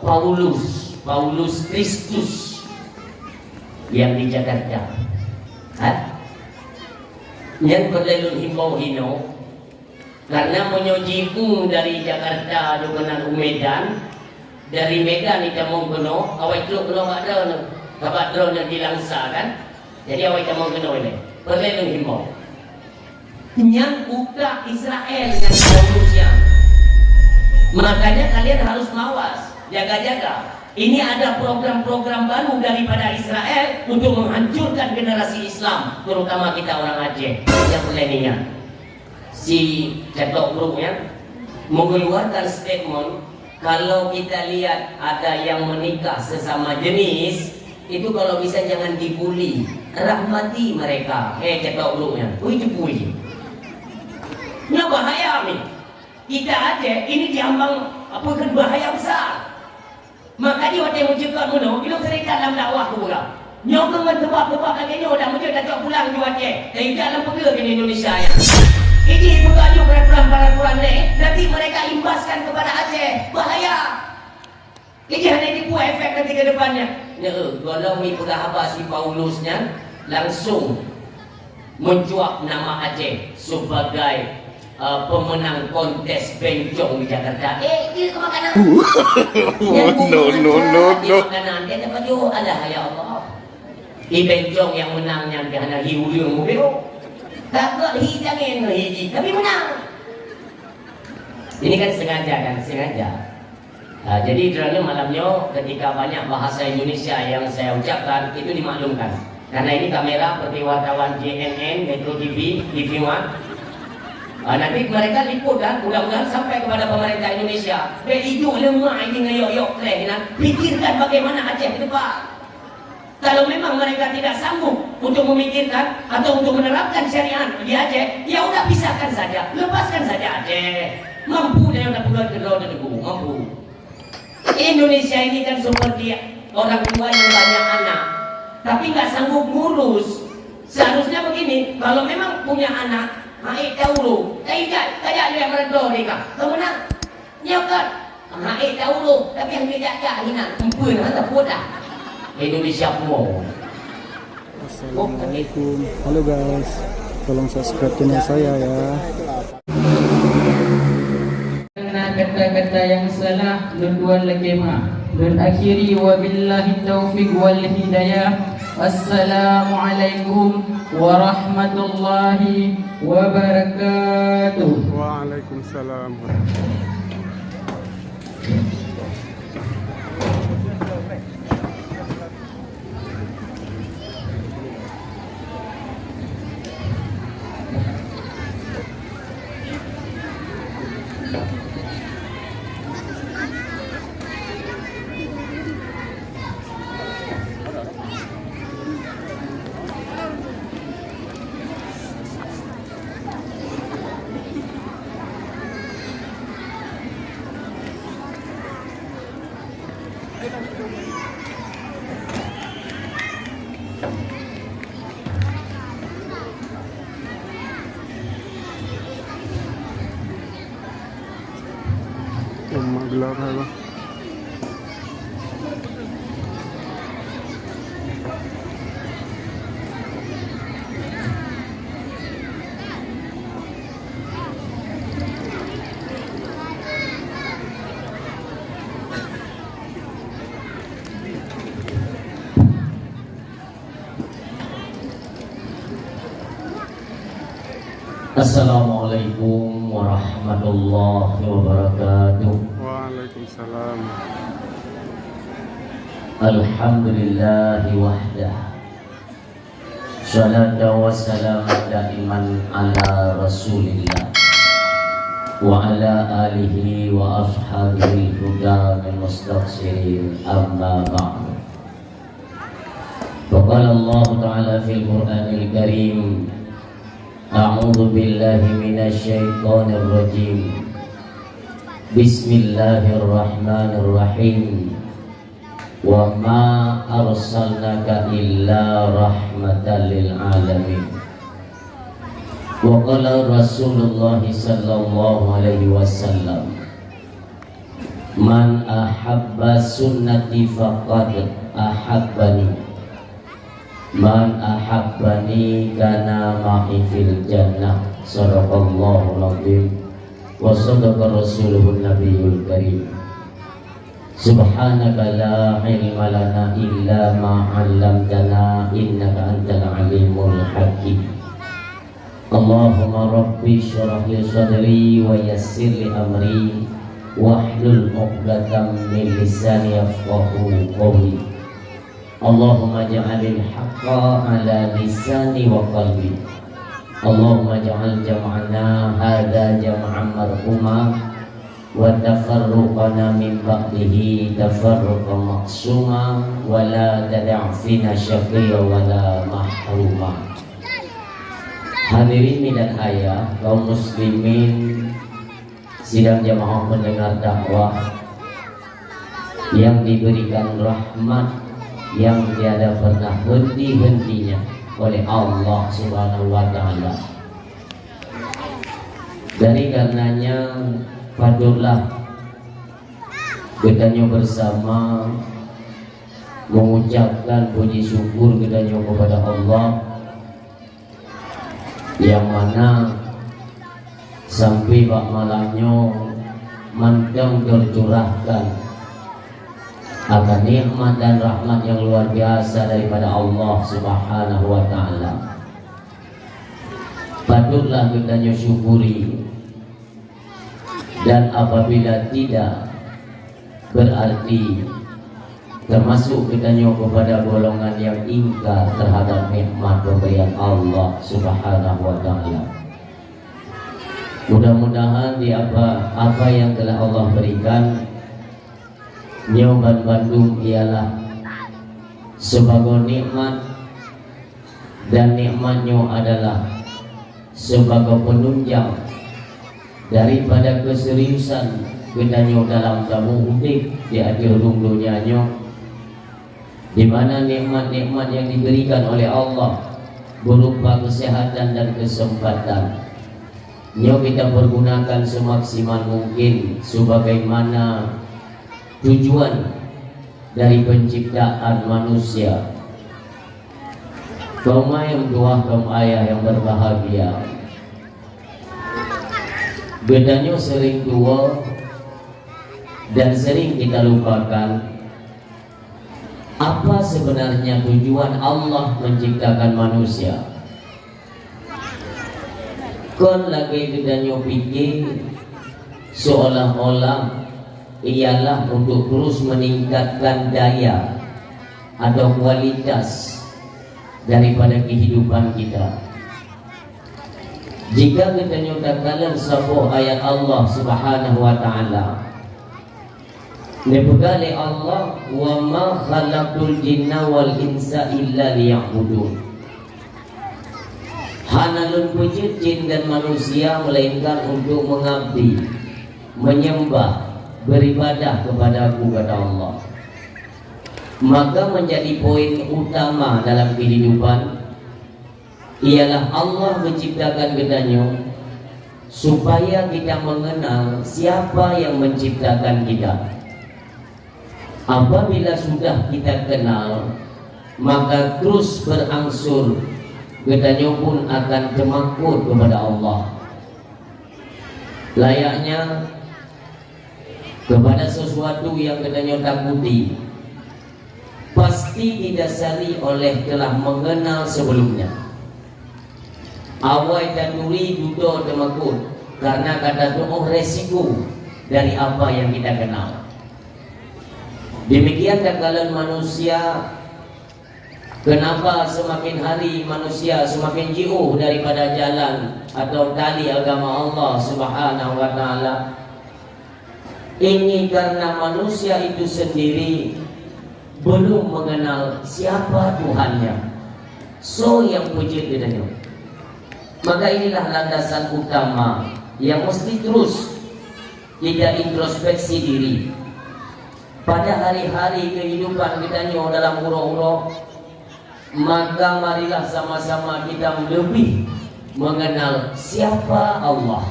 Paulus Kristus yang di Jakarta. Yang perlu himbau hino karena menyojiku dari Jakarta dengan Medan, dari Medan kita mau kena awak itu kena ada kabar drone yang dilangsa kan, jadi awak kita mau kena ini perlu himbau yang buka Israel yang Paulusnya. Makanya kalian harus mawas, jaga-jaga. Ini ada program-program baru daripada Israel untuk menghancurkan generasi Islam, terutama kita orang Aceh. Yang planningnya si Cetok grupnya mengeluarkan statement, kalau kita lihat ada yang menikah sesama jenis, itu kalau bisa jangan dibully, rahmati mereka. Cetok grupnya, puji. Ini bahaya nih. Kita Aceh ini diambang apa kan bahaya besar. Makanya waktu yang menjengkel mana, bila serikat dalam dakwah tu pula. Nyokong tebak-tebak lagi nyo dah muncul dah tak pulang di Aceh. Dan dalam pergi ke Indonesia ya. Ini bergaduh peraturan-peraturan ni, nanti mereka imbaskan kepada Aceh. Bahaya. Ini hanya tipu efek nanti ke depannya. Kalau ni perahaba si Paulusnya langsung mencuak nama Aceh sebagai pemenang kontes bencong di Jakarta. Dia ke makanan. No. Dia makanan. Dia dapat baju. Alah ya Allah. Di bencong yang menangnya dia hanya hiu-hiu mobil. Tak hijangin hiji, tapi menang. Ini kan sengaja. Jadi kerana malamnya ketika banyak bahasa Indonesia yang saya ucapkan itu dimaklumkan. Karena ini kamera seperti wartawan JNN, Metro TV, TV One. Nanti mereka liput kan, mudah-mudahan sampai kepada pemerintah Indonesia. Hidup lemah ini ngeyok-yok keren. Pikirkan bagaimana Aceh ke depan. Kalau memang mereka tidak sanggup untuk memikirkan atau untuk menerapkan syariat di Aceh, ya udah pisahkan saja, lepaskan saja Aceh. Mampu dia udah pulang ke roda debu, mampu. Indonesia ini kan seperti orang tua yang banyak anak, tapi nggak sanggup ngurus. Seharusnya begini, kalau memang punya anak, haik dahulu, kayak lu yang meredor mereka, kemenang, nyokot, haik dahulu, tapi yang tidak hinan, empun, hantar bodah. Indonesia semua. Assalamualaikum, halo guys, tolong subscribe channel saya ya. Karena kata-kata yang salah luar lekemah dan akhiri wabillahi taufiq wal hidayah. Assalamualaikum warahmatullahi wabarakatuh. Waalaikumsalam. Gelap apa? Assalamualaikum warahmatullahi wabarakatuh. Waalaikumsalam. Alhamdulillahi wahdah. Salatu wassalamu daiman ala Rasulillah wa ala alihi wa ashabihi huda min mustaqsirin amma ba'du. Faqala Allah Ta'ala fil Qur'anil Karim, A'udzu billahi minasy syaithanir rajim. Bismillahirrahmanirrahim. Wa ma arsalnaka illa rahmatan lil alamin. Wa qala Rasulullah sallallahu alaihi wasallam, Man ahabba sunnati faqad ahabbani, man ahabbani kana ma'i fil jannah. Sadaqallahul azim wa sadaqa rasuluhun nabiyul karim. Subhanaka la ilma lana illa ma 'allamtana innaka antal alimul hakim. Allahumma rabbi shrah li sadri wa yassir li amri wahlul 'uqdatam min lisani yafqahu qawli. Allahumma ja'alil haqqa ala lisani wa qalbi. Allahumma ja'al jam'ana hadha jam'an marhuma wa tafarruqana min ba'dihi tafarruqan maqsuma wa la tad'a' fina syaqiyya wa la mahruma. Hadirin dan ayah kaum muslimin sidang jamaah pendengar dakwah yang diberikan rahmat yang tiada pernah henti-hentinya oleh Allah Subhanahu wa taala. Dari karenanya patutlah kita bersama mengucapkan puji syukur kita kepada Allah yang mana sampai bak malamnya mantang tercurahkan akan nikmat dan rahmat yang luar biasa daripada Allah Subhanahu wa taala. Patutlah kita syukuri, dan apabila tidak berarti termasuk kita kepada golongan yang ingkar terhadap nikmat pemberian Allah Subhanahu wa taala. Mudah-mudahan di apa yang telah Allah berikan, Nyoban Bandung ialah sebagai nikmat, dan nikmatnya adalah sebagai penunjang daripada keseriusan kita dalam tamu udik di akhir dunianya, di mana nikmat-nikmat yang diberikan oleh Allah berupa kesehatan dan kesempatan kita pergunakan semaksimal mungkin sebagaimana tujuan dari penciptaan manusia. Kaum ayah, kaum ayah yang berbahagia, bedanya sering tua dan sering kita lupakan apa sebenarnya tujuan Allah menciptakan manusia. Kon lagi bedanya pikir seolah-olah ialah untuk terus meningkatkan daya atau kualitas daripada kehidupan kita. Jika kita nyatakan sebuah ayat Allah Subhanahu wa taala, nebegale Allah, wa ma khalaqul jinna wal insa illa liya'budun. Hanalun wujud jin dan manusia melainkan untuk mengabdi, menyembah, beribadah kepada Aku, kata Allah. Maka menjadi poin utama dalam kehidupan ialah Allah menciptakan kitanya supaya kita mengenal siapa yang menciptakan kita. Apabila sudah kita kenal, maka terus berangsur kitanya pun akan temakut kepada Allah. Layaknya kepada sesuatu yang kita takuti, pasti didasari oleh telah mengenal sebelumnya. Awal taduri duduk temakut karena kata doa resiko dari apa yang kita kenal. Demikian kekalan manusia. Kenapa semakin hari manusia semakin jauh daripada jalan atau tali agama Allah Subhanahu wa taala? Ini karena manusia itu sendiri belum mengenal siapa Tuhannya. So yang puji ditanya. Maka inilah landasan utama yang mesti terus kita introspeksi diri. Pada hari-hari kehidupan kita dalam uro-uro, maka marilah sama-sama kita lebih mengenal siapa Allah.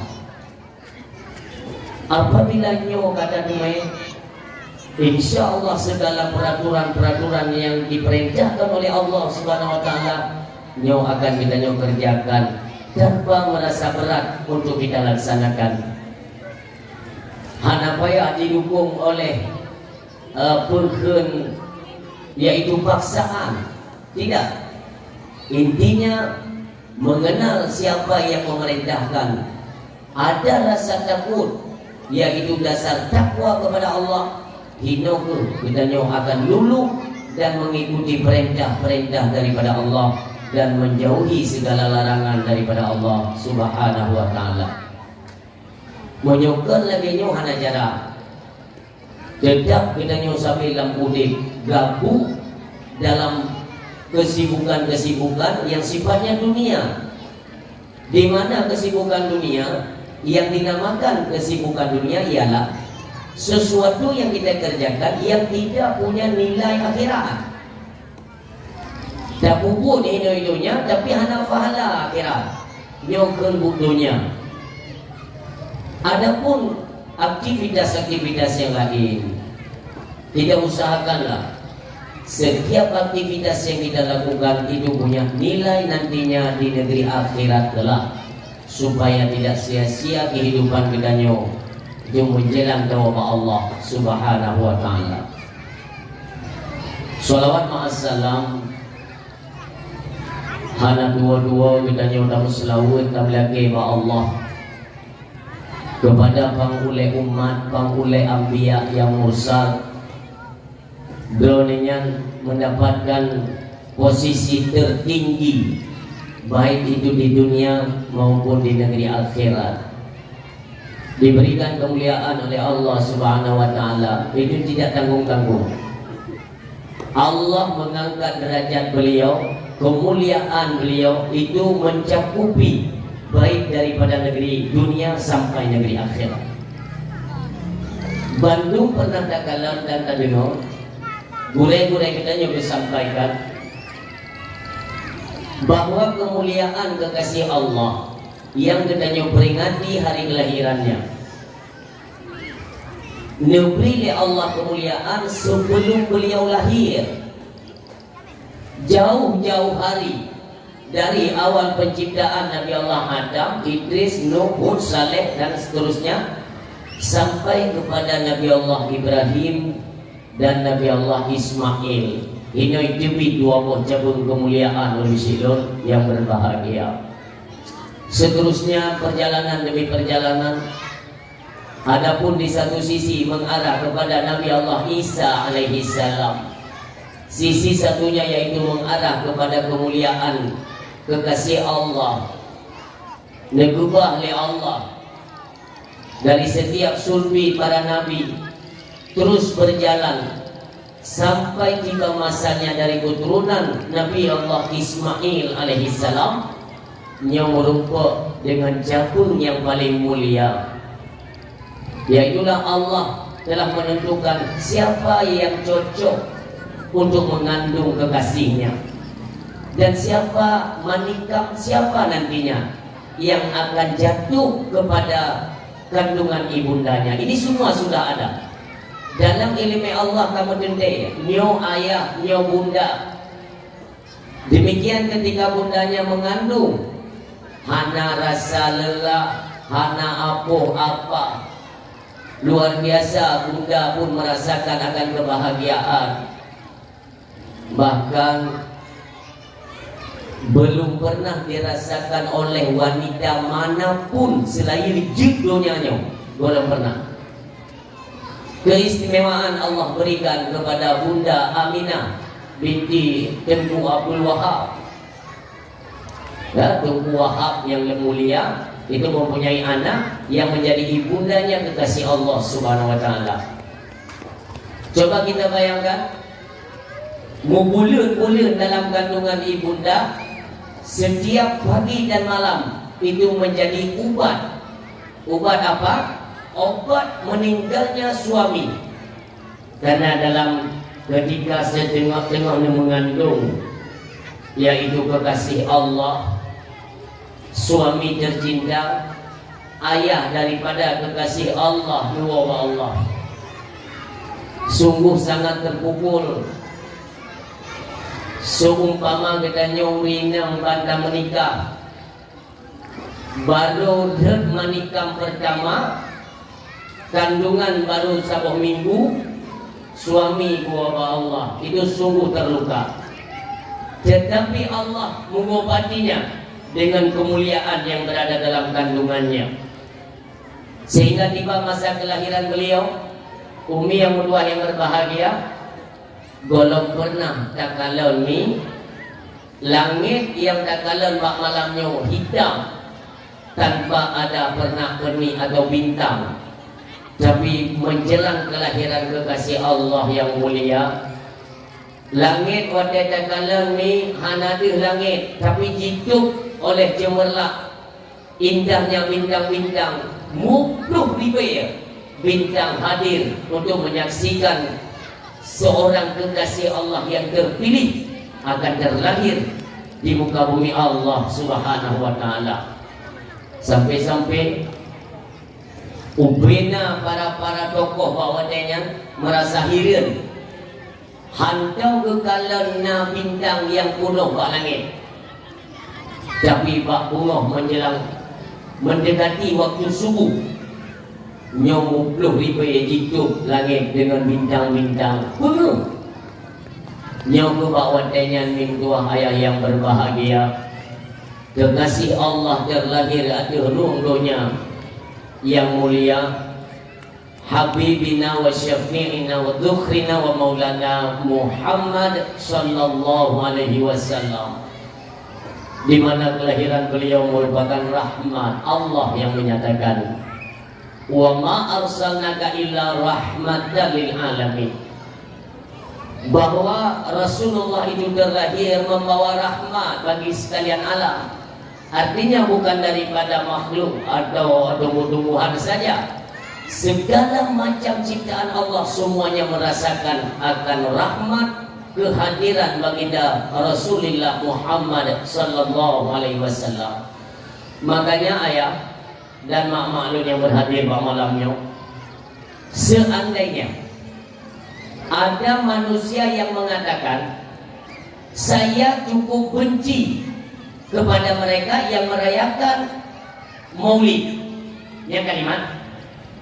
Apabila nyo kata dume insya Allah segala peraturan-peraturan yang diperintahkan oleh Allah Subhanahu Wa Taala nyo akan kita nyo kerjakan tanpa merasa berat untuk kita laksanakan. Hana payah didukung oleh perken, yaitu paksaan. Tidak. Intinya mengenal siapa yang memerintahkan. Ada rasa takut, yaitu dasar takwa kepada Allah. Hinoku kita nyo akan luluh dan mengikuti perintah-perintah daripada Allah dan menjauhi segala larangan daripada Allah Subhanahu Wa Taala. Menyokong lagi nyo hana jarak. Tetap kita nyo sampai lampu dip gabung dalam kesibukan-kesibukan yang sifatnya dunia. Di mana kesibukan dunia yang dinamakan kesibukan dunia ialah sesuatu yang kita kerjakan yang tidak punya nilai akhirat. Tak pupuk di hidup-hidupnya tapi hana pahala akhirat. Nyokong bukunya. Adapun aktivitas-aktivitas yang lain, kita usahakanlah setiap aktivitas yang kita lakukan itu punya nilai nantinya di negeri akhirat kelak, supaya tidak sia-sia kehidupan kita nyo itu menjelang tawab Allah Subhanahu Wa Taala. Salawat ma'assalam hana dua-dua kita nyo dah selawat tablaki ba Allah kepada pangulai umat, pangulai anbiya yang mursal. Beliau mendapatkan posisi tertinggi baik itu di dunia maupun di negeri akhirat. Diberikan kemuliaan oleh Allah Subhanahu Wa Taala, itu tidak tanggung-tanggung. Allah mengangkat derajat beliau, kemuliaan beliau itu mencakupi baik daripada negeri dunia sampai negeri akhirat. Bandung pernah tak kalah dan tak dengar. Gurai-gurai kita juga sampaikan bahwa kemuliaan kekasih Allah yang kita peringati hari kelahirannya, diberi oleh Allah kemuliaan sebelum beliau lahir, jauh-jauh hari. Dari awal penciptaan Nabi Allah Adam, Idris, Nuh, Hud, Saleh dan seterusnya sampai kepada Nabi Allah Ibrahim dan Nabi Allah Ismail. Ini itu dua cabang kemuliaan oleh silur yang berbahagia. Seterusnya perjalanan demi perjalanan. Adapun di satu sisi mengarah kepada Nabi Allah Isa alaihi salam. Sisi satunya yaitu mengarah kepada kemuliaan kekasih Allah, negubah oleh Allah dari setiap sulbi para nabi, terus berjalan sampai tiba masanya dari keturunan Nabi Allah Ismail alaihi salam yang merupakan dengan jabung yang paling mulia. Yaitulah Allah telah menentukan siapa yang cocok untuk mengandung kekasihnya dan siapa menikah, siapa nantinya yang akan jatuh kepada kandungan ibundanya. Ini semua sudah ada dalam ilmu Allah. Kamu dendai nyo ayah, nyo bunda. Demikian ketika bundanya mengandung, hana rasa lelah, hana apa luar biasa. Bunda pun merasakan akan kebahagiaan. Bahkan belum pernah dirasakan oleh wanita manapun selain judulnya, belum pernah. Keistimewaan Allah berikan kepada Bunda Aminah binti Tengku Abdul Wahab. Ya, Tengku Wahab yang mulia itu mempunyai anak yang menjadi ibundanya kekasih Allah Subhanahu Wa Taala. Coba kita bayangkan, bulan-bulan dalam kandungan ibunda, setiap pagi dan malam itu menjadi obat. Obat apa? Obat meninggalnya suami. Karena dalam ketika setengah-tengah mengandung, yaitu kekasih Allah, suami tercinta, ayah daripada kekasih Allah, dua Allah. sungguh sangat terpukul. Seumpama kita nyuri nang banta menikah, baru dek menikah pertama, kandungan baru sebuah minggu, suami kuasa Allah itu sungguh terluka. Tetapi Allah mengobatinya dengan kemuliaan yang berada dalam kandungannya, sehingga tiba masa kelahiran beliau. Umi yang kedua yang berbahagia, golong pernah tak kalon ni langit yang tak kalon bak malamnya hitam tanpa ada pernah kerni atau bintang. Tapi menjelang kelahiran kekasih Allah yang mulia, langit wadai tak kalon ni hanaduh langit tapi jituk oleh cemerlang indahnya bintang-bintang, mukluh ribu bintang hadir untuk menyaksikan seorang kekasih Allah yang terpilih akan terlahir di muka bumi Allah Subhanahu wa taala. Sampai-sampai ubena para tokoh bawadanya merasa heran, hantau kekalan na bintang yang penuh ke langit. Tapi bak bunga menjelang mendekati waktu subuh, nyomupluh ribu jitu langit dengan bintang-bintang penuh. Nyoku bawadanya mintua ayah yang berbahagia, kekasih Allah terlahir atas rungdonya yang mulia, Habibina wa syafi'ina wa dzukhrina wa maulana Muhammad sallallahu alaihi wasallam, di mana kelahiran beliau merupakan rahmat Allah yang menyatakan, wa ma arsalnaka illa rahmatan lil alamin, bahwa Rasulullah itu terlahir membawa rahmat bagi sekalian alam. Artinya bukan daripada makhluk atau tumbuh-tumbuhan saja. Segala macam ciptaan Allah semuanya merasakan akan rahmat kehadiran baginda Rasulullah Muhammad sallallahu alaihi wasallam. Makanya ayah dan mak maklum yang berhadir pada malamnya, seandainya ada manusia yang mengatakan saya cukup benci kepada mereka yang merayakan maulid, yang kalimat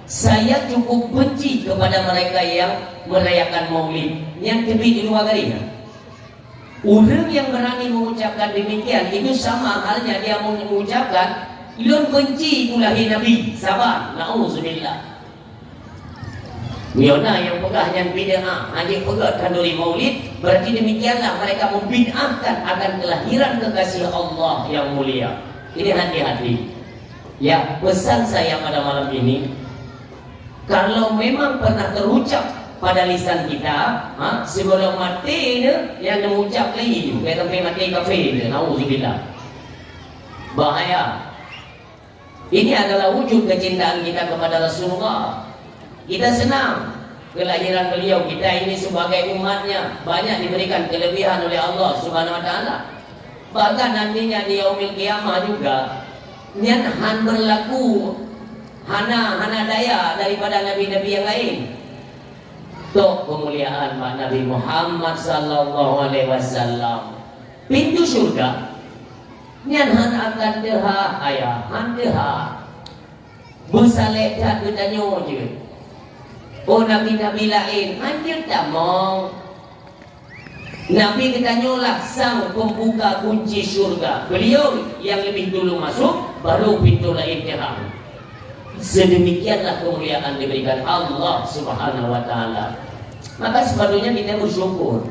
saya cukup benci kepada mereka yang merayakan maulid, yang lebih di luar dari orang yang berani mengucapkan demikian itu sama halnya dia mengucapkan ilun benci mulahi Nabi. Sabar, na'udzubillah. Miona yang pegah yang bid'ah, hanya pegat kanduri maulid, berarti demikianlah mereka membid'ahkan akan kelahiran kekasih Allah yang mulia. Ini hati-hati. Ya, pesan saya pada malam ini, kalau memang pernah terucap pada lisan kita, sebelum mati yang mengucap lagi, kayak sampai mati kafir, na'udzubillah. Bahaya. Ini adalah wujud kecintaan kita kepada Rasulullah. Kita senang kelahiran beliau. Kita ini sebagai umatnya banyak diberikan kelebihan oleh Allah Subhanahu wa taala. Bahkan nantinya di yaumil qiyamah juga nyanhan berlaku hana daya daripada nabi-nabi yang lain. Tok kemuliaan Pak Nabi Muhammad sallallahu alaihi wasallam. Pintu surga nyanhan akan deha ayah, han deha. Bersaleh tak ditanya je. Oh nabi-nabi lain hancur tamong. Nabi kita nyolak sang pembuka kunci surga. Beliau yang lebih dulu masuk, baru pintu lain terang. Sedemikianlah kemuliaan diberikan Allah Subhanahu wa taala. Maka sepatutnya kita bersyukur.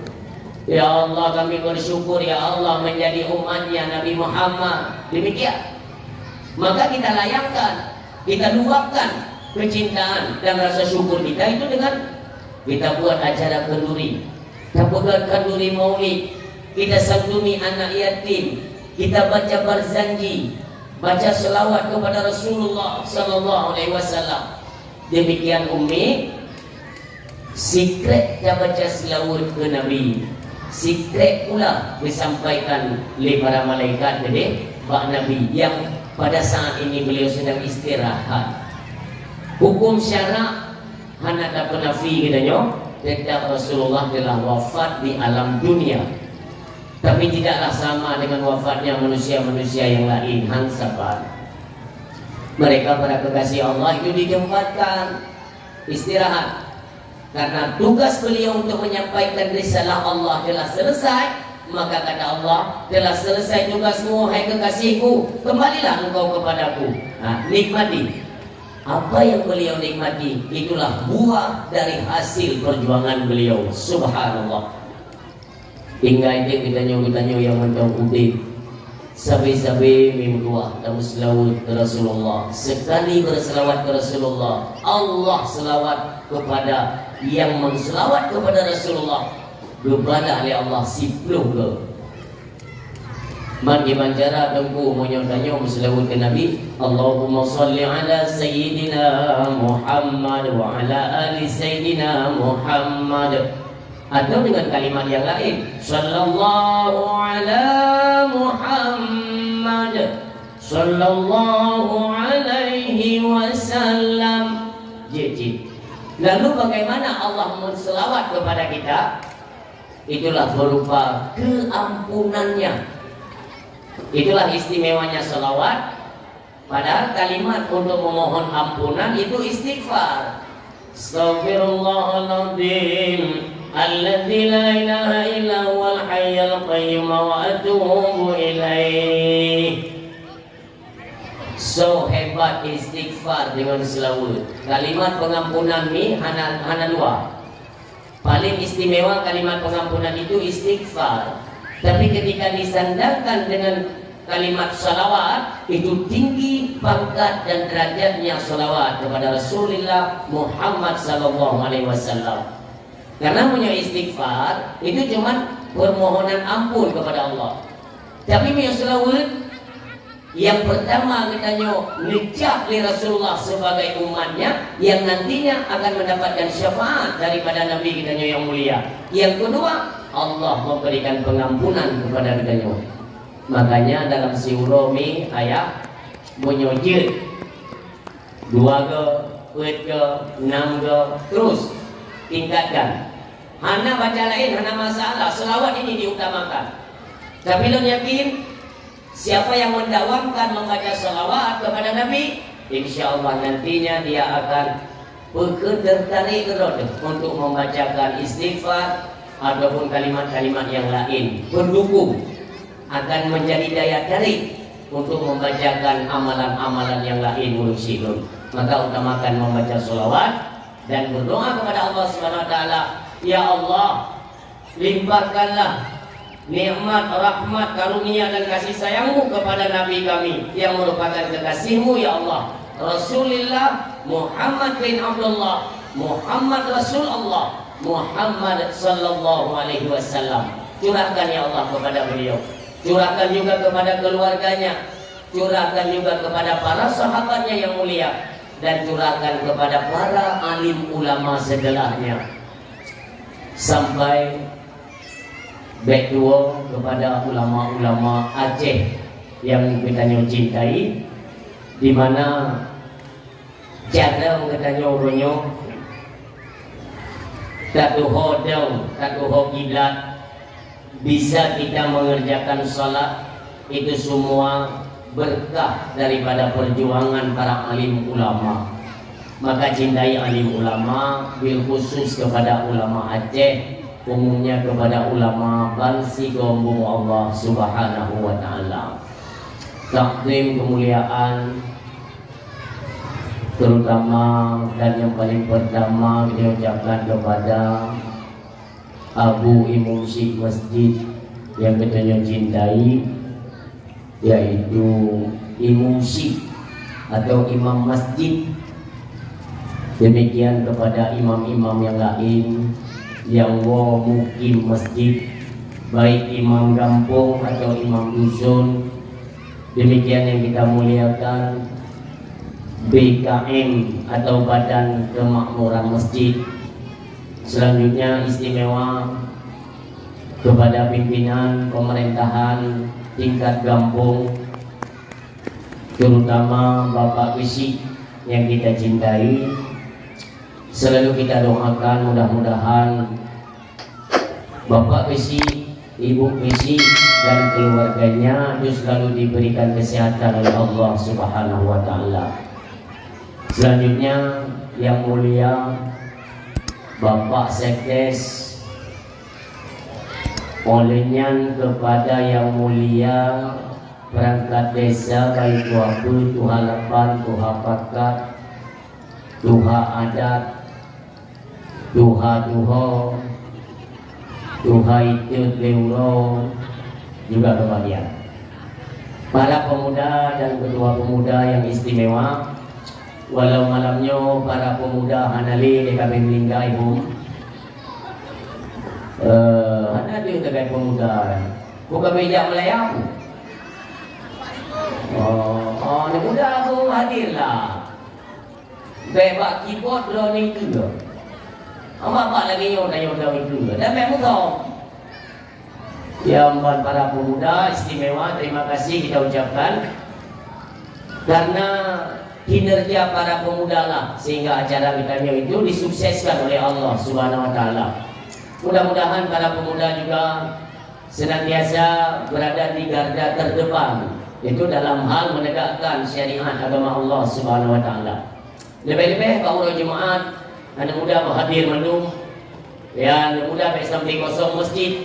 Ya Allah, kami bersyukur ya Allah menjadi umatnya Nabi Muhammad. Demikian. Maka kita layangkan, kita luapkan kecintaan dan rasa syukur kita itu dengan kita buat acara kenduri, kita buat kenduri maulid, kita santuni anak yatim, kita baca barzanji, baca selawat kepada Rasulullah sallallahu alaihi wasallam. Demikian Ummi, secret kita baca selawat ke Nabi, secret pula disampaikan oleh para malaikat kepada Pak Nabi yang pada saat ini beliau sedang istirahat. Hukum syarak hana tak penafi katanya, tentang Rasulullah telah wafat di alam dunia, tapi tidaklah sama dengan wafatnya manusia-manusia yang lain. Hansapan mereka para kekasih Allah itu ditempatkan istirahat karena tugas beliau untuk menyampaikan risalah Allah telah selesai. Maka kata Allah, telah selesai tugasmu hai kekasihku, kembalilah engkau kepadaku. Nikmati apa yang beliau nikmati, itulah buah dari hasil perjuangan beliau. Subhanallah. Tinggal dia kita nyo yang mentong udik sabi-sabi mimduah dan selawat ke Rasulullah. Sekali berselawat ke Rasulullah, Allah selawat kepada yang menselawat kepada Rasulullah, kepada oleh Allah 10 ke man dimanjara tengku menyontanya berselawat ke Nabi. Allahumma salli ala Sayyidina Muhammad wa ala ali Sayyidina Muhammad. Atau dengan kalimat yang lain, sallallahu ala Muhammad sallallahu alaihi wasallam. Jadi lalu bagaimana Allah menselawat kepada kita? Itulah berupa keampunannya. Itulah istimewanya selawat. Padahal kalimat untuk memohon ampunan itu istighfar. Astaghfirullahaladzim alladzi la ilaha illa huwal hayyul qayyum wa atubu ilaih. So hebat istighfar dengan selawat. Kalimat pengampunan ini hana dua. Paling istimewa kalimat pengampunan itu istighfar. Tapi ketika disandarkan dengan kalimat salawat, itu tinggi pangkat dan derajatnya salawat kepada Rasulullah Muhammad sallallahu alaihi wasallam. Karena punya istighfar itu cuma permohonan ampun kepada Allah. Tapi punya salawat yang pertama kita ngecap di Rasulullah sebagai umatnya yang nantinya akan mendapatkan syafaat daripada Nabi kita yang mulia. Yang kedua, Allah memberikan pengampunan kepada kita. Makanya dalam siuromi ayat menyojit 2 ke, 4 ke, 6 ke, terus tingkatkan. Hana baca lain, hana masalah. Selawat ini diutamakan. Tapi lo yakin siapa yang mendawamkan membaca selawat kepada Nabi, insya Allah nantinya dia akan tertarik untuk membacakan istighfar ataupun kalimat-kalimat yang lain. Pendukung akan menjadi daya tarik untuk membacakan amalan-amalan yang lain mursyidun. Maka utamakan membaca selawat dan berdoa kepada Allah Subhanahu wa taala, ya Allah, limpahkanlah nikmat, rahmat, karunia dan kasih sayangmu kepada Nabi kami yang merupakan kekasihmu ya Allah, Rasulullah Muhammad bin Abdullah, Muhammad Rasulullah Muhammad sallallahu alaihi wasallam. Curahkan ya Allah kepada beliau, curahkan juga kepada keluarganya, curahkan juga kepada para sahabatnya yang mulia, dan curahkan kepada para alim ulama setelahnya, sampai backdoor kepada ulama-ulama Aceh yang kita cintai, di mana cara kita uronyo tatuho daun, tatuho kiblat, bisa kita mengerjakan salat, itu semua berkah daripada perjuangan para alim ulama. Maka cintai alim ulama, bil khusus kepada ulama Aceh, umumnya kepada ulama Bansi Gombong Allah Subhanahu wa taala. Takdim kemuliaan terutama dan yang paling pertama diucapkan kepada Abu Imam Syekh Masjid yang kita cintai, yaitu Imam Syekh atau Imam Masjid. Demikian kepada imam-imam yang lain yang mukim masjid, baik imam kampung atau imam dusun. Demikian yang kita muliakan BKM atau Badan Kemakmuran Masjid. Selanjutnya istimewa kepada pimpinan pemerintahan tingkat kampung, terutama Bapak Fisik yang kita cintai. Selalu kita doakan mudah-mudahan Bapak Besi, Ibu Besi dan keluarganya itu selalu diberikan kesehatan oleh Allah Subhanahu wa taala. Selanjutnya yang mulia Bapak Sekdes, olehnya kepada yang mulia perangkat desa baik Tuha Tuha Lapan, Tuha Pakat, Tuha Adat, Tuha Duho, Tuha Itu Leuro, juga kebahagiaan para pemuda dan ketua pemuda yang istimewa. Walau malamnya para pemuda hanali di kami meninggal ibu ada dia tegai pemuda bukan meja melayang ni muda aku hadirlah bebak keyboard drone itu apa lagi nyoda itu dan memang tahu yang para pemuda istimewa, terima kasih kita ucapkan karena kinerja para pemuda lah sehingga acara kita itu disukseskan oleh Allah Subhanahu wa taala. Mudah-mudahan para pemuda juga senantiasa berada di garda terdepan itu dalam hal menegakkan syariat agama Allah Subhanahu wa taala. Lebih-lebih kaum jemaat anak muda berhadir mendung ya, anak muda baik sampai kosong masjid.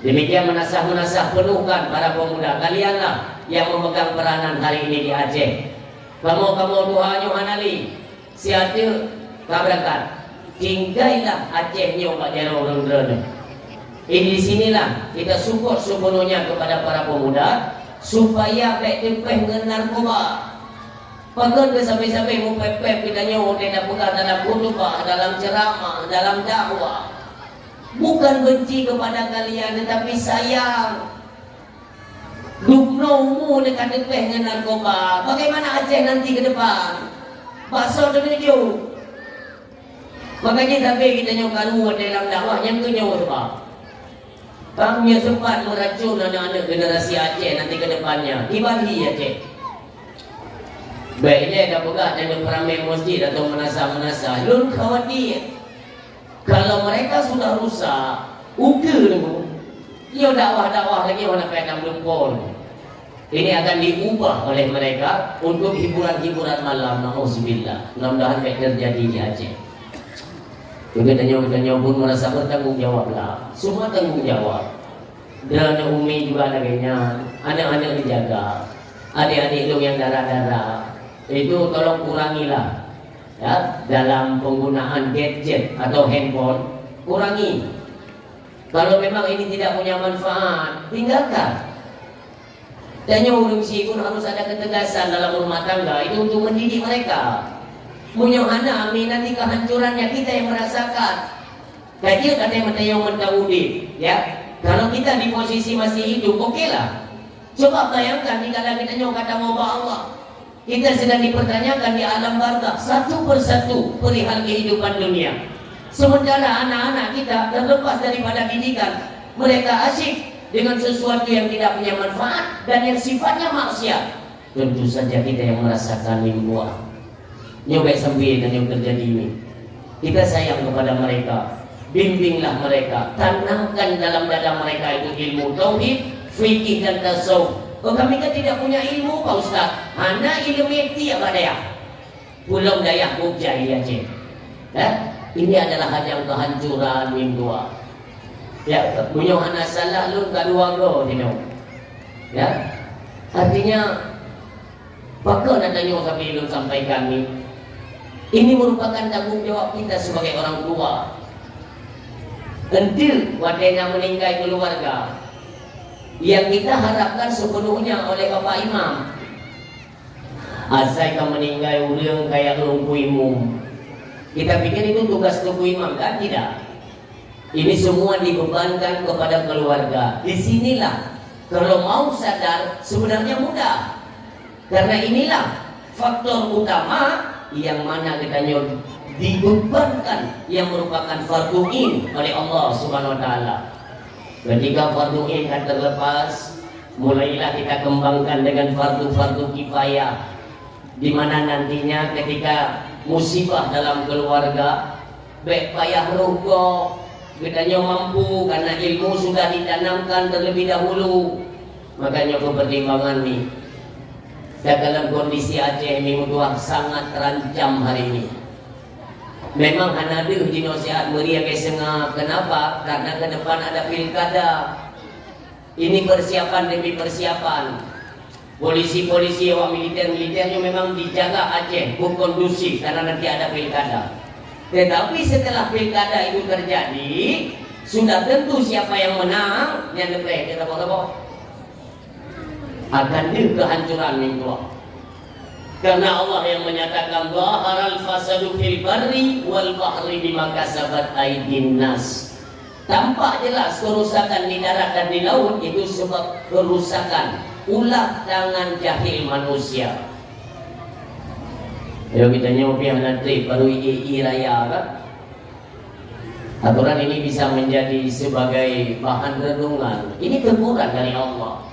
Demikian menasah penuhkan para pemuda, kalianlah yang memegang peranan hari ini di Aceh. Kamu doanya hanali siatu kabrakan tinggailah Aceh nyo Pak Jero Rondron. Ini di sinilah kita support sepenuhnya kepada para pemuda supaya baik tepeh dengan narkoba. Pagar ke sampai-sampai mau pepep kita nyo tidak pegang dalam khutbah, dalam ceramah, dalam dakwah. Bukan benci kepada kalian tetapi sayang. Duknomu dekat tepeh dengan narkoba. Bagaimana Aceh nanti ke depan? Bakso menuju. Makanya sampai kita nyokan dalam dakwah yang tu nyawa sebab kami sempat meracun anak-anak generasi Aceh nanti ke depannya. Ibadi Aceh. Baiknya dah pegang dan peramai masjid atau menasah-menasah. Lun khawatir kalau mereka sudah rusak, ukur dulu. Ia dakwah-dakwah lagi orang penang lumpur. Ini akan diubah oleh mereka untuk hiburan-hiburan malam. Nauzubillah. Mudah-mudahan tidak terjadi di Aceh. Kita pun merasa bertanggung jawab lah. Semua tanggung jawab. Dan Umi juga lagi-nya. Anak-anak dijaga. Adik-adik lu yang darah-darah itu tolong kurangilah ya, dalam penggunaan gadget atau handphone. Kurangi. Kalau memang ini tidak punya manfaat, tinggalkan. Dan urungsi pun harus ada ketegasan dalam rumah tangga itu untuk mendidik mereka. Punya anak amin nanti kehancurannya kita yang merasakan. Kecil katanya mentayong mentawudi, ya. Kalau kita di posisi masih hidup, okeylah. Coba bayangkan jika kita nyok kata mau Allah. Kita sedang dipertanyakan di alam barzakh satu persatu perihal kehidupan dunia. Sementara anak-anak kita terlepas daripada didikan, mereka asyik dengan sesuatu yang tidak punya manfaat dan yang sifatnya maksiat. Tentu saja kita yang merasakan buah. Nyoba sampai dan yang terjadi ini. Kita sayang kepada mereka, bimbinglah mereka, tanamkan dalam dada mereka itu ilmu tauhid, fikih dan tasawuf. Oh, kami kan tidak punya ilmu Pak Ustaz. Hanya ilmu eti apa daya? Pulau Dayak Bukjai Aceh. Ini adalah hajang kehancuran mingguan. Ya, punya anak salah lu kedua go tino. Ya. Artinya pakar datanya sampai lu sampai kami. Ini merupakan tanggung jawab kita sebagai orang tua. Until wadena meninggal keluarga yang kita harapkan sepenuhnya oleh Bapak Imam. Asal kau meninggal orang kayak lumpuh imam. Kita pikir itu tugas lumpuh imam kan? Tidak. Ini semua dibebankan kepada keluarga. Disinilah kalau mau sadar sebenarnya mudah. Karena inilah faktor utama yang mana kita dibebankan yang merupakan fardu ain oleh Allah Subhanahu wa taala. Ketika fardu ain akan terlepas, mulailah kita kembangkan dengan fardu-fardu kifayah, di mana nantinya ketika musibah dalam keluarga, baik payah rokok, katanya mampu karena ilmu sudah ditanamkan terlebih dahulu. Makanya kepertimbangan nih, dalam kondisi Aceh ini sangat terancam hari ini. Memang hanaduh di nasihat meriah kesengah. Kenapa? Karena ke depan ada pilkada. Ini persiapan demi persiapan. Polisi-polisi, awak militer-militernya memang dijaga Aceh kondusif karena nanti ada pilkada. Tetapi setelah pilkada itu terjadi, sudah tentu siapa yang menang, yang lebih kita bawa akan kehancuran itu. Karena Allah yang menyatakan zaharal fasadu fil barri wal bahri bima kasabat aydin nas. Tampak jelas kerusakan di darat dan di laut itu sebab kerusakan ulah tangan jahil manusia. Kalau kita nyopi nanti baru II raya kan? Aturan ini bisa menjadi sebagai bahan renungan. Ini teguran dari Allah.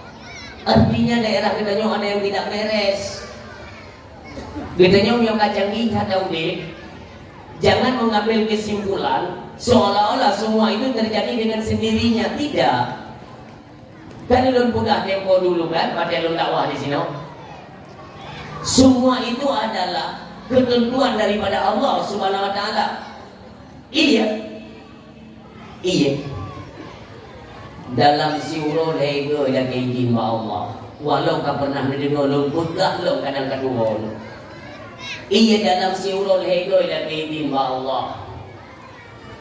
Artinya daerah kita nyopi ada yang tidak beres. Kita nyopi yang kacang ikat Daudi. Jangan mengambil kesimpulan seolah-olah semua itu terjadi dengan sendirinya. Tidak. Kan ulun pudah tempo dulu kan, pada ulun dakwah di sini. Semua itu adalah ketentuan daripada Allah Subhanahu wa taala. Iya. Iya. Dalam siuro lego yang izin Allah. Walau kau pernah mendengar luput dah lo kadang kedua. Iya dalam siuro lego yang izin Allah.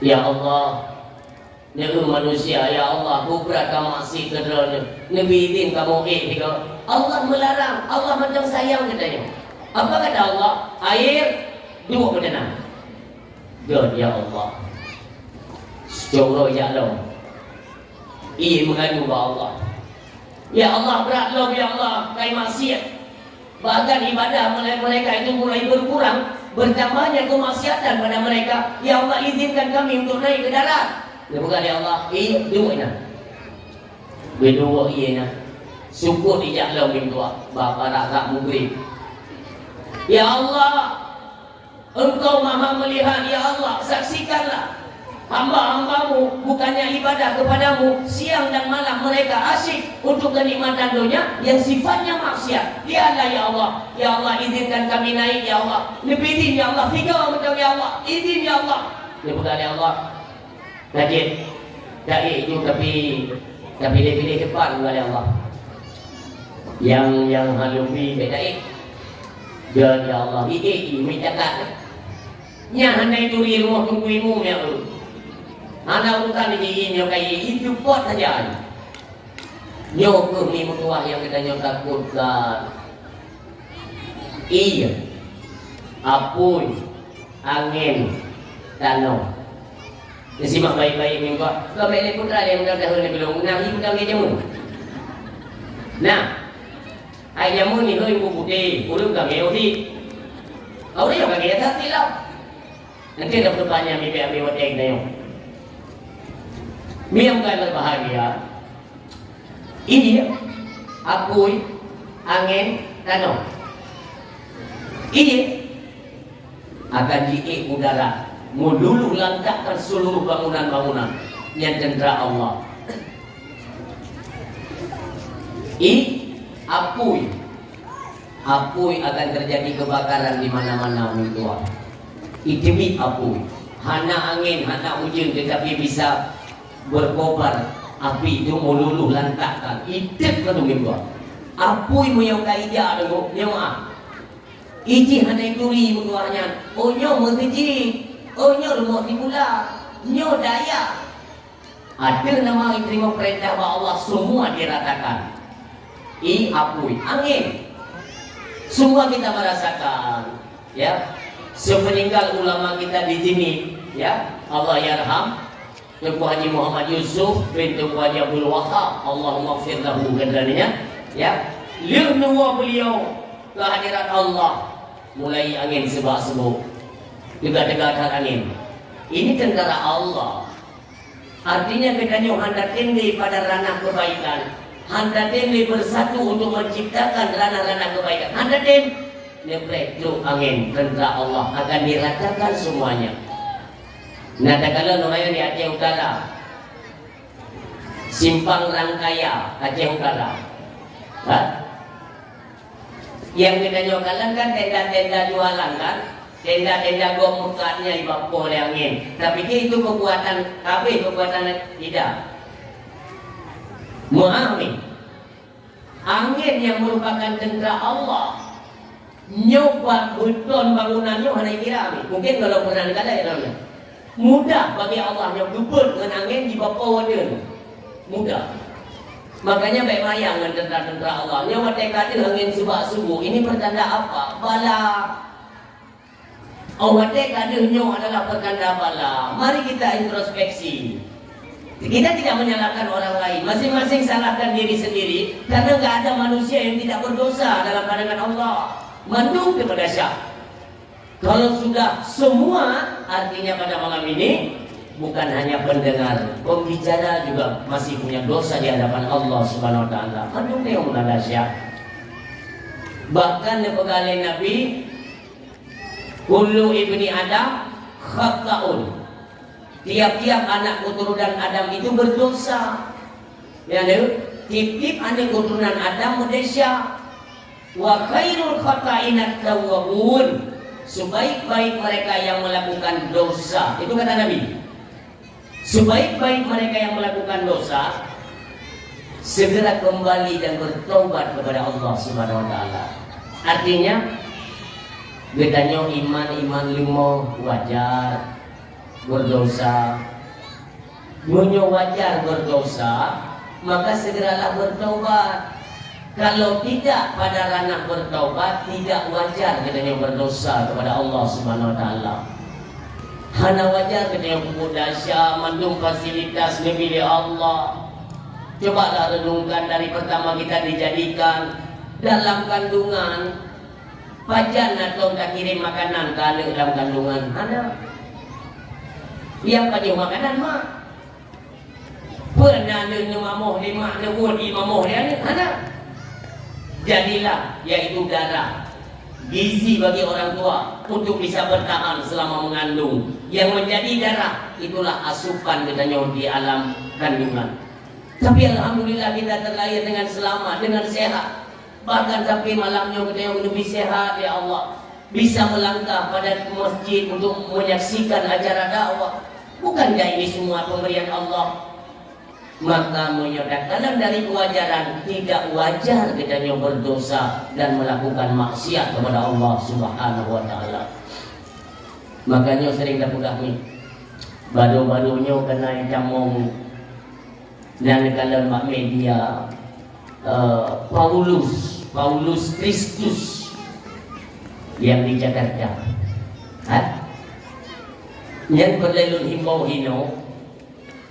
Ya Allah, Nabi manusia, ya Allah, kubra kamu masih kederanya. Nabi izin kamu Allah melarang, Allah macam sayang katanya. Apa kata Allah? Air dua berenang. God ya Allah. Jauh ya Allah. Ia mengadu ke Allah. Ya Allah berat lo ya Allah, kai maksiat. Bahkan ibadah mereka itu mulai berkurang, bertambahnya kemaksiatan pada mereka. Ya Allah izinkan kami untuk naik ke darat. Bukan ya Allah, iya dua ina. Berdua iya ina. Syukur dijak lo berdua. Bapa rakak mugrib. Ya Allah, Engkau maha melihat. Ya Allah, saksikanlah hamba-hambamu bukannya ibadah kepadamu siang dan malam mereka asyik untuk kenikmatan dunia yang sifatnya maksiat. Lihatlah ya Allah. Ya Allah izinkan kami naik ya Allah. Lebih izin ya Allah. Tiga betul ya Allah. Izin ya Allah. Ya bukan ya Allah. Najib, dai itu tapi dia pilih cepat oleh Allah. Yang halubi dai. Ya Allah, ini mencatat. Nya handai turi rumah tungguimu ya Allah. Anak urusan ini yang kayak itu pot saja. Nyok ni mutuah yang kita nyok takutkan. Iya. Apun, angin, tanah. Disimak baik-baik minggu. Kau beli putra dia mudah dahulu belum. Nabi mudah dia jamun. Nah, ai jamun ni hơi putih, ulun kami odi. Kau dia kami dah tilau. Nanti dah bertanya mi ambil watek na yun. Mi ang kaya berbahagia. Ini apoy, angin, tanah. Ini akan diik udara. Meluluh lantakkan seluruh bangunan-bangunan yang cendera Allah. Apuy akan terjadi kebakaran di mana-mana mentua. Demi apuy, hana angin, hana hujan tetapi bisa berkobar. Api itu meluluh lantakkan. Idek kan mentua. Apuy yang kaida dengan nyawa. Iji hana ituri mentuanya. Oh nyo mengeji. Oh nyo rumah di pula. Nyo daya. Ada nama yang terima perintah Allah semua diratakan. Apuy, angin. Semua kita merasakan, ya. Sepeninggal ulama kita di sini, ya. Allah yarham Tuku Haji Muhammad Yusuf bin Tuku Haji Abdul Wahab, Allahumma gfir lahu katanya, ya. Lirnuwa beliau kehadiran Allah mulai angin sebab-sebab. Dekat-dekat angin. Ini tentara Allah. Artinya kita hendak tinggi pada ranah kebaikan. Hendak tinggi bersatu untuk menciptakan ranah-ranah kebaikan. Hendak Nebrek truk angin tentera Allah akan diratakan semuanya. Nah, kalau namanya di Aceh Utara, Simpang Rangkaya, Aceh Utara. Yang kita nyokalan kan tenda-tenda jualan kan, tenda-tenda gomukatnya dibapor oleh angin. Tapi itu kekuatan kekuatan tidak. Mu'amin, angin yang merupakan tentera Allah, nyoba beton bangunannya hanya kira. Mungkin kalau pernah kata ya namanya mudah bagi Allah yang gebut dengan angin di bawah dia, mudah. Makanya baik mayang dengan tentera-tentera Allah. Nyawa tekad angin sebab subuh. Ini pertanda apa? Bala. Allah tekad nyawa adalah pertanda bala. Mari kita introspeksi. Kita tidak menyalahkan orang lain. Masing-masing salahkan diri sendiri. Karena nggak ada manusia yang tidak berdosa dalam pandangan Allah. Mandung kepada Syah. Kalau sudah semua, artinya pada malam ini bukan hanya pendengar, pembicara juga masih punya dosa di hadapan Allah Subhanahu wa taala. Mandung yang menanda Syah. Bahkan nepegale Nabi, kullu ibni Adam khata'un. Tiap-tiap anak keturunan Adam itu berdosa. Ya, tip-tip anak keturunan Adam berdesya. Wa khairul khata'inat tawwabun. Sebaik-baik mereka yang melakukan dosa. Itu kata Nabi. Sebaik-baik mereka yang melakukan dosa segera kembali dan bertobat kepada Allah Subhanahu wa taala. Artinya bedanya iman limo wajar berdosa. Munyo wajar berdosa, maka segeralah bertobat. Kalau tidak pada ranah bertobat, tidak wajar katanya berdosa kepada Allah Subhanahu wa taala. Hana wajar katanya pemudasya mandung fasilitas milik Allah. Cobalah renungkan dari pertama kita dijadikan dalam kandungan, pajan atau tak kirim makanan kalau dalam kandungan ada. Yang pada makanan mak pernah ada mamoh lima ada wudi mamoh dia ada. Jadilah yaitu darah gizi bagi orang tua untuk bisa bertahan selama mengandung. Yang menjadi darah itulah asupan katanya di alam kandungan. Tapi alhamdulillah kita terlahir dengan selamat, dengan sehat. Bahkan sampai malamnya kita yang lebih sehat ya Allah, bisa melangkah pada masjid untuk menyaksikan acara dakwah. Bukankah ini semua pemberian Allah? Maka menyatakan dari kewajaran tidak wajar kita yang berdosa dan melakukan maksiat kepada Allah Subhanahu wa taala. Makanya sering terpegang ni baru-barunya kena camong dan kalau mak media Paulus Kristus yang di Jakarta. Yang perlu himbau hino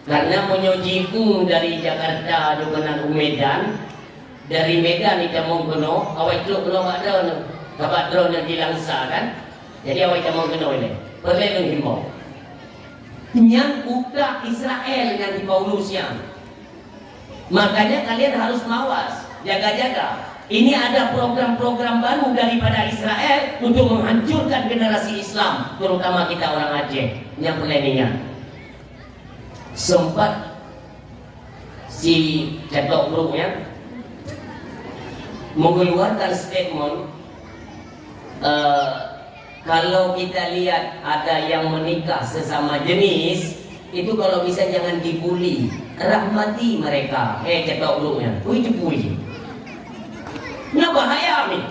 karena menyojiku dari Jakarta do kena Medan, dari Medan kita mau kena awak tu kalau ada no kabar drone yang dilangsa kan, jadi awak mau kena ini perlu himbau yang udah Israel dengan di Paulusnya. Makanya kalian harus mawas, jaga-jaga. Ini ada program-program baru daripada Israel untuk menghancurkan generasi Islam, terutama kita orang Aceh yang peleninya. Sempat si Cetok Grupnya mengeluarkan statement kalau kita lihat ada yang menikah sesama jenis itu kalau bisa jangan dibuli, rahmati mereka. Cetok Grupnya, puji. Ini bahaya nih.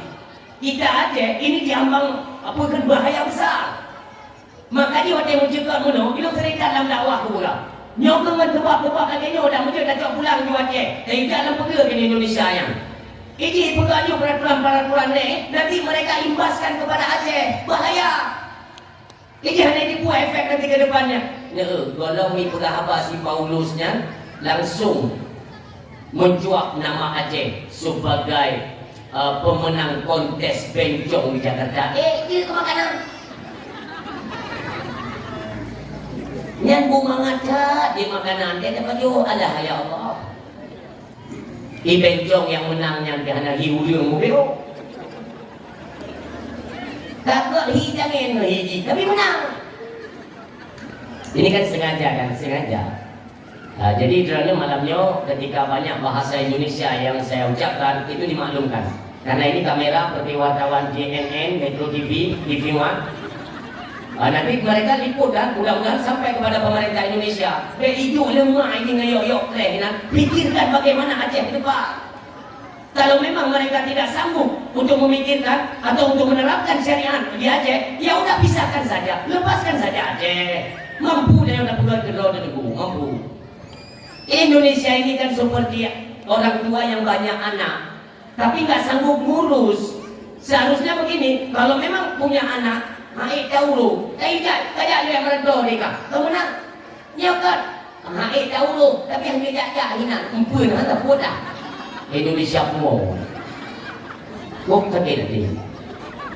Kita aja ini diambang apa kan bahaya besar. Makanya waktu yang mencegah mana, bila serikat dalam dakwah pula. Nyok dengan tebak-tebak lagi nyok dah mesti dah cak pulang di Aceh. Tapi dalam pergi di Indonesia yang. Ini pegawai peraturan-peraturan ni nanti mereka imbaskan kepada Aceh. Bahaya. Ini hanya tipu efek nanti ke depannya. Ya, kalau ni pegawai si Paulusnya langsung mencuak nama Aceh sebagai pemenang kontes bencong di Jakarta. Ini kemakanan. Yang bunga ngaca di makanan dia dapat yo alah ya Allah. Bencong yang menangnya dia hanya hiu mubeo. Takut hidangin hiji, tapi menang. Ini kan sengaja. Jadi kerana malamnya ketika banyak bahasa Indonesia yang saya ucapkan itu dimaklumkan. Karena ini kamera seperti wartawan JNN, Metro TV, TV One. Nanti mereka liput kan, mudah-mudahan sampai kepada pemerintah Indonesia. Hidup lemah ini ngeyok-yok keren. Pikirkan bagaimana Aceh ke depan. Kalau memang mereka tidak sanggup untuk memikirkan atau untuk menerapkan syariat di Aceh, ya udah pisahkan saja, lepaskan saja Aceh. Mampu dia udah pegang kedua dan teguh, mampu. Indonesia ini kan seperti orang tua yang banyak anak, tapi nggak sanggup ngurus. Seharusnya begini, kalau memang punya anak, haik dahulu, kayak yang merendah mereka, kamu nak nyokat, haik dahulu, tapi yang dia hinan, empun, hantar bodoh. Indonesia mau kok sakit nanti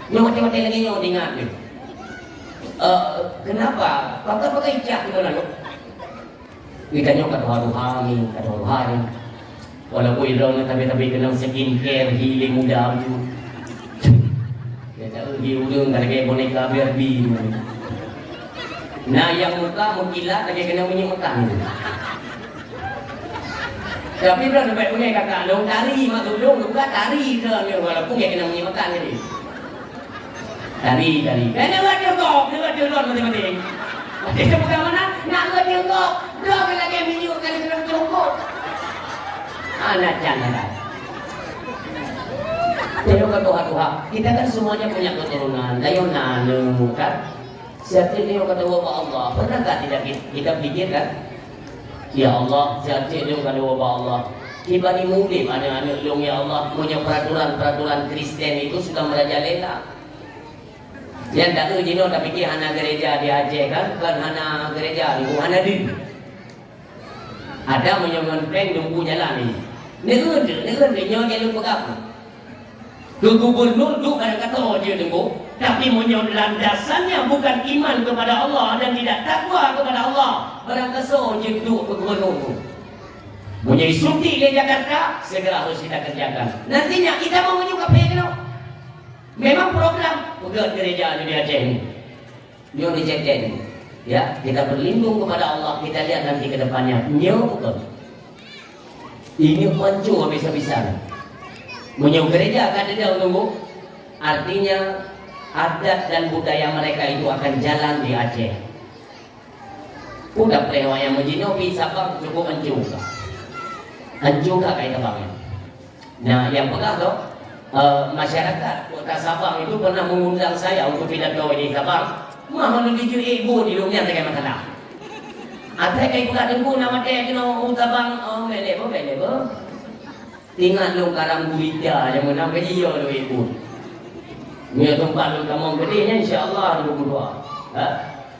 mati lagi nyawa ingat ni kenapa pakai ijak kita lalu kita nyawa kata hari walaupun irong tapi kena skincare healing muda tu dia tahu dia udang kalau boneka Barbie nah yang muka mengkilat lagi kena menyemutkan. Tapi berapa baik punya kakak dong tari mak dong bukan tari ke walaupun dia kena menyimakan jadi tari kena buat tiongkok mati-mati dia bukan mana nak buat tiongkok dua kali lagi minggu kali kena tiongkok anak jangan tengok ke Tuhan kita kan semuanya punya keturunan dayonan kan siapa tengok kata Allah pernah tidak kita pikirkan ya Allah, siapa yang kata wabah Allah tiba di mulim anak-anak yang ya Allah punya peraturan Kristen itu sudah merajalela yang tak tahu jino tak fikir anak gereja di Aceh kan anak gereja itu anak di ada menyembeng nunggu jalan ini negara nyonya jalur pegap ke gubernur tu kata dia tunggu tapi landasannya bukan iman kepada Allah dan tidak takwa kepada Allah. Barang kesal je duduk ke gubernur. Punya suntik di Jakarta segera harus kita kerjakan. Nantinya kita mau menyuka payah. Memang program pegang gereja di Aceh ini. Dia rejected. Ya, kita berlindung kepada Allah. Kita lihat nanti ke depannya. Nyo betul. Ini hancur habis-habisan. Punya gereja kan dia tunggu. Artinya adat dan budaya mereka itu akan jalan di Aceh. Udah prewa yang menjinopi Sabang cukup hancur kayak Sabang. Nah yang pegang tuh masyarakat kota Sabang itu pernah mengundang saya untuk pidato di Sabang. Mahal menuju ibu di dunia dengan masalah. Ada kayak bukan ibu nama dia kena Sabang bele. Tinggal lu karang gurita yang menang dia lu ibu. Ni tempat lu kamu gedenya insya-Allah 22.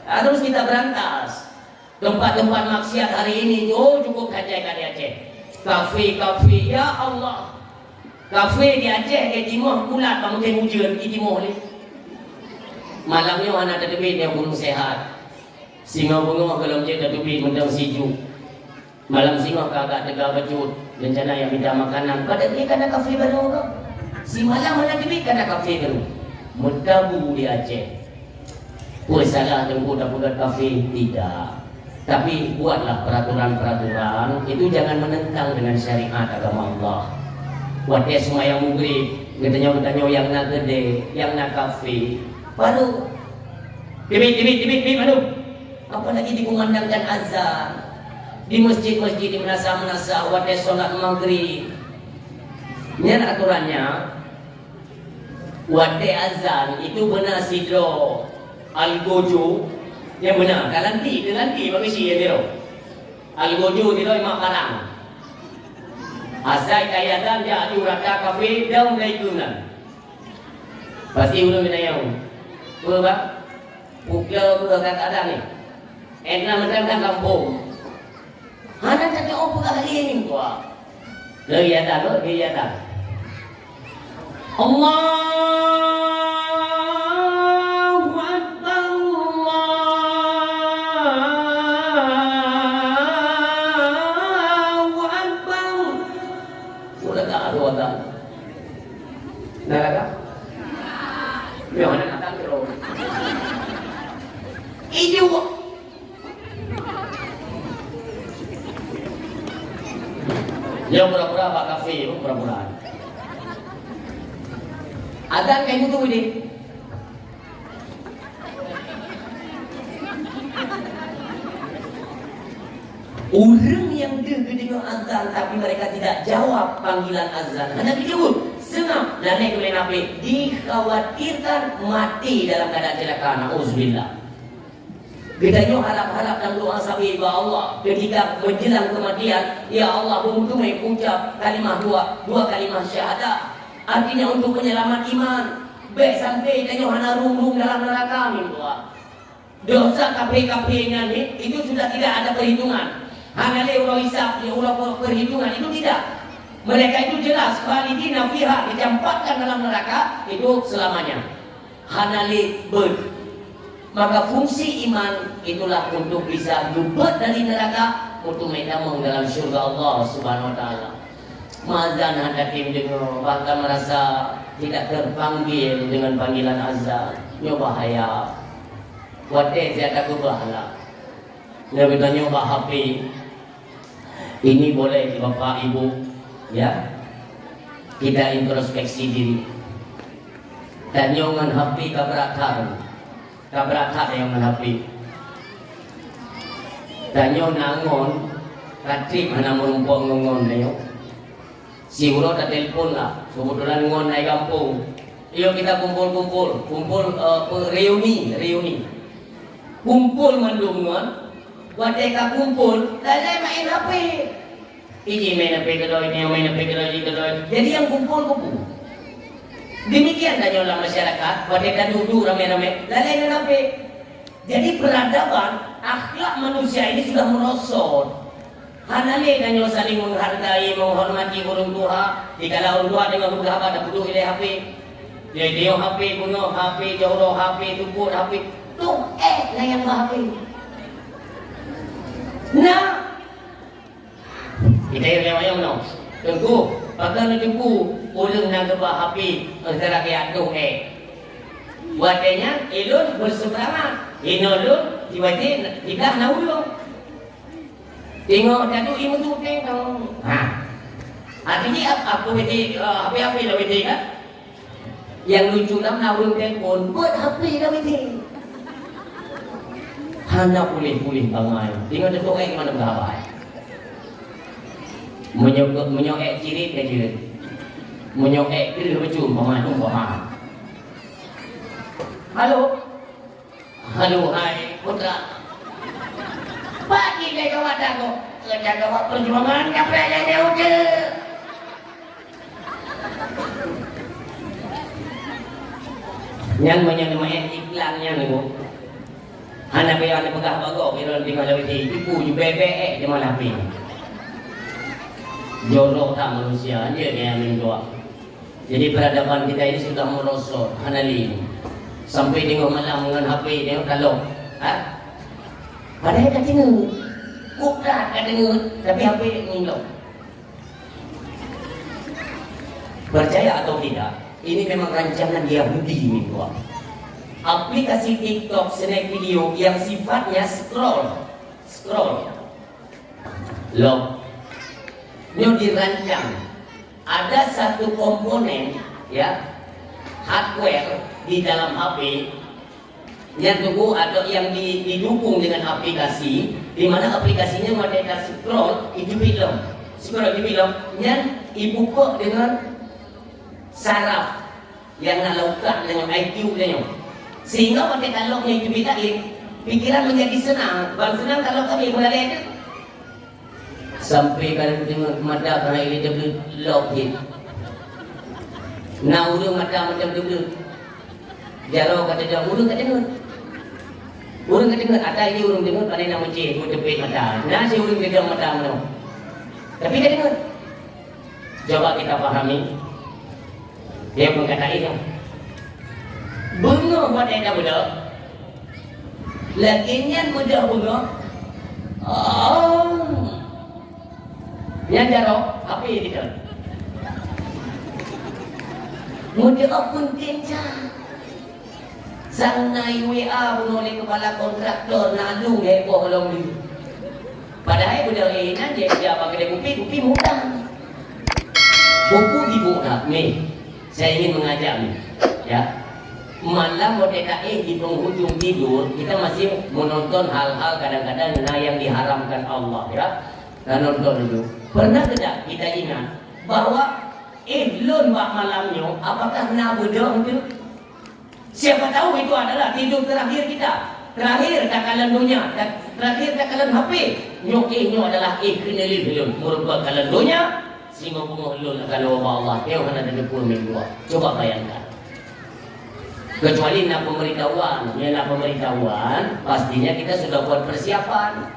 Terus kita berantas. Tempat-tempat maksiat hari ini cukup kacai di Aceh. Kafe ya Allah. Kafe di Aceh ke Timur bulat bangun hujan di Timur ni. Malamnya anak ada duit yang burung sehat. Singa bunga kalau dia ada duit mendang siju. Malam singa kagak tegak becut. Rencana yang minta makanan. Pada dia kena kafe baru ke? Si malam mana duit kena kafe baru. Mutabu di Aceh. Salah tunggu tak buat kafe tidak. Tapi buatlah peraturan-peraturan itu jangan menentang dengan syariat agama Allah. Buat dia semua yang mugrib, katanya yang nak gede, yang nak kafe, baru. Dibit, baru. Apalagi dikumandangkan azan di masjid-masjid di menasa-menasa, buat dia solat maghrib. Ini aturannya. Wate azan itu benar sidro al-gojo yang benar kalanti bagi si dia al-gojo dia mak parang asai kayatan dia adu raka kafe daun dari tunan pasti ulun minayau berapa pukul kata ada ni enak macam kampung hanya tak tahu apa kali ini gua dari ada Allahu Akbar Allahu Akbar. Sudah tak ada wadah. Dah ada? Biar mana nak tahu Dia pura-pura Pak Kafe, pura-pura. Azan kayak gitu ini. Orang yang dengar azan tapi mereka tidak jawab panggilan azan. Hanya dijawab senang dan naik ke Nabi dikhawatirkan mati dalam keadaan celaka. Nauzubillah. Kita nyo harap-harap dalam doa sabi ba Allah ketika menjelang kematian, ya Allah untuk mengucap kalimah dua kalimah syahadah. Artinya untuk menyelamat iman. Baik sampai kita nyo hana rung dalam neraka min doa. Dosa KP-nya ni itu sudah tidak ada perhitungan. Hanya urang hisab, urang perhitungan itu tidak. Mereka itu jelas khalidina fiha, dicampakkan dalam neraka itu selamanya. Hanya maka fungsi iman itulah untuk bisa luput dari neraka, untuk menamung dalam surga Allah Subhanahu wa taala. Mazan hadakim dengar bahkan merasa tidak terpanggil dengan panggilan azan. Nyoba bahaya. Wate saya tak bahala. Nabi tanya nyoba HP. Ini boleh Bapak Ibu ya. Kita introspeksi diri. Dan nyoman HP kabratan. Kabratan yang menhapi. Tanyo nangon, katip mana merumpok ngongon na si Uro tak telpon lah, kebetulan ngon naik kampung. Iyo kita kumpul reuni. Kumpul mendungan, wadeka kumpul, dan main HP. Ini main HP kedoi, ini main HP kedoi. Jadi yang kumpul. Demikian tanya oleh masyarakat, mereka duduk rame-rame, lalai apa? Jadi peradaban, akhlak manusia ini sudah merosot. Hanale tanya saling menghargai, menghormati orang tua. Jika orang tua dengan berapa ada duduk ilai HP, dia HP, punya HP, jauh HP, tupuk HP, tuh yang HP. Nah, kita yang no. Tunggu, pakai tunggu, ulang nak gebah api antara kiatu Wadanya ilun berseberangan, inolon tiba-tiba naulung. Tengok jadu imu tu tengok. Artinya apa apa dah beti kan? Yang lucu dalam naulung telefon, buat HP dah beti. Hana pulih bangai. Tengok tu orang mana berapa? Menyokek ciri ke ciri menyokek itu bercuma pematung paham. Halo hai putra pagi dia kawat aku kerja kawat perjuangan kapal dia udah yang menyamai iklannya nih bu anak biar anak pegah bago biar tinggal lebih ibu juga bebek di malam ini jodoh tak manusia dia yang mendoa. Jadi peradaban kita ini sudah merosot hanali sampai tengok malam dengan HP dia kalau padahal tak dengar kuat tak dengar tapi HP nginggau. Percaya atau tidak ini memang rancangan Yahudi ini doa. Aplikasi TikTok snack video yang sifatnya scroll loh. Ini dirancang ada satu komponen ya hardware di dalam HP yang tunggu ada yang didukung dengan aplikasi di mana aplikasinya mereka scroll itu film yang dibuka dengan saraf yang nalaukah dengan IQ dia sehingga mereka kalau itu pikiran menjadi senang kalau kami mulai ada sampai kalau tengok mata kerana ini dia lock hit. Nah urang mata macam tu. Jaro kata dia urang kata dengar. Urang kata dengar ada ini urang dengar pandai nak mencet tepit mata. Nah si urang pegang mata mana. Tapi dia dengar. Coba kita pahami. Dia pun kata itu. Bunga buat dia muda. Lakinya muda bunga. Yang jaro, apa yang dia? Muda pun kencang. Sang naik WA oleh kepala kontraktor nadu heboh long ni. Padahal budak ini dia pakai kupi mudah. Buku dibuka nih. Saya ingin mengajak nih, ya. Malam di penghujung tidur kita masih menonton hal-hal kadang-kadang yang diharamkan Allah, ya. Dan nonton itu. Pernah tidak kita ingat bahwa lun bak malamnya apakah nak berdoa itu? Siapa tahu itu adalah tidur terakhir kita. Terakhir takalan dunia, terakhir takalan HP. Nyo adalah kenali belum merupakan takalan dunia. Sehingga penguhlul akan wabah Allah. Yang mana ada 20 minggu. Coba bayangkan. Kecuali nak pemberitahuan, pastinya kita sudah buat persiapan.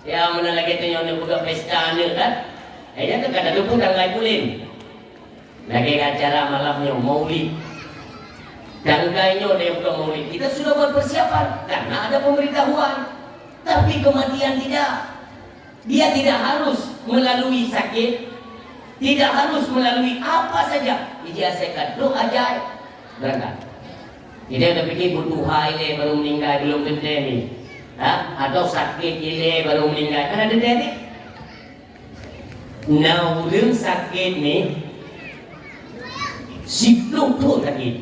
Ya mana lagi tanya nak buka pesta ni kan? Dia tu kata tu pun dah ngai pulin. Lagi acara malamnya maulid. Tangkainya dia buka maulid. Kita sudah buat persiapan karena ada pemberitahuan. Tapi kematian tidak. Dia tidak harus melalui sakit, tidak harus melalui apa saja. Ijazahkan doa ajaib berangkat. Dia udah pikir butuh hai baru meninggal belum tentu ni. Atau sakit ile baru meninggal. Kan ada dia ni. Nah, orang sakit ni sikluk tu sakit.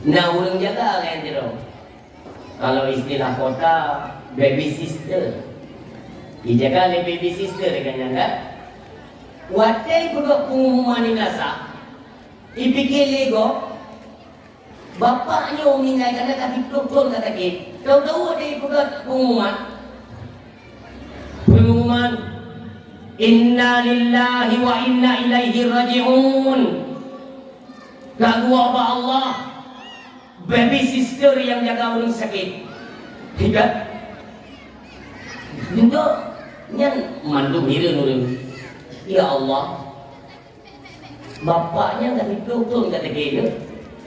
Nah, orang jaga kan dia. Kalau istilah kota baby sister. Dijaga oleh baby sister kan kan. Watai budak pengumuman ni nasa. Ipikir lego bapaknya meninggal kerana kaki betul kata kita. Tahu-tahu ada budak pengumuman inna lillahi wa inna ilaihi raji'un. Lagu apa Allah? Baby sister yang jaga orang sakit. Tidak. Untuk yang mandu hira nurun. Ya Allah. Bapaknya tak betul kata dia.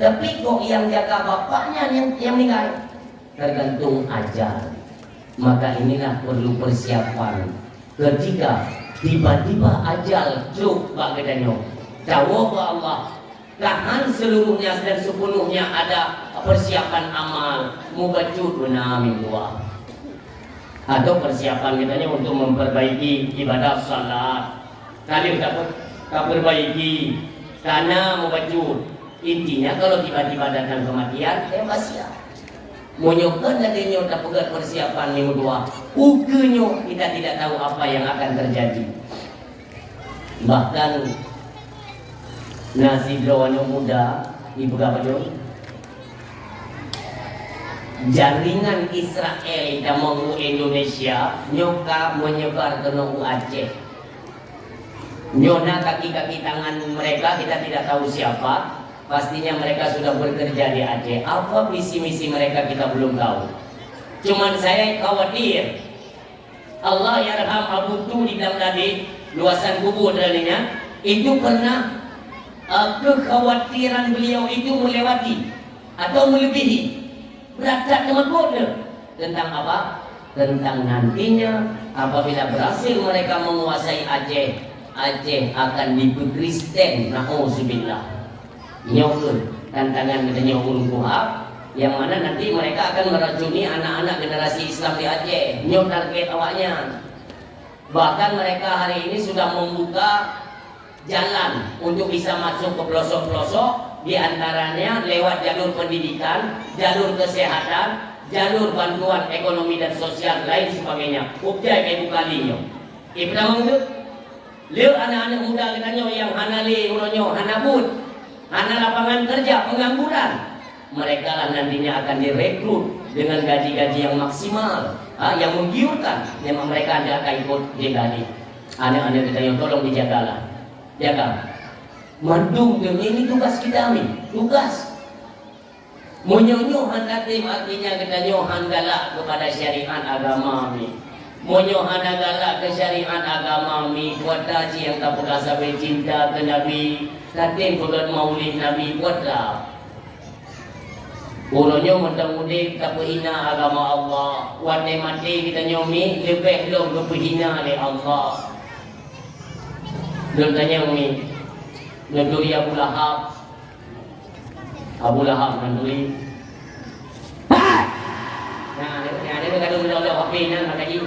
Tapi kok yang jaga bapaknya yang meninggal? Tergantung ajal. Maka inilah perlu persiapan. Ketika tiba-tiba ajal cuk bagadanya. Jawab Allah. Tahan seluruhnya dan sepenuhnya ada persiapan amal. Mubacut benar minggu. Atau persiapan katanya untuk memperbaiki ibadah salat. Kali tak perbaiki karena membacut. Intinya kalau tiba-tiba datang kematian, masih menyokan dan dia tak pegat persiapan minggu dua. Ukenyo kita tidak tahu apa yang akan terjadi. Bahkan nasi drawanyo muda ibu apa jaringan Israel dan mau Indonesia nyoka menyebar ke nunggu Aceh. Nyona kaki-kaki tangan mereka kita tidak tahu siapa. Pastinya mereka sudah bekerja di Aceh. Apa visi-misi mereka kita belum tahu. Cuman saya khawatir Allah yarham Abu Tu di dalam tadi luasan kubur darinya itu pernah kekhawatiran beliau itu melewati atau melebihi berat teman kode tentang apa? Tentang nantinya apabila berhasil mereka menguasai Aceh akan dipekristen. Na'udzubillah. Nyokul tantangan katanya ulun kuhab yang mana nanti mereka akan meracuni anak-anak generasi Islam di Aceh. Nyok target awaknya. Bahkan mereka hari ini sudah membuka jalan untuk bisa masuk ke pelosok-pelosok, di antaranya lewat jalur pendidikan, jalur kesehatan, jalur bantuan ekonomi dan sosial lain sebagainya. Objek ibu kalinya. Ibu itu lihat anak-anak muda katanya yang hanali uronyo hanabut, anak lapangan kerja pengangguran. Mereka lah nantinya akan direkrut dengan gaji-gaji yang maksimal, yang menggiurkan. Memang mereka ada akan ikut digaji. Anak-anak kita yang tolong dijagalah, jaga. Mandung ini tugas kita nih, tugas. Menyonyohan katim artinya kita nyohan galak kepada syariat agama nih. Menyohan galak ke syariat agama nih. Buat haji yang tak pernah sampai cinta ke Nabi. Katim buat maulid Nabi buatlah. Ulunyo mudah-mudah tak berhina agama Allah. Wadai mati kita nyomi lebih belum berhina oleh Allah. Belum tanya umi. Nanduri Abu Lahab. Abu Lahab nanduri. Nah, dia berkata benda Allah wafi nan makaji.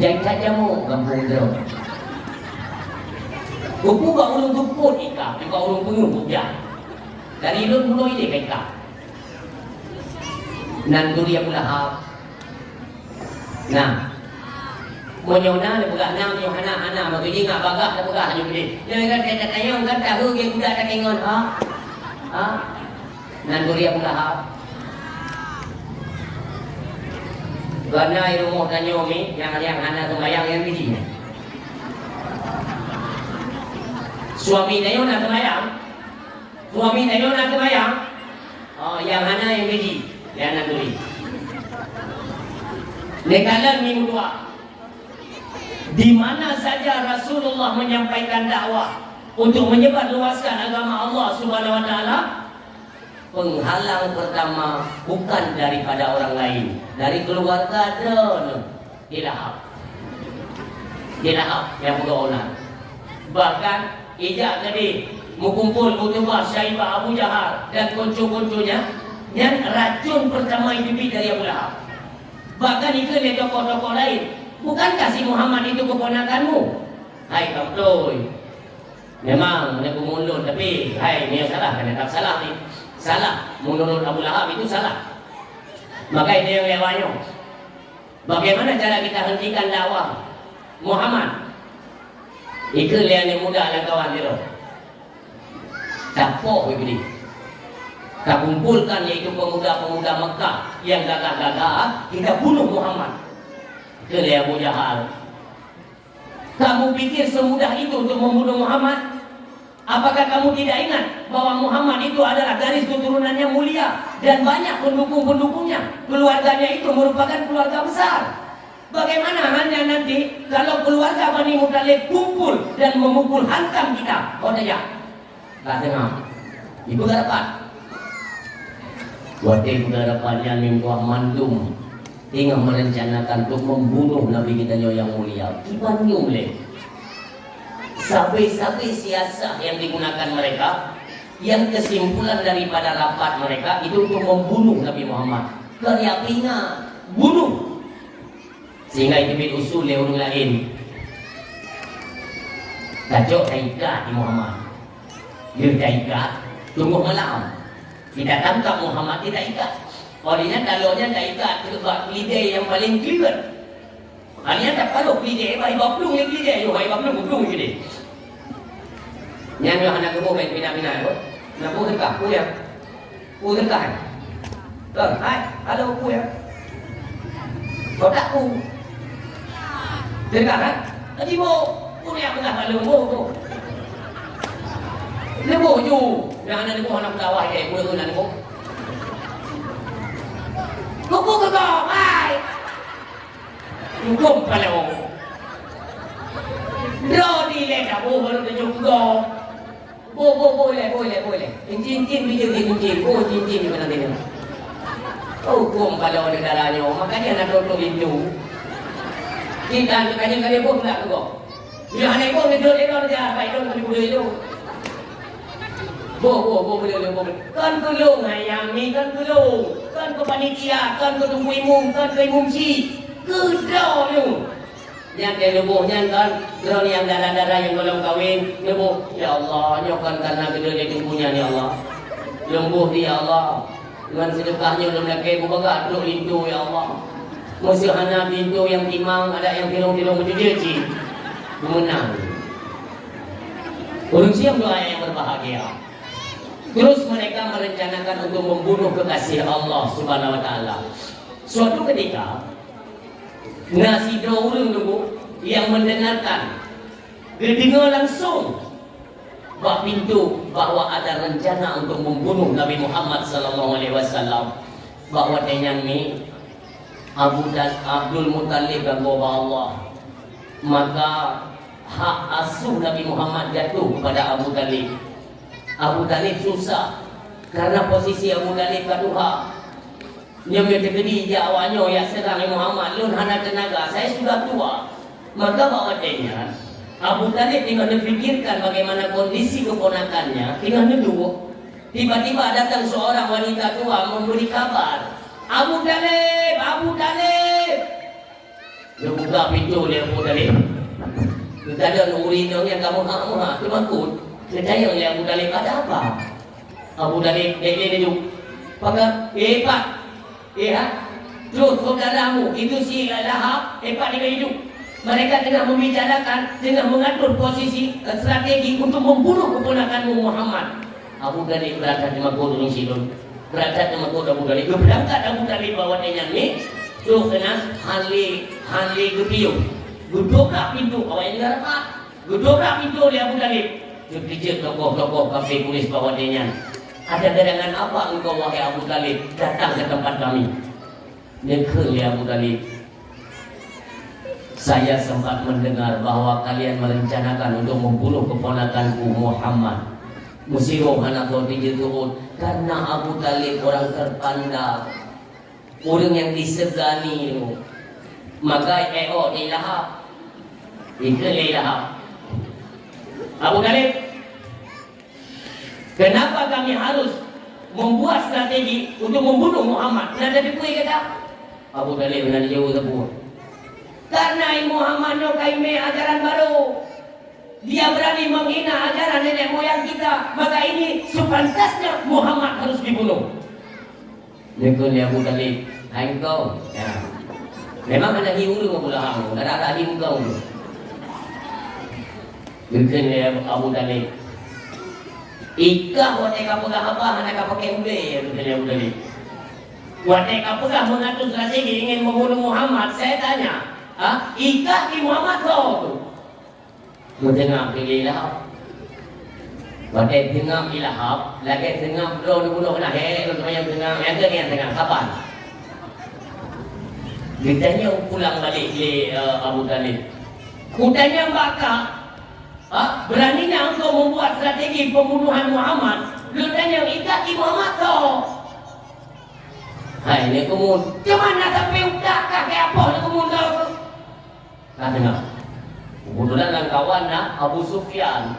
Jangan kajamu kampung tu. Kupu kau ulung tuput ika, kau ulung penuh hujan. Dari ilun mulu ini mereka. Nan duri Abu Lahab. Nah, monyona le budak nang yo hana makiji ngak bagah le budak yo gede. Jangan kata tayang kan tahu ke budak tak kengon ha. Ha? Nan duri Abu Lahab. Karena rumah tanyo mi yang hana sembahyang yang bijinya. Suami tayo nak sembahyang. Suami tayo nak sembahyang. Oh, yang hana yang biji, yang nak tuli. Nekalan minggu 2. Di mana saja Rasulullah menyampaikan dakwah untuk menyebar luaskan agama Allah Subhanahu wa taala, penghalang pertama bukan daripada orang lain, dari keluarga dan Lahab. Lahab yang bergaulan. Bahkan ijak tadi mengumpul Utbah, Syaibah, Abu Jahal dan konco-konconya yang racun pertama itu dari Abu Lahab. Bahkan itu ada tokoh-tokoh lain. Bukankah si Muhammad itu keponakanmu? Hai kaptoy. Memang ada mulut tapi hai ni salah, kena tak salah ni. Salah, menurut Abu Lahab itu salah. Maka itu yang lewatnya. Bagaimana cara kita hentikan dakwah Muhammad? Itu yang mudah lah kawan dia. Tapok begini. Kita kumpulkan yaitu pemuda-pemuda Mekah yang gagah-gagah, kita bunuh Muhammad. Itu dia Abu Jahal. Kamu pikir semudah itu untuk membunuh Muhammad? Apakah kamu tidak ingat bahwa Muhammad itu adalah garis keturunannya mulia dan banyak pendukung-pendukungnya? Keluarganya itu merupakan keluarga besar. Bagaimana hanya nanti kalau keluarga Bani Muthalib kumpul dan memukul hantam kita? Oh tidak, tak dengar. Ibu garapan. Waktu ibu garapannya mimbuah mandum, tinggal merencanakan untuk membunuh Nabi kita yang mulia. Ibanyum leh. Sabai-sabai siasat yang digunakan mereka, yang kesimpulan daripada rapat mereka itu untuk membunuh Nabi Muhammad. Keyakinan bunuh. Sehingga itu bil usul orang lain. Tajuk taikat di Muhammad. Dia taikat, tunggu malam. Kita tangkap Muhammad tidak ikat. Olehnya kalau dia tak ikat, sebab lidai yang paling clear. Hanya tak kalau lidai, baik baplung yang lidai, baik baplung gede. Yang anak kebo main pindah-pindah tu, nak pu dekat, pu ya, pu dekat. Tuan, hai, halo pu ya. Kau tak pu? Dekat kan? Tadi pu yang tengah malu tu. Lebo ju, yang anak lebo anak bawah ye, pu tu nak lebo. Kau ke kau, hai. Hukum kalau. Rodi le dah baru tunjuk kau. Boleh. Cincin bijak cincin. Oh, cincin di mana dia? Oh, hukum kalau negaranya. Makanya nak tutup pintu. Kita kali pun tak kau. Dia hanya pun dia dia baik tu boleh tu. Boleh. Kan tolong ayam ni, kan tolong. Kan ke panitia, kan ke tunggu imum, kan ke imum si. Kedau tu. Yang dia lebuhnya kan, drone yang darah-darah yang belum kahwin, lebuh. Ya Allah, nyokan karena kedua dia tumpunya ya Allah. Lembuh dia Allah. Dengan sedekahnya belum lagi buka duduk pintu ya Allah. Mesti hanya pintu yang timang, ada yang tilung-tilung mencuci. Menang. Orang siap doa yang berbahagia. Terus mereka merencanakan untuk membunuh kekasih Allah Subhanahu wa taala. Suatu ketika nasi orang dulu yang mendengarkan, dia dengar langsung bak pintu bahwa ada rencana untuk membunuh Nabi Muhammad sallallahu alaihi wasallam. Bahwa dengan ni Abdul Muthalib dan bawa Allah, maka hak asuh Nabi Muhammad jatuh kepada Abu Talib. Abu Talib susah karena posisi Abu Talib kaduha. Dia terjadi je awaknya yang serang Muhammad lun hana tenaga. Saya sudah tua. Maka bawatnya Abu Talib tinggal berfikirkan bagaimana kondisi keponakannya. Tinggal duduk. Tiba-tiba datang seorang wanita tua memberi kabar. Abu Talib. Dia buka pintu dia Abu Talib. Kita ada nuri yang kamu hak cuma kut. Dia tanya oleh Abu Talib, ada apa? Abu Talib dia duduk. Pakai Pak. Terus saudaramu itu si Lahab hebat dia hidup. Mereka tengah membicarakan, tengah mengatur posisi strategi untuk membunuh keponakanmu Muhammad. Abu Talib berangkat dengan kodong silun. Berangkat dengan kodong Abu Talib. Berangkat Abu Talib bawa dia ni. Tu kena hanli gepiu. Gedobrak pintu. Awak yang dengar apa? Gedobrak pintu dia Abu Talib. Dia pijak tokoh-tokoh kafir Quraisy bawa dia. Ada gerangan apa engkau wahai Abu Talib datang ke tempat kami? Dia dia Abu Talib. Saya sempat mendengar bahwa kalian merencanakan untuk membunuh keponakanku Muhammad. Musiro anak kau turun karena Abu Talib orang terpandang, orang yang disegani. Maka di Lahab, di Lahab. Abu Talib, kenapa kami harus membuat strategi untuk membunuh Muhammad? Nada dipui kata Abu Talib nada jauh tebu. Karena Muhammad no kaime ajaran baru. Dia berani menghina ajaran nenek moyang kita. Maka ini sepantasnya Muhammad harus dibunuh. Nekun ya Abu Talib, hai engkau. Ya. Memang ada hiu dengan belakang, ada hiu engkau. Nekun ya Abu Talib. Ika wateka pegang apa? Anak pakai ude ya Nekun ya Abu Talib. Wateka pegang mengatur strategi ingin membunuh Muhammad. Saya tanya. Ika di Muhammad tu. Mendengar pilih Lahab. Wadai tengah Lahab, lagi tengah bunuh nak untuk yang tengah, yang tengah kapan? Ditanya pulang balik di Abu Talib. Kutanya baka, beraninya engkau membuat strategi pembunuhan Muhammad. Lu tanya Ika di Muhammad tu. Hai ni kemun. Cemana sampai udah kakek apa ni kemun tu? Dengar. Kebetulan kawan Abu Sufyan.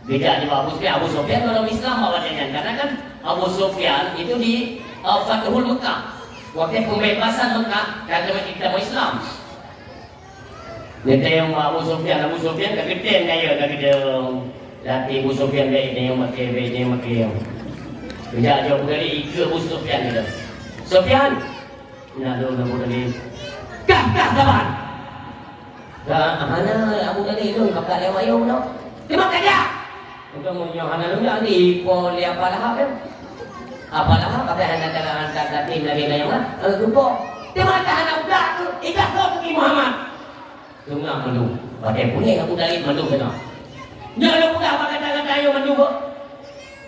Beda dengan Abu Sufyan. Abu Sufyan orang Islam awalnya. Karena kan Abu Sufyan itu di Fathul Mekah. Waktu pembebasan Mekah kata kita mau Islam. Dia yang Abu Sufyan keketen kaya keketen. Lati Abu Sufyan dia yang makai. Beda jauh dari ke Abu Sufyan itu. Sufyan. Nah, lu boleh. Kah kawan. Hana Abu Talib tu pakai lewat yo no. Terima kasih. Untuk munyo hana lu jadi poli apa lah apa? Apa lah pakai hana dalam antar tim lagi lain lah. Grupo. Terima kasih hana udah tu ikat kau ke Muhammad. Tunggu mandu. Pakai punya Abu Talib mandu kena. Jangan lupa pakai kata-kata yo mandu.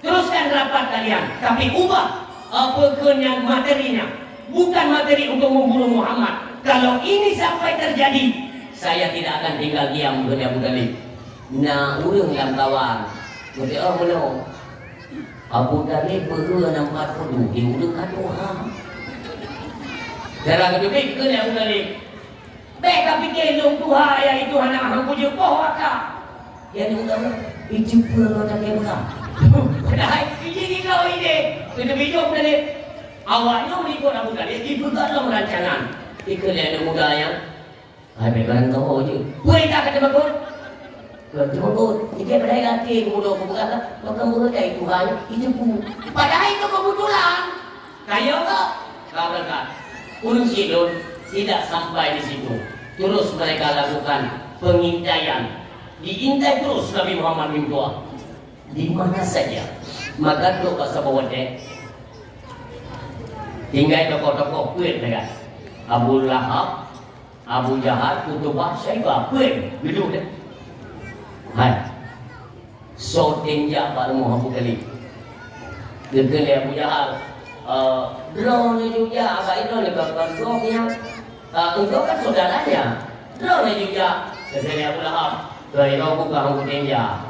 Teruskan rapat kalian, tapi ubah apa yang materinya. Bukan materi untuk membunuh Muhammad. Kalau ini sampai terjadi, saya tidak akan tinggal diam dengan Abu Talib. Nah, urang yang kawan. Jadi mana? Abu Talib berdua nampak kudu di urang katuha. Darah kedua ke Abu Talib. Beka fikir dong Tuhan ya itu anak hangku je poh aka. Ya ni udah itu pun ada kena. Dah ini kau ini. Itu video Talib. Awalnya mereka Abu Talib itu dalam rancangan. Iklan muda yang hai megan kau je. Boleh tak kata bagus? Betul. Jika berada hati muda bukan maka muda itu hanya itu pun. Padahal itu kebetulan. Kayo kok? Karena urus hidup tidak sampai di situ. Terus mereka lakukan pengintaian. Diintai terus Nabi Muhammad bin Tua. Di mana saja. Maka tu kat Sabawade. Tinggal tokoh-tokoh kuat dekat. Abu Lahab, Abu Jahal, Utubah, Syaibah, kuat. Duduk dah. Hai. So tinjak Pak Muhammad Talib. Dia Abu Jahal. Drone ni juga abang itu lebih kontrol yang engkau kan saudaranya. Drone ni juga dia Abu Lahab. Iro bukan Abu Tinja.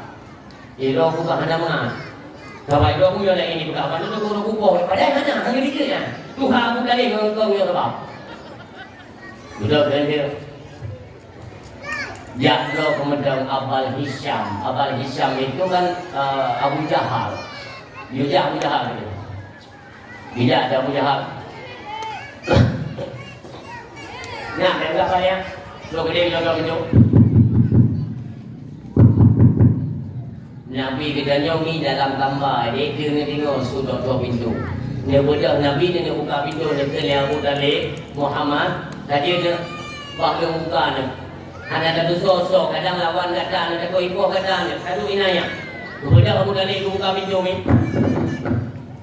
Iro bukan hanya mengat. Kalau Iro punya lagi ini bukan apa itu guru kukuh. Padahal mana hanya dikirnya. Tuhan Abu Talib engkau punya apa? Sudah berhenti. Jahlo kemudian Abal Hisham. Abal Hisham itu kan Abu Jahal. Dia Abu Jahal gitu. Tidak ada Abu Jahal. Nah, berapa ya? Lo gede lo pintu. Nabi kita nyomi dalam gambar dia kena tengok sudah dua pintu. Dia budak Nabi dia buka pintu dia kena Abu Talib Muhammad tadi dia buka buka ni. Ada satu sosok kadang lawan kata ada kau ikut kata ni satu inayah. Budak Abu Talib buka pintu ni.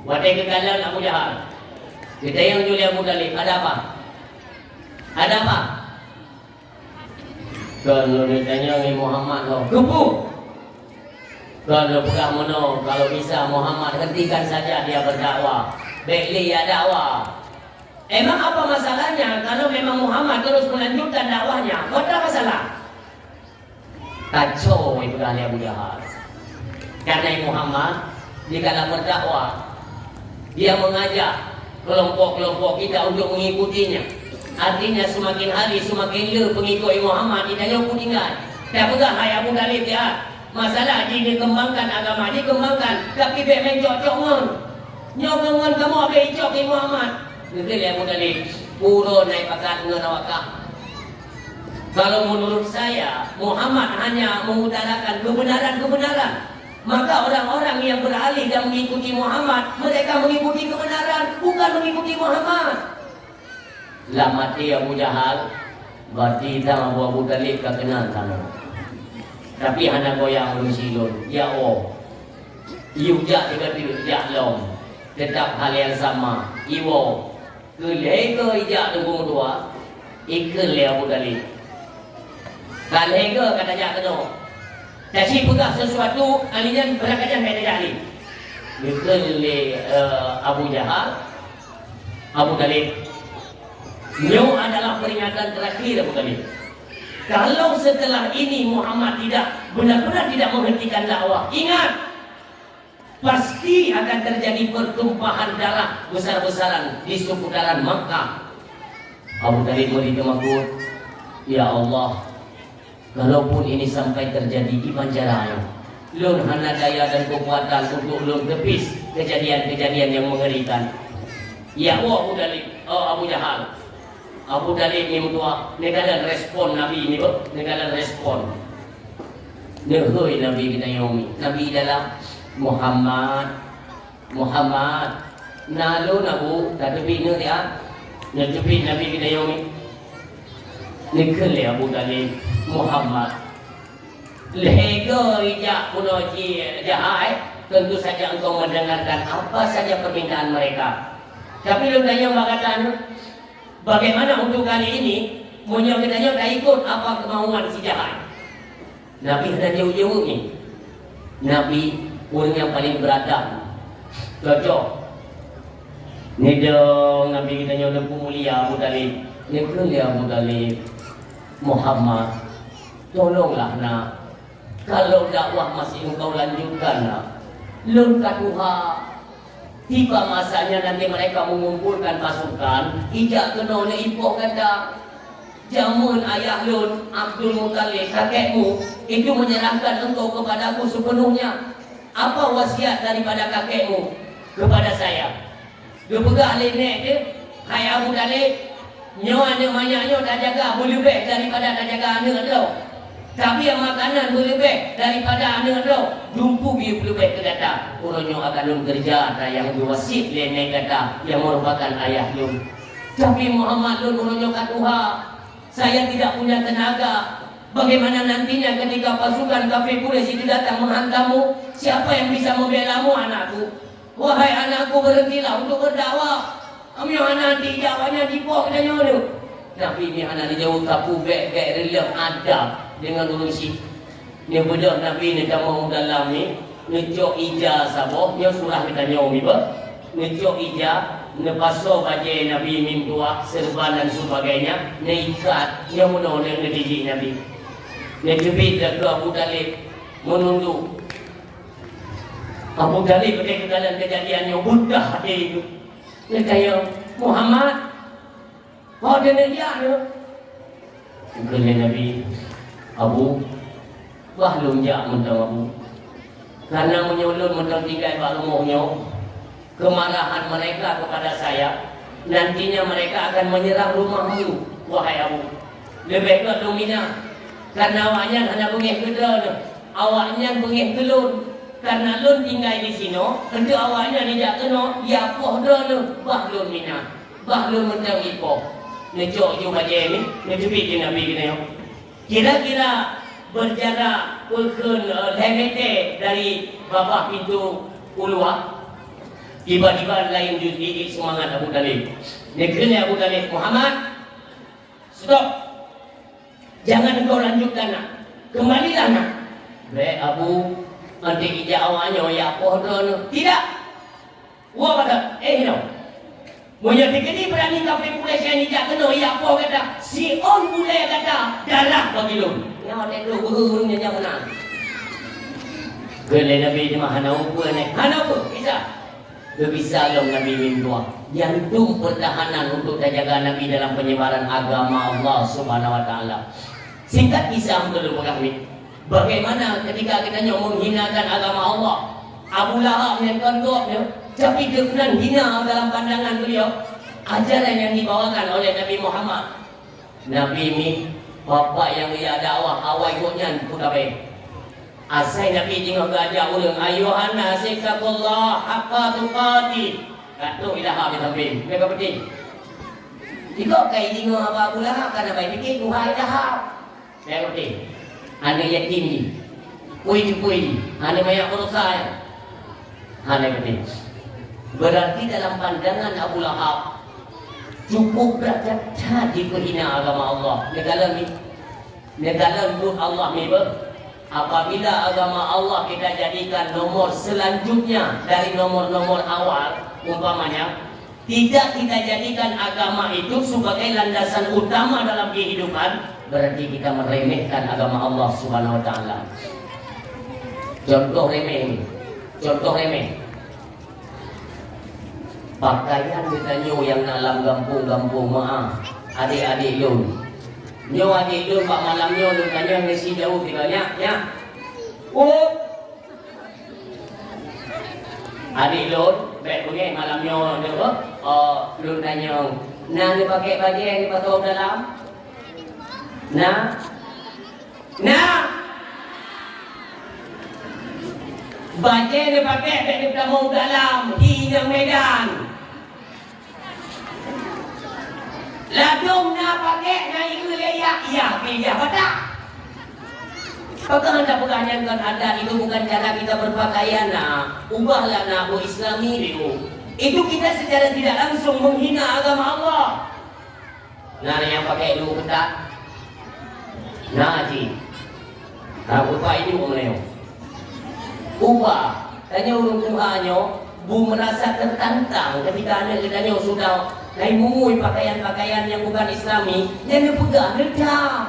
Wadai ke kalan Abu Jahal. Kita yang juli Abu Talib ada apa? Ada apa? Kalau ditanya ni Muhammad lo kupu. Kalau bukan mono, kalau bisa Muhammad hentikan saja dia berdakwah. Baiklah ya dakwah. Emang apa masalahnya kalau memang Muhammad terus melanjutkan dakwahnya? Tidak ada masalah. Kacau itu kali Abu Jahal. Karena Muhammad dikala berdakwah, dia mengajak kelompok-kelompok kita untuk mengikutinya. Artinya semakin hari semakin le pengikut Muhammad kita jauh tinggal. Tak pegang hai Abu Talib dia. Masalah dia kembangkan agama dia kembangkan, tapi dia mencocok ngon. Nyokongan kamu boleh icok ke Muhammad. Betul ya Abu Talib. Puro naik pakat ngerawakah. Kalau menurut saya Muhammad hanya mengutarakan kebenaran-kebenaran. Maka orang-orang yang beralih dan mengikuti Muhammad, mereka mengikuti kebenaran, bukan mengikuti Muhammad. Lah mati Abu Jahal, berarti tak Abu Talib tak kenal kamu. Tapi hanya goyang lusilun, ya oh, iujak juga tidak jaklom, tetap hal yang sama. Iwo, kelihatan ijak tunggu dua, ikut le Abu Talib. Kelihatan kata jak kena. Jadi pegang sesuatu, alinya berangkatnya beda jadi. Ikut le Abu Jahal, Abu Talib. Nyo adalah peringatan terakhir Abu Talib. Kalau setelah ini Muhammad tidak benar-benar tidak menghentikan dakwah, ingat pasti akan terjadi pertumpahan darah besar-besaran di seputaran Makkah. Abu Talib beritahu, ya Allah, kalaupun ini sampai terjadi di Banjaraya, lun hana daya dan kekuatan untuk lun tepis kejadian-kejadian yang mengerikan. Ya Allah Abu Talib, Abu Jahal. Abu Talib ni mutua, negara respon Nabi ni ber, negara respon. Nehoi Nabi kita yomi, Nabi dalam Muhammad, nalu nabu, tapi ni dia, nyepi Nabi kita yomi. Nikkel ya Abu Talib, Muhammad. Lego ijak punoji jahai, tentu saja engkau mendengarkan apa saja permintaan mereka. Tapi lu tanya makatan. Bagaimana untuk kali ini? Munyok kita dah ikut apa kemauan si jahat. Nabi ada jauh-jauh ni. Nabi orang yang paling beradab. Cocok. Ni dong Nabi kita lempu mulia Abu Talib. Ni mulia Abu Talib. Muhammad, tolonglah nak. Kalau dakwah masih engkau lanjutkan nak. Lengkap Tuhan. Tiba masanya nanti mereka mengumpulkan pasukan. Ijak kena oleh ipoh kata, jamun ayah lun Abdul Muttalib kakekmu itu menyerahkan engkau kepadaku sepenuhnya. Apa wasiat daripada kakekmu kepada saya? Dia pegang lenek dia, hai Abu Talib, nyawa anak manyaknya dah jaga boleh lebih daripada dah jaga anak dia. Tapi yang makanan boleh lebih daripada anak dia. Jumpu dia boleh lebih ke data. Orangnya akan kerja yang berwasit lenek kata yang merupakan ayah lun. Tapi Muhammad lun orangnya kata saya tidak punya tenaga. Bagaimana nantinya ketika pasukan kafir Quraisy itu datang menghantammu? Siapa yang bisa membelamu anakku? Wahai anakku, berhentilah untuk berdakwah. Amyo anak di jawanya di pok dan nyono. Tapi ini anak dijauh kapu bek relief adab dengan urusi. Ni budak Nabi ni kamu dalam ni ngejok ija sabo, dia surah kita nyomi ba. Ngejok ija, nepaso bajai Nabi mimtua serban dan sebagainya, ne ikat, dia mono ne ngediji Nabi. Ne jebit dak Abu Talib menunduk. Abu Talib ketika dalam kejadiannya budah dia itu. Dia kaya Muhammad. Oh dia dia tu. Kena Nabi Abu bahlum jak mentang Abu. Karena menyulun mentang tinggal pak rumahnya. Kemarahan mereka kepada saya, nantinya mereka akan menyerang rumahmu, wahai Abu. Lebih kuat lumina. Karena awaknya hanya pengih kedua. Awaknya pengih telur. Karena lun tinggal di sini. Tentu awaknya tidak kena. Ya poh dah lu. Bah lumina. Bah lum mentang ipoh. Necok je baca ni. Necupik je Nabi kita yuk. Kira-kira berjarak pulkun lemete dari bawah pintu uluah. Tiba-tiba lain gigit semangat Abu Talib. Negeri Abu Talib, Muhammad, stop. Jangan kau lanjutkan nak. Kembalilah nak. Baik Abu, nanti kita awaknya ya podo. Tidak. Wah kata, no. Monya dikini berani kafir Quraisy yang tidak kena ya poh kata. Si on boleh kata darah bagi lu. Ya ada lu guru-gurunya jangan menang. Kena Nabi ni mah hana apa ni? Hana apa? Bisa. Bisa dong Nabi minta. Jantung pertahanan untuk jaga Nabi dalam penyebaran agama Allah Subhanahu Wa Taala. Singkat kisah dulu kami. Bagaimana ketika kita menghinakan agama Allah, Abu Lahab yang kontok tapi dia pernah hina dalam pandangan beliau. Ajaran yang dibawakan oleh Nabi Muhammad. Nabi ini bapa yang ia dakwah awal ikutnya pun baik. Asai Nabi tengok gajah ulang ayuhan nasikakullah haqqa tuqati. Kata ilah habis habis. Mereka penting. Jika kai tengok apa Abu Lahab kan baik fikir Tuhan dah. Saya penting. Ada yatim ni. Puji-puji. Ada banyak urusan. Ada penting. Berarti dalam pandangan Abu Lahab cukup berada di penghina agama Allah. Negara untuk Allah ni apabila agama Allah kita jadikan nomor selanjutnya dari nomor-nomor awal, umpamanya tidak kita jadikan agama itu sebagai landasan utama dalam kehidupan, berarti kita meremehkan agama Allah Subhanahu Wa Taala. Contoh remeh, contoh remeh. Pakaian kita nyu yang dalam kampung-kampung maaf, adik-adik lu. Nyu adik lu pak malam nyu lu tanya ngisi jauh tinggalnya, ya. Adik lu, baik bunyi malam nyu lu, lu tanya, nah ni pakai baju yang dipatuh dalam, nah. Baju yang dipakai di dalam dalam hingga Medan. Ladung nak pakai nak ikut layak ya betul. Apakah anda pertanyakan ada itu bukan cara kita berpakaian nak ubahlah nak Islami itu kita secara tidak langsung menghina agama Allah. Nah yang pakai dulu ketat. Nah haji. Aku pak ini umumnya. Ubah. Tanya urung Tuhannya, bu merasa tertantang ketika anda katanya sudah naik mumui pakaian-pakaian yang bukan Islami, jangan pegang redah.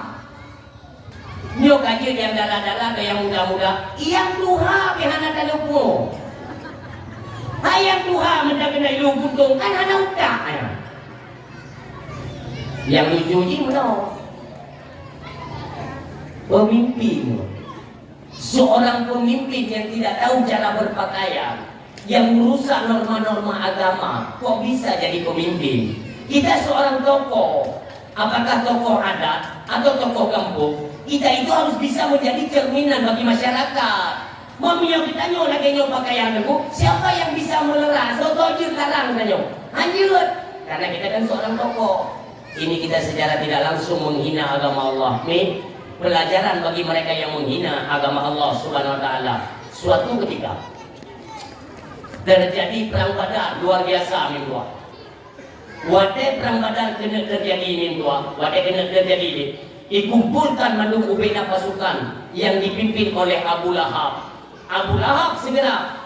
Nyo kaji yang darah-darah ada yang muda-muda, yang Tuhan behana talupu. Hayang Tuhan mendapat ilu buntung kan ada utak. Yang lucu mana? Pemimpin. Seorang pemimpin yang tidak tahu cara berpakaian, yang merusak norma-norma agama, kok bisa jadi pemimpin? Kita seorang tokoh, apakah tokoh adat atau tokoh kampung, kita itu harus bisa menjadi cerminan bagi masyarakat. Mami yang kita nyo lagi nyo pakaian aku, siapa yang bisa meleras? Sotojir larang kita nyo, anjut. Karena kita kan seorang tokoh. Ini kita secara tidak langsung menghina agama Allah. Nih pelajaran bagi mereka yang menghina agama Allah Subhanahu Wa Taala. Suatu ketika terjadi perang Badar luar biasa mintua. Wate perang Badar kena terjadi mintua. Wate kena terjadi ini. Dikumpulkan mendukung bina pasukan yang dipimpin oleh Abu Lahab. Abu Lahab segera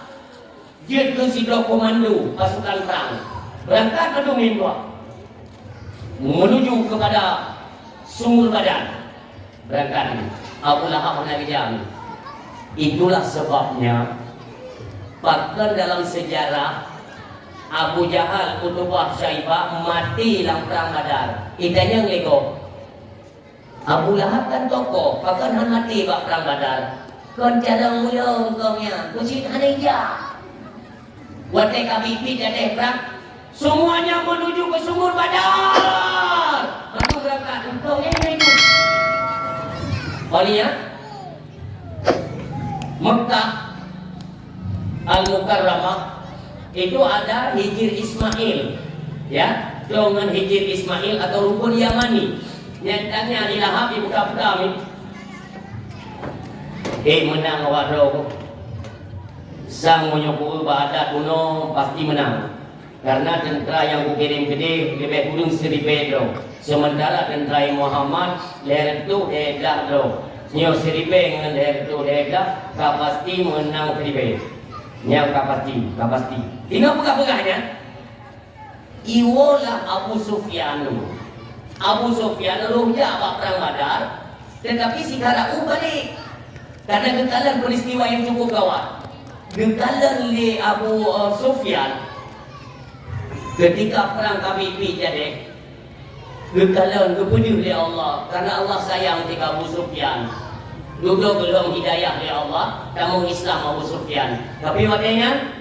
dia ke sidok komando pasukan perang. Berangkat mendukung mintua. Menuju kepada sumur Badar. Berangkat Abu Lahab Nabi Jami. Itulah sebabnya bahkan dalam sejarah Abu Jahal, Utbah, Syaibah mati dalam perang Badar. Itanya ngego. Abu Lahab kan tokoh, bahkan han mati bak perang Badar. Kon cara mulia untungnya, kucing hanija. Wate kabibi jadi perang, semuanya menuju ke sumur Badar. Lalu berangkat, untungnya itu. Paniya Mekah Al-Mukarramah itu ada Hijir Ismail, ya, dengan Hijir Ismail atau rukun Yamani. Nyatanya di Lahab di buka kami. Menang waro. Sang menyokong bahadat kuno pasti menang. Karena tentera yang kukirim gede lebih kurang 1,000 do. Sementara tentera Muhammad leher tu edah do. Nyo 1,000 dengan leher tu edah pasti menang 1,000. Nyo pasti. Tinggal pegah-pegahnya. Iwolah Abu Sufyan. Abu Sufyan rohnya abak perang Badar, tetapi si Karau balik. Karena gentalan peristiwa yang cukup gawat. Gentalan li Abu Sufyan ketika perang KBP jadi gentalan kepeduh oleh Allah karena Allah sayang ketika Abu Sufyan duduk belum hidayah oleh Allah kamu Islam Abu Sufyan, tapi waktunya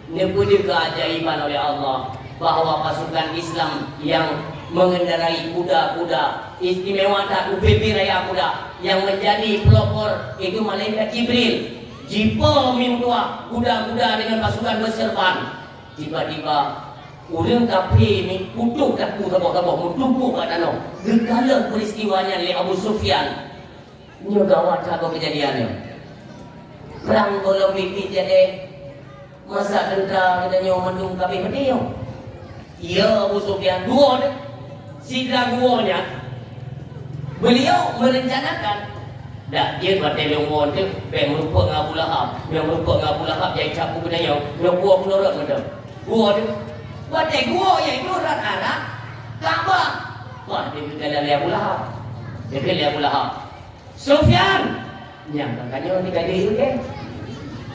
nepeduh keajaiban oleh Allah bahwa pasukan Islam yang mengendarai kuda-kuda istimewa tak UPP Raya Kuda yang menjadi pelopor itu malaikat Jibril. Jipo mintua kuda-kuda dengan pasukan berserban. Tiba-tiba urang kapi ni kutuk kaku tabok-tabok mutumpuk kat danau. Gegala peristiwanya oleh Abu Sufyan. Ini gawat apa kejadiannya. Perang bola pipit jadi masa tentera katanya mendung kapi pedih. Ya Abu Sufyan dua dia. Si dragonya beliau merencanakan dah dia kata lewon tu merupakan Abu Lahab yang merupakan Abu Lahab jadi capu kedanya yang buah pelorot macam buah tu buat gua iaitu orang Arab Kaabah. Wah dia kata Abu Lahab, dia kata Abu Lahab Sufyan yang katanya ni kata dia kan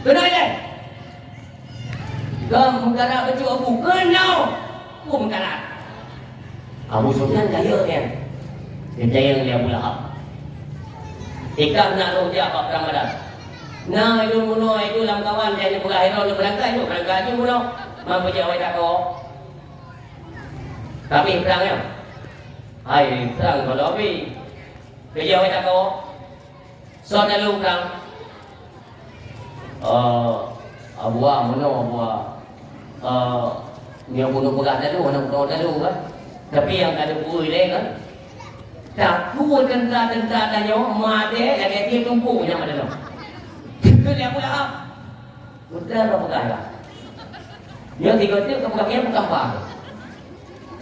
kena je kamu menggarap baju Abu kenau aku menggarap Abu Sufyan kaya kan dia yang Abu Lahab ikan nak roh dia apa Ramadan. Nah itu muno itu lam kawan dia ni berahiro lu berangkat je muno. Mampu je awak tak kau. Tapi perangnya. Hai perang kalau api. Dia awak tak kau. So dalam perang. Abua muno abua. Dia bunuh pegang dulu, nak bunuh dulu kan. Tapi yang ada buih leh kan. Tak kuat tentera tanya made lagi dia tumpuk yang ada tu. Itu dia pula. Udah apa kaya? Yang tiga tu kemudian bukan apa.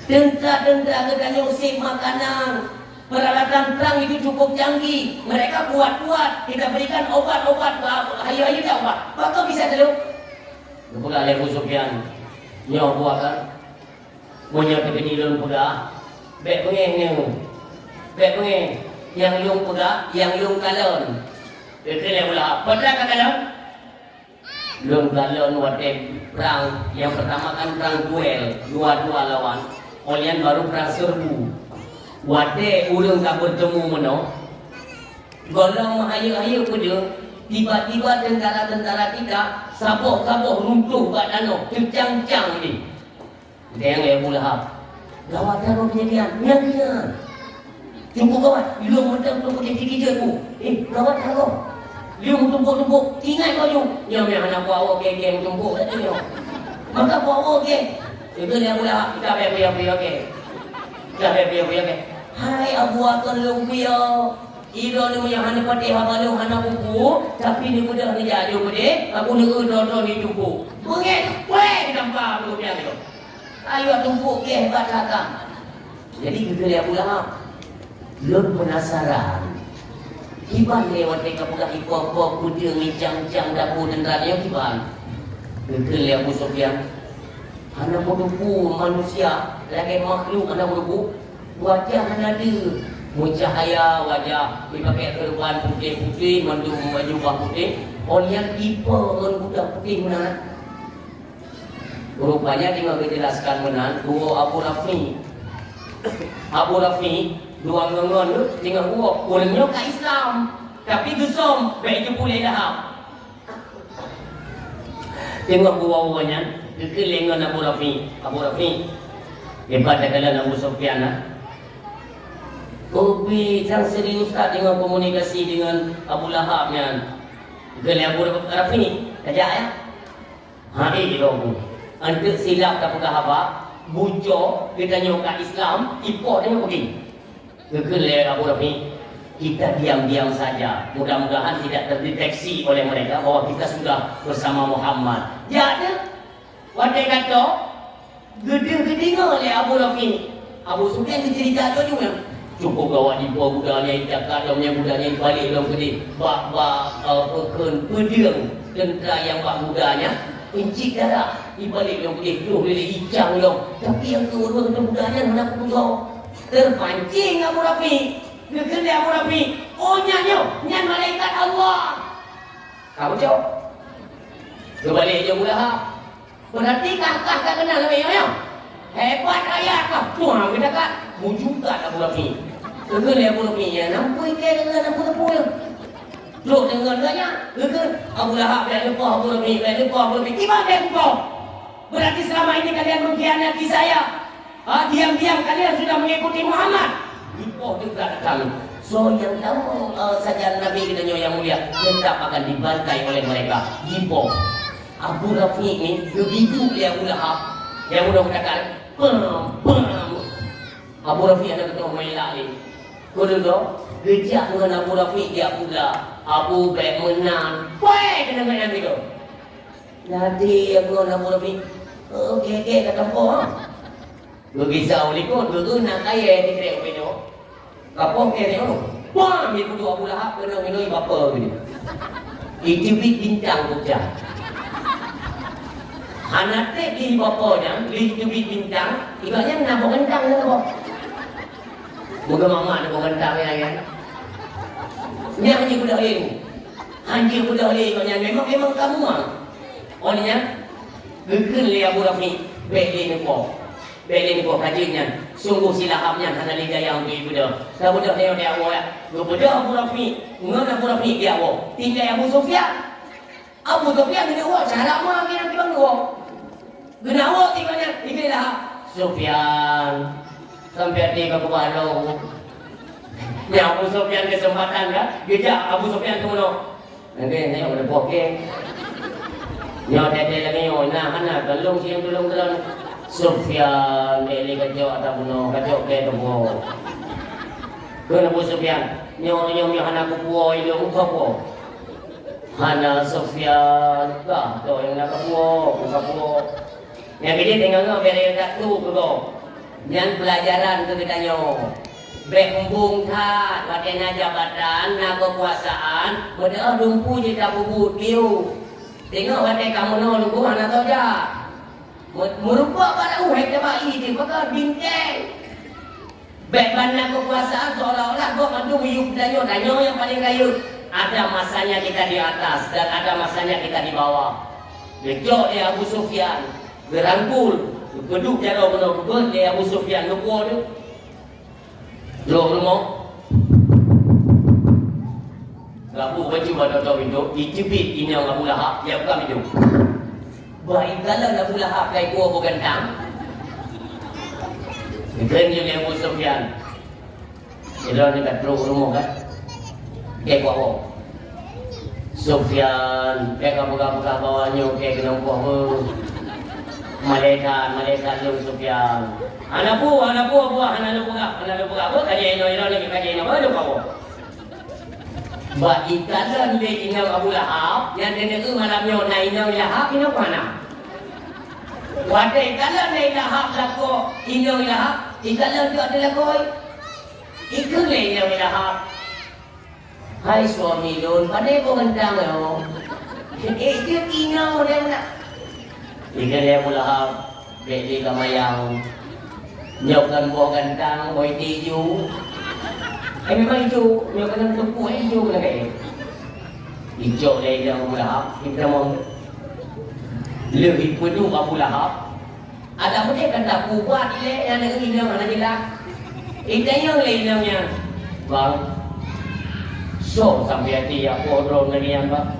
Tentera katanya usik makanan. Peralatan perang itu cukup canggih. Mereka kuat-kuat. Kita berikan obat-obat. Hayu-hayu tak obat. Maka bisa dulu. Pula Abu Sufyan. Nyawa buat kan. Punya kepenilun pula. Baik pengeng Baik yang yung pula, yang yung kalon. Itu dia pula. Pernah ke kalon? Yung kalon waktu perang yang pertama kan perang duel, dua-dua lawan. Olian baru perang serbu. Waktu urang tak bertemu meno. Golong ayu-ayu punya. Tiba-tiba tentara-tentara kita sabok-sabok runtuh kat danau, kencang-cang ni. Dia yang Abu Lahab. Gawat apa kejadian? Ya. Tumpuk kawan, lu mentang tumpuk di tinggi je tu. Kawan tak kau. Lu tumpuk-tumpuk, ingat kau tu. Yang anak buah geng tumpuk kat tu. Maka buah geng. Itu dia pula kita biar okey. Kita biar okey. Hai Abu Akal Lumpia. Iro ni yang hana patih habalu hana buku, tapi ni mudah ni jadi bude. Aku ni dodo ni tumpuk. Mungkin weh nampak aku biar tu. Ayo tumpuk ke hebat datang. Jadi kita dia pula Lun penasaran. Kiban lewat mereka buka iko-iko kuda ngicang-cang dapur dan radio kiban. Kekeli Abu Sufyan. Anak muduku manusia, lagi makhluk anak muduku. Wajah ada. Mencahaya wajah, dipakai keruan putih-putih, mendung baju putih. Olian tipe orang budak putih menan. Rupanya tinggal dijelaskan menan. Dua Abu Rafi dua ngongon tu tinggal buat orangnya ke Islam tapi gesom baik tu boleh dah tengok buah-buahnya kekelengan Abu Rafi hebat dah kala Abu Sufyan Kopi yang serius tak dengan komunikasi dengan Abu Lahab yang Gila Abu Lahab ni Kajak ya. Hari itu Antuk silap tak pegah apa Bucok kita nyokat Islam Ipot dia pergi Gila Abu Lahab ni kita diam-diam saja. Mudah-mudahan tidak terdeteksi oleh mereka bahwa kita sudah bersama Muhammad. Jadi, wadai kata, gede-gede oleh Abu Lahab ni. Abu Sufyan cerita tu juga. Cukup bawa di bawah budanya, cakap dia budanya balik dalam kedai. Bak-bak, pedang tentera yang bak budanya. Encik darah, dibalik dalam kedai. Tuh, dia hicang dia. Tapi yang kedua budanya, nak pun terpancing Abu Lahab ni. Dia Abu Lahab ni. Oh, nyan malaikat Allah. Kamu jawab. Kebalik je Abu Lahab. Berarti kakak tak kenal lebih ya? Hebat ayat kah? Tuhan kita kat. Mujukat Abu Lahab ni. Kegel Abu Lahab ni. Ya, nampu ikan dengan nampu tepu ya. Luk dengan tanya. Kegel. Abu Lahab dah lupa Abu Lahab ni. Dah lupa Abu Lahab ni. Gimana dia kau? Berarti selama ini kalian mengkhianati saya. Diam-diam kalian sudah mengikuti Muhammad. Lupa juga kami. So yang tahu saja Nabi kita yang mulia tetap akan dibantai oleh mereka. Lupa. Abu Lahab ni begitu dia Abu Lahab. Yang mudah katakan pam. Abu Lahab ada ketua melak ni. Kau dulu gejak dengan Abu Lahab dia pula. Abu Bakar menang. Woi kena main tu. Nanti Abu Lahab okey kata apa? Berisau likut nak kaya di kerek video. Kapok dia ni. Wah, dia kudu Abu Lahab kena minum apa ni. Itu bintang pecah. Anak di bapaknya, itu bintang, ibaratnya nak bawa kentang ke apa? Moga mama nak bawa kentang ya. Ni hanya budak lain. Hanya budak lain memang kamu mah. Olehnya gegel dia Abu Lahab ni, beli ni kau kajinya. Sungguh silapnya hana lidah yang berbeda. Dah budak dia awak. Budak Abu Lahab ni, ngana Abu Lahab ni dia awak. Tinggal Abu Sufyan. Abu Sufyan dia awak cara mah kira bang awak. Guna awak tinggalnya inilah Sufyan sampai dia ke Baru. Ni Abu Sufyan kesempatan kan? Gejak Abu Sufyan tu mana? Nanti saya ada pokok. Nyawa dia lagi hana belum siang belum. Sufyan beli kacau atau bunuh kacau ke tembo. Kena Abu Sufyan nyawa hana kupuo itu apa? Hana Sufyan kah? Tu yang nak kupuo. Yang ini tengok biar dia tak tu kau. Yang pelajaran tu kita nyo. Berhubung tak, pada jabatan, nak kekuasaan, mudah lumpuh je tak bubut kiu. Tengok pada kamu no lumpuh anak tahu je. Merupakan pada kita bayi tu, maka bintang. Beban kekuasaan seolah-olah kau mandu hidup danyo yang paling kaya. Ada masanya kita di atas dan ada masanya kita di bawah. Lekok dia Abu Sufyan. Berangkul, keduk cara benar-benar dia Abu Sufyan lupa tu. Loh rumah. Abu baju pada tahu itu, icipit ini yang Abu Lahab, dia bukan itu. Baik kalau Abu Lahab kai gua bukan tang. Keren dia Abu Sufyan. Dia dekat rumah kan. Dia bawa. Sufyan, dia buka bawahnya, dia kena buah. Malaikat Abu Sufyan. Anak buah, apa kaji ino lagi kaji ino baru kau. Ba ikalan le ino Abu Lahab, yang dia tu malamnya naik ino Lahab ino mana? Wadah ikalan le Lahab lako ino Lahab, ikalan tu adalah koi. Ikut le ino Lahab. Hai suami don, pada kau gendang yo. Itu ino dia mana? Jika dia Abu Lahab beli kamayang nyokkan buah gantang, buah hijau. Memang hijau, nyokkan tepuk hijau lah kayak. Hijau dia Abu Lahab, kita mau lebih penuh Abu Lahab. Ada pun dia kata buat dia yang nak ini mana dia lah. Itu yang lainnya, bang. So sampai hati aku orang lagi yang bang.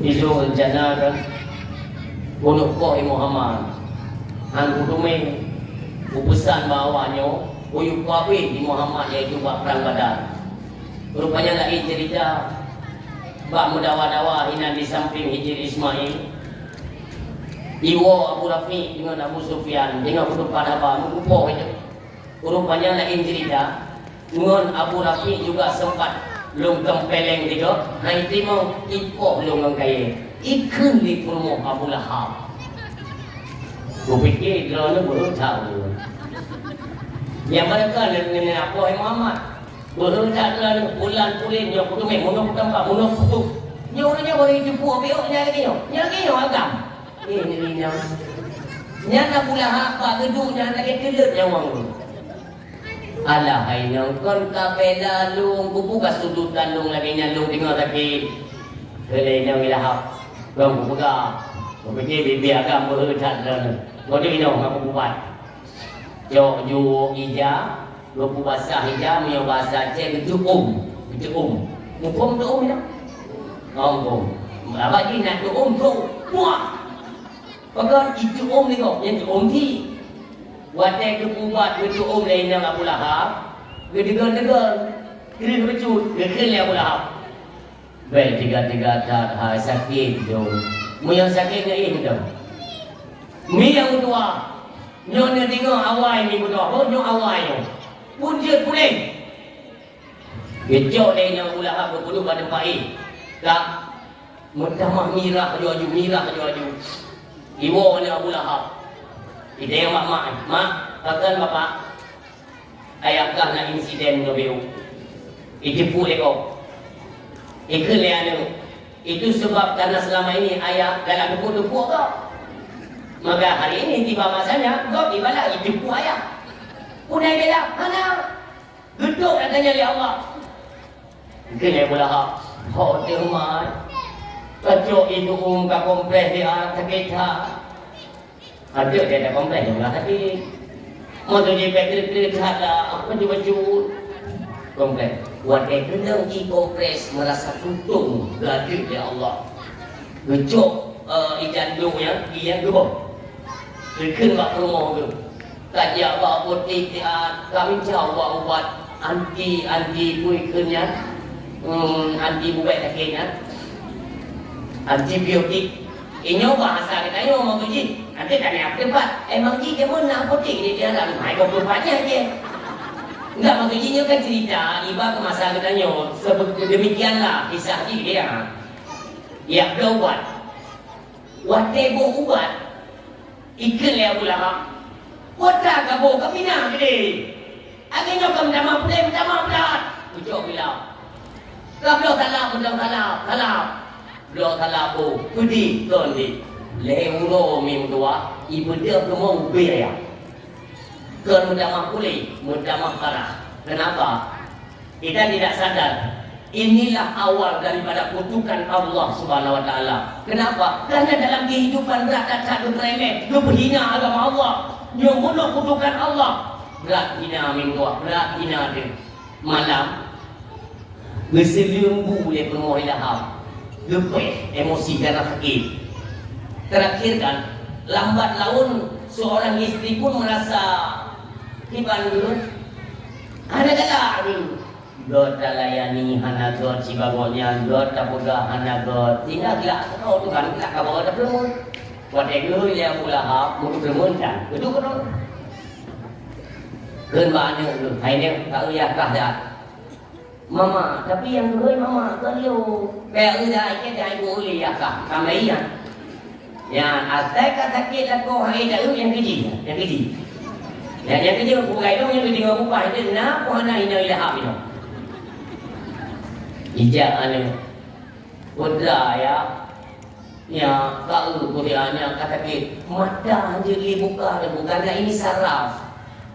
Itu rencana kan. Bunuh kau Muhammad. Hang kudume upusan bawahnya Uyup Wabi di Muhammad iaitu buat perang Badar. Rupanya lagi cerita bak mudawa-dawa hinan di samping Hijri Ismail. Iwo Abu Rafi dengan Abu Sufyan dengan kedepan apa mengupoh itu. Rupanya lain cerita dengan Abu Rafi juga sempat lung tempeleng juga. Nah itu mau ipoh lung ngkaya ikun di rumah Abu Lahab. Kupikir kerana baru tahu. Yang mereka dengan apa Muhammad baru tak kerana bulan pulin yang kutu mek munuk tempat munuk kutu. Nyoranya boleh jumpa beoknya lagi yo. Lagi yo agam. Ini nya. Nya nak pula hak pak gedungnya lagi kelut nyawang. Alah hai nyong kon kabela lung bubu kasudutan lung lagi nyalung tengok lagi. Kele nyong ilahap. Bang buka. Kupikir bibi agam baru tak kerana. Kau dia aku buat. Jo ju ija, lupu bahasa ija, punya bahasa cek itu Mukum tu ya. Ngomong. Apa ni nak tu tu? Wah. Pakai itu ni kau, yang tu ti. Wadah tu buat itu lain yang Abu Lahab. Gedegan. Kira bercut, kira Abu Lahab. Baik tiga tak sakit tu. Mu yang sakit ni tu. Mi yang tua, nyonya tengok awal ni betul, nyonya awal ni, punjat puning. Kecok ni yang ulah berpuluh pada baik, tak, mudah mirah jaju. Iwo ni Abu Lahab, ide yang mak, katakan bapa, ayakah nak insiden nyobiu, ijipu leko, ikhlianu, itu sebab karena selama ini ayah dalam dukuk kau. Maka hari ini tiba masanya kau ibadah jumpa ayah. Unai bela mana? Duduk katanya oleh Allah. Kena pula hak termat. Kacau itu ka kompleks dia sakit ha. Ada dia ada kompleks juga tapi mau tu dia pikir ada apa baju kompleks. Buat kena kompleks merasa untung gaduh ya Allah. Gecok ikan dunya dia gebok. Kenapa rumah tu? Kajak bawa putih kami jawab buat anti kui kenya, anti buat sakitnya, antibiotik. Ini bahasa kita ini mau uji. Nanti tanya apa tempat? Emang ji dia mana putih dia dalam hai kau berbanyak je. Enggak maksudnya kan cerita iba ke masa katanya demikianlah kisah dia. Ya berubat. Whatever ubat ikan le Abu Lahab. Kota kabo kamina gede. Akhirnya kamu nama pelat. Ucap bilang. Kablo talak Blo talak bu. Kudi tondi. Leulo mim dua. Ibu dia belum ubaya. Kan mudah pulih, mudah parah. Kenapa? Kita tidak sadar. Inilah awal daripada kutukan Allah Subhanahu wa taala. Kenapa? Karena dalam kehidupan rakyat satu remeh, dia berhina agama Allah, dia bunuh kutukan Allah. Berat hina minggu, berat hina dia. Malam berselimbu oleh penuh ilham. Lepeh emosi dan sakit. Terakhir kan, lambat laun seorang istri pun merasa kiban dulu. Ada galak dulu. God layani hanagot si bagonya God tapuga hanagot tinggal gila kau tu kan gila kau ada belum buat ego dia pula hap mungkin belum kan itu kan mana tu hai dia tak lihat kah dah mama tapi yang dulu mama kalau bel dah ke dah ibu lihat kah kami ya asal kata kita kau hai dah yang keji yang keji bukai tu yang keji bukai itu nak kau nak ini lihat itu ijak ane kodra ya kau kuriannya kata ke mata jadi buka bukan ini saraf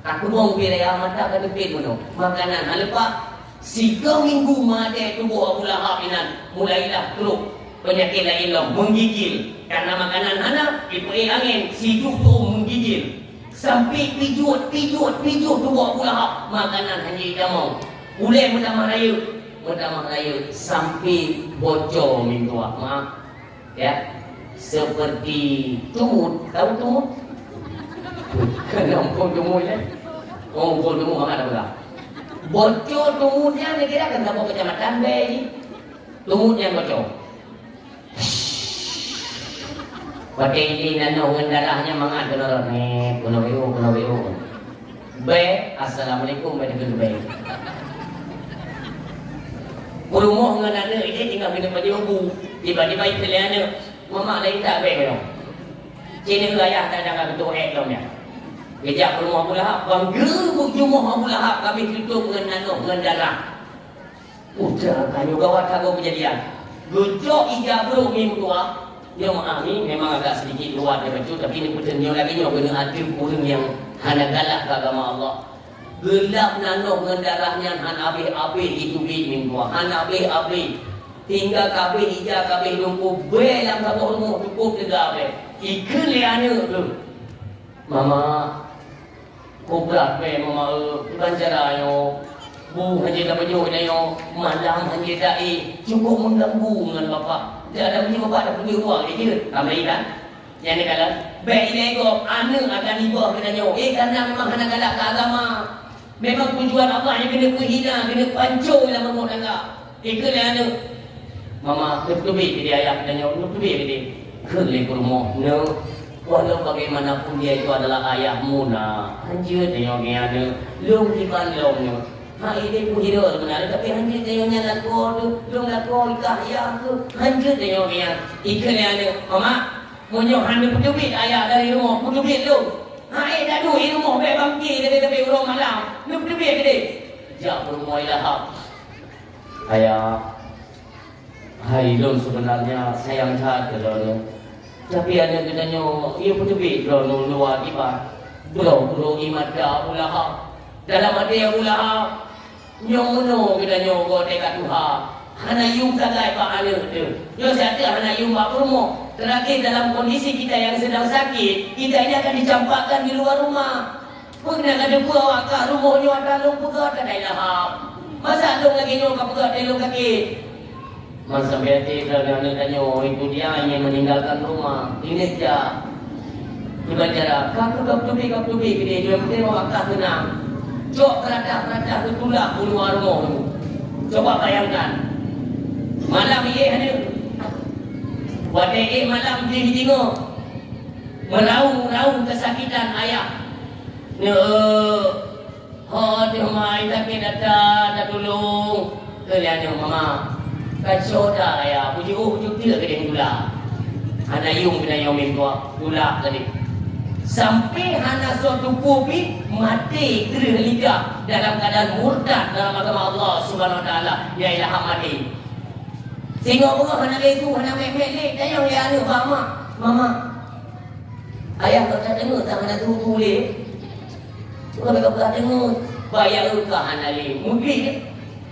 aku mau pilih mata kata ke mana makanan lepas 3 minggu mata tubuh Abu Lahab inan mulailah teruk penyakit lain menggigil karena makanan anak diberi angin sijuk tu menggigil sampai pijut tubuh Abu Lahab makanan hanya dia mau mulai mudah raya sampai bocor minggu maaf ya seperti tumut tahu tumut kenapa tumut ya Oh, bol temu mana pula? Bocor tumutnya ni kira kan kamu kecamatan be ni. Tumutnya bocor. Pakai ini nano darahnya mangat benar ni kuno biru. Be, assalamualaikum warahmatullahi wabarakatuh. Rumah dengan ada ini tinggal minum baju ubu. Tiba-tiba itu lihat mama lain tak baik dong. Cina ayah tak ada betul domnya. Kejap rumah Abu Lahab, bangga rumah Abu Lahab kami tutup dengan darah. Udah kanyu gawat kagak kejadian. Gojok ijab bro minggu tua. Dia maaf ni memang agak sedikit luar dia baca tapi ni betul dia lagi nyo kena ada orang yang hana galak ke agama Allah. Gelap nano dengan darahnya han habis itu minggu. Han habis. Tinggal kabeh hijau kabeh lumpuh belam satu rumah cukup juga be. Ikan liane tu. Mama kubrak be mama banjarayo. Bu hanya dapat baju yo malam hanya dai cukup mengganggu dengan bapa. Dia ada punya bapa ada pergi luar dia. Ramai kan? Yang ni kalau be lego anu akan ibah kena yo. Kerana memang hana galak ke agama. Memang tujuan Allah yang kena hina, kena pancung dalam rumah tangga. Ikan liane. Mama betul-betul dia ayah katanya, betul-betul dia. Kelih ke rumah, no. Walau bagaimanapun dia itu adalah ayahmu nak. Anjir tengok dia ada, lung di bandlongnya. Ini pun hidup sebenarnya, tapi anjir tengoknya lakor tu, lung lakor ikah ayah tu. Anjir tengok dia, ikan yang ada. Mama, punya hanya betul-betul ayah dari rumah, betul-betul lu. Dah tu, di rumah baik bangki, tapi urung malam. Betul-betul dia. Jauh rumah ilahap. Ayah. Hai lon sebenarnya sayang hati lon. Tapi ada katanya, ia pun lebih lon luar tiba. Bro imat dah ulah. Dalam hati yang ulah. Nyomono katanya kau dekat Tuhan. Hana yung sagai pak ane tu. Yo saya hana yung pak promo. Terakhir dalam kondisi kita yang sedang sakit, kita ini akan dicampakkan di luar rumah. Pernah ada buah akak rumahnya ada long pegat ada ilahap. Masa long lagi nyok pegat ada long kaki. Masa berarti kerana tanya itu dia ingin meninggalkan rumah. Ini dia. Dibaca kap tubi dia dia mesti mau akak tenang. Cok keradah tertulak keluar rumah tu. Coba bayangkan. Malam ini ada. Wadai malam dia tengok. Meraung kesakitan ayah. Dia mai tapi dah tolong. Kalian mama. Kacau dah ya, pujuk tidak kedeng dula. Hana yung kena yung mintua dula tadi. Sampai hana suatu kopi mati kena lidah dalam keadaan murtad dalam agama Allah Subhanahu Wa Taala. Ya ilah mati. Sehingga bunga hana itu hana memelek tanya ya anu mama. Ayah kata dengar tak hana tu le. Bukan kata dengar bayar ke hana le. Mungkin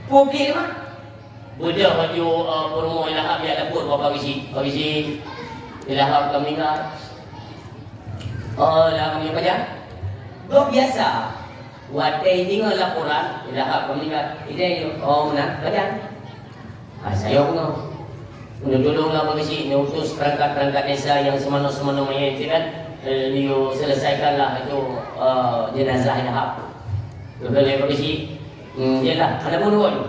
kopi mah Budak baju rumah ilahap dia dapur berapa bagi ilahap kami kan. Oh, lah kami baca. Dok biasa. Wadai tinggal laporan ilahap kami kan. Ini benar baca. Saya pun tolonglah bagi utus perangkat desa yang semana-semana main kan. Niu selesaikanlah itu jenazah ilahap. Boleh bagi jelah ada pun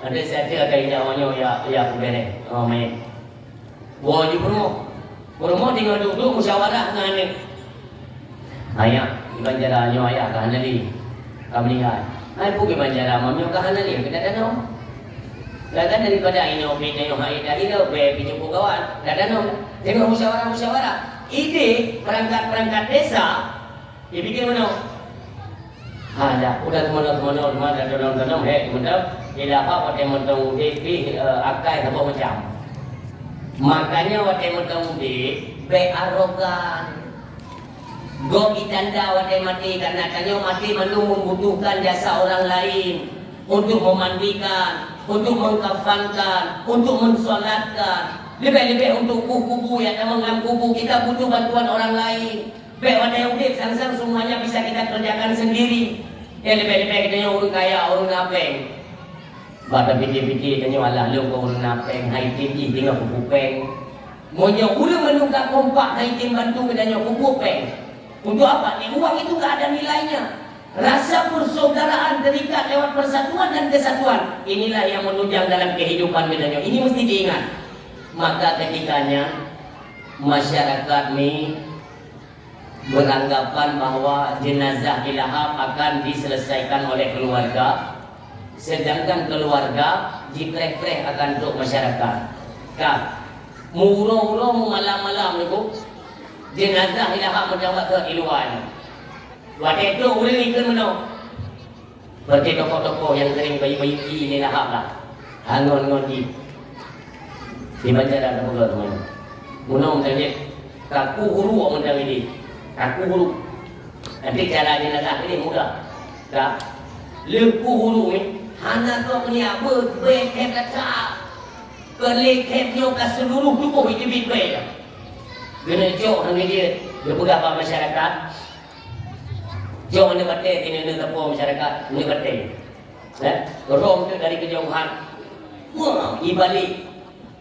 ada saya kaya awalnya ya kubere main. Wajib rumah tinggal duduk musyawarah dengan ni. Ayah banjara nyo ayah kan ni. Kami lihat. Ai pergi banjara mamnya kan ni kita dah tahu. Lagan daripada ini opini yang hai dari dah be jumpa kawan. Dah tahu. Tengok musyawarah. Ide perangkat desa dia bikin mana? Ada, udah teman-teman ada dalam kemudian tidak apa yang mentang di akai apa macam. Makanya waktu mentang di arogan. Gogi tanda waktu mati karena mati membutuhkan jasa orang lain untuk memandikan, untuk mengkafankan, untuk mensolatkan. Lebih-lebih untuk kubu yang dalam kubu kita butuh bantuan orang lain. Baik pada udip sang-sang semuanya bisa kita kerjakan sendiri. Yang lebih-lebih kita orang kaya, orang napeng. Bata pikir-pikir tanya Allah lu kau orang napeng, hai tinggi tinggal pupeng. Monya ulah menunggu kompak hai tim bantu kita nyo pupeng. Untuk apa? Ni uang itu tak ada nilainya. Rasa persaudaraan terikat lewat persatuan dan kesatuan. Inilah yang menunjang dalam kehidupan bedanya. Ini mesti diingat. Maka ketikanya masyarakat ni beranggapan bahwa jenazah Ilham akan diselesaikan oleh keluarga, sedangkan keluarga jikrek-krek akan untuk masyarakat. Kan? Murau-urau malam-malam ni bu, jenazah Ilham menjawab ke Iluan. Waktu itu boleh ikut mana? Berarti tokoh-tokoh yang sering bayi-bayi ini lahap lah. Hangon-ngon di bandara ada pegawai mana? Munau macam ni, kaku huru macam ini, kaku huru. Nanti cara jenazah ini mudah. Tak? Leku huru ni, hana kau ni apa? Bekep kacau. Kelekepnya ke seluruh tubuh itu bibir. Kena jauh dengan dia pegang masyarakat. Jauh ni kata ini tepuk masyarakat, ni kata. Rom tu dari kejauhan. Wah, di balik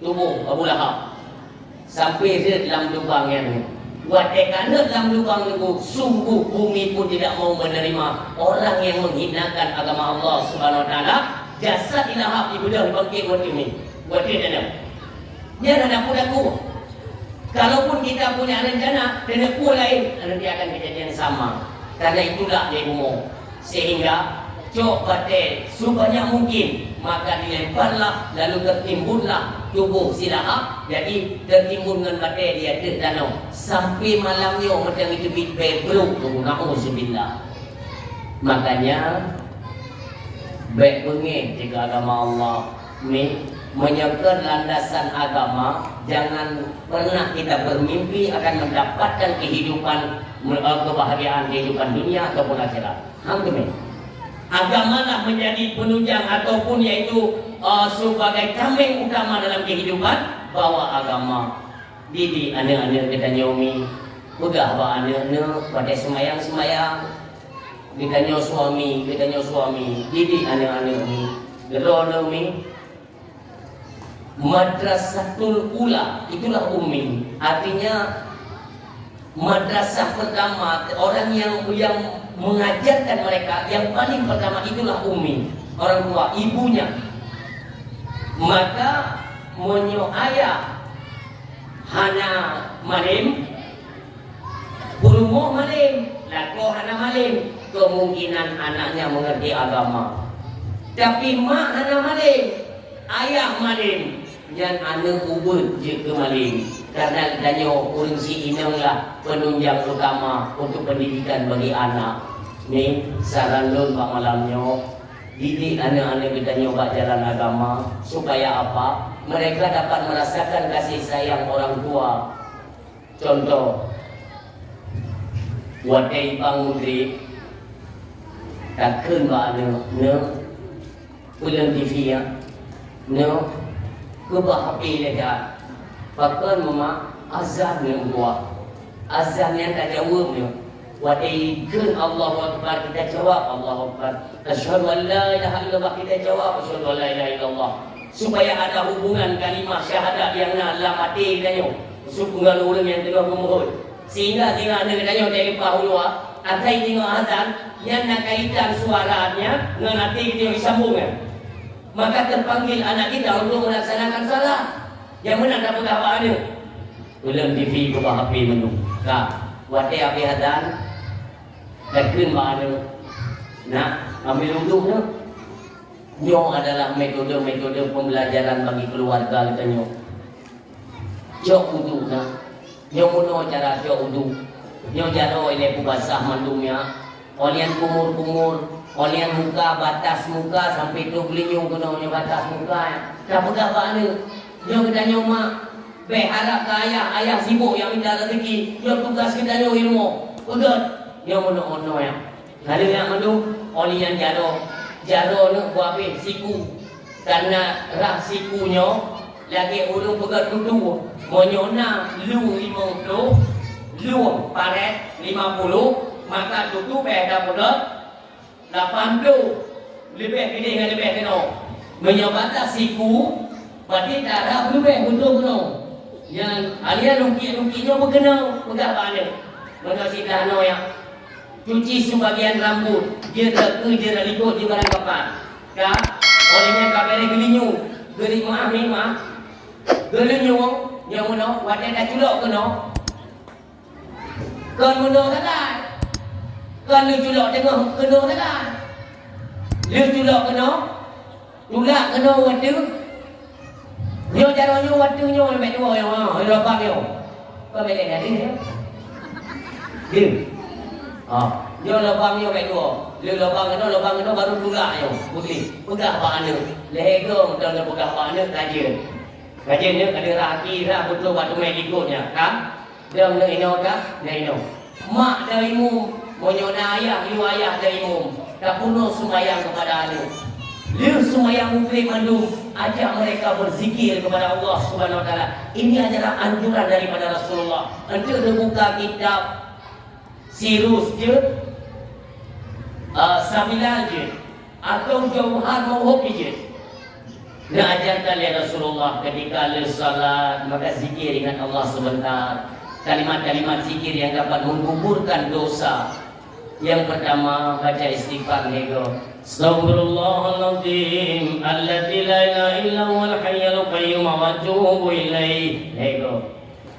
tubuh Abu Lahab. Sampai dia dalam lubang yang kerana dalam lubang itu sungguh bumi pun tidak mau menerima orang yang menghinakan agama Allah Subhanahu Wa Taala. Jasad Lahab dibedah bangkit waktu ini. Waktu dia dia ada aku. Kalaupun kita punya rencana dengan ku lain, nanti akan kejadian sama. Karena itulah dia umum. Sehingga coba deh sebanyak mungkin maka dilemparlah lalu tertimbunlah tubuh si Lahab. Jadi tertimbun dengan badai dia ke danau sampai malamnya macam itu bebruk tu na'udzubillah. Makanya baik bengih jika agama Allah ni menyekat landasan agama, jangan pernah kita bermimpi akan mendapatkan kehidupan kebahagiaan kehidupan dunia ataupun akhirat. Hampir agamalah menjadi penunjang ataupun yaitu sebagai kambing utama dalam kehidupan. Bawa agama didik anak-anak kita nyomi pegah bawa anak-anak pada semayang-semayang kita suami didik anak-anak ni gerono mi madrasatul ula itulah ummi. Artinya madrasah pertama orang yang mengajarkan mereka yang paling pertama itulah ummi, orang tua, ibunya. Maka monyo ayah hana malim burmo malim lako hana malim, kemungkinan anaknya mengerti agama. Tapi mak hana malim, ayah malim, yang anak ubud je ke malim. Karena tanya orang si inilah penunjang utama untuk pendidikan bagi anak. Ni saran lun pak malamnya didik anak-anak kita nyoba jalan agama supaya apa? Mereka dapat merasakan kasih sayang orang tua. Contoh wadai bang mudri takkan pak ne ulang TV ya ne kebahapi lega bahkan mama azan yang buat azan yang tak jawab ni wadai kun Allahu Akbar kita jawab Allahu Akbar, asyhadu an la ilaha illallah kita jawab asyhadu an la ilaha illallah, supaya ada hubungan kalimah syahadat yang dalam hati kita nyo supaya orang yang tengah memohon sehingga ada kita dari bahulu atai tengok azan yang nak kaitan suaranya dengan hati kita disambungkan. Maka terpanggil anak kita untuk melaksanakan salat. Yang mana dapat apa-apa ulang TV ke HP menu. Kak, wate api hadan dakun mana nak ambil uduk tu. Nyo adalah metode pembelajaran bagi keluarga kita nyo. Jok uduk na. Nyo muno cara jok uduk. Nyo jaro ile basah mandumnya. Olian kumur-kumur, olian muka batas muka sampai tu beli nyo kena nyo batas muka. Dapat apa ni? Nyo kita nyo mak berharap ke ayah sibuk yang minta rezeki. Nyo tugas kita nyo ilmu. Udah nyo mono ya. Lalu yang mandu olian jaro ni buat apa? Siku. Karena rak sikunya lagi urung pegat tutu. Monyona lu 50, lu paret 50. Maka tutup dah pula 80 lebih gede dengan lebih kena menyabata siku berarti darah lebih betul kena yang alia lungki-lungkinya berkena pegah balik maka si dano yang cuci sebagian rambut, dia tak dia dah likut di barang kapan. Kak, olehnya kabel gelinyu, geli mah, gelinyu, yang mana, wadah dah culok kena. Kan mana takkan? Kan lu culok tengah kena takkan? Lu culok kena, tulak kena wadah. Dia caranya wadahnya lebih dua yang lubang yang. Kau boleh ada ni? Dia. Dia lubang yang lebih dua. Dia lubang kena baru tulak yang. Boleh. Pegang apa anda? Lehegong dan pegang apa anda kajian. Kajian dia ada raki lah betul waktu main ikutnya. Kan? Dia nak ino dah? Nak ino. Mak darimu, monyona ayah, you ayah darimu. Tak penuh sembahyang kepada anda. Liu sembahyang mukri mandum, ajak mereka berzikir kepada Allah Subhanahu Wa Taala. Ini adalah anjuran daripada Rasulullah. Untuk dibuka kitab Sirus je, Sabilal je, atau Jauhar Mawhubi je. Dia ajarkan oleh Rasulullah ketika lu salat, maka zikir ingat Allah sebentar. Kalimat-kalimat zikir yang dapat menggugurkan dosa. Yang pertama baca istighfar nego. Astaghfirullahaladzim alladzi la ilaha illa huwal hayyul qayyum wa atubu ilaih. Nego.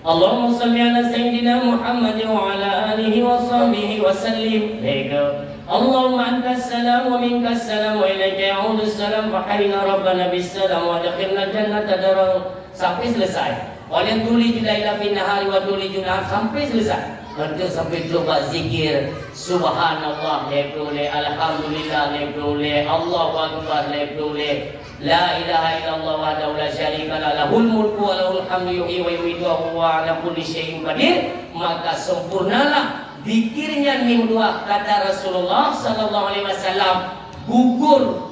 Allahumma shalli ala sayyidina Muhammad wa ala alihi wa sahbihi wa sallim. Nego. Allahumma antas salam wa minkas salam wa ilaika ya'udu salam fa hayyina rabbana bis salam wa adkhilna jannata daral. Sampai selesai. Oleh tulis laila bin nahari wa tulis nahar sampai selesai. Untuk sampai coba zikir subhanallah lebih alhamdulillah lebih Allahu akbar lebih la ilaha illallah wahdahu la syarika lah lahul mulku wa lahul hamdu yuhyi wa yumiitu wa huwa ala kulli syai'in qadir. Maka sempurnalah zikirnya mingdua kata Rasulullah sallallahu alaihi wasallam, gugur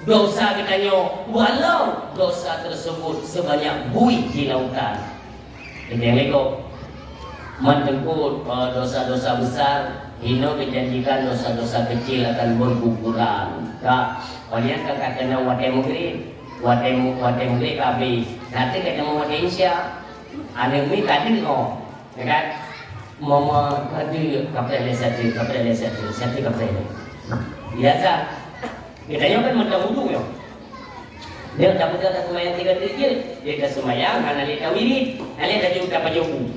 dosa katanya walau dosa tersebut sebanyak buih di lautan. Ini yang lego menjemput dosa-dosa besar, hino menjanjikan dosa-dosa kecil akan berguguran. Tak, kalian kakak kena wadah mugri kabis. Nanti kena wadah insya, ane mi tadi no, kan? Mama tadi kapal satu. Biasa, kita yang kan mentang ujung yo. Dia tak betul tak semayang 3 trikil, dia dah semayang, anak dia wirid, anak dia juga pajuku.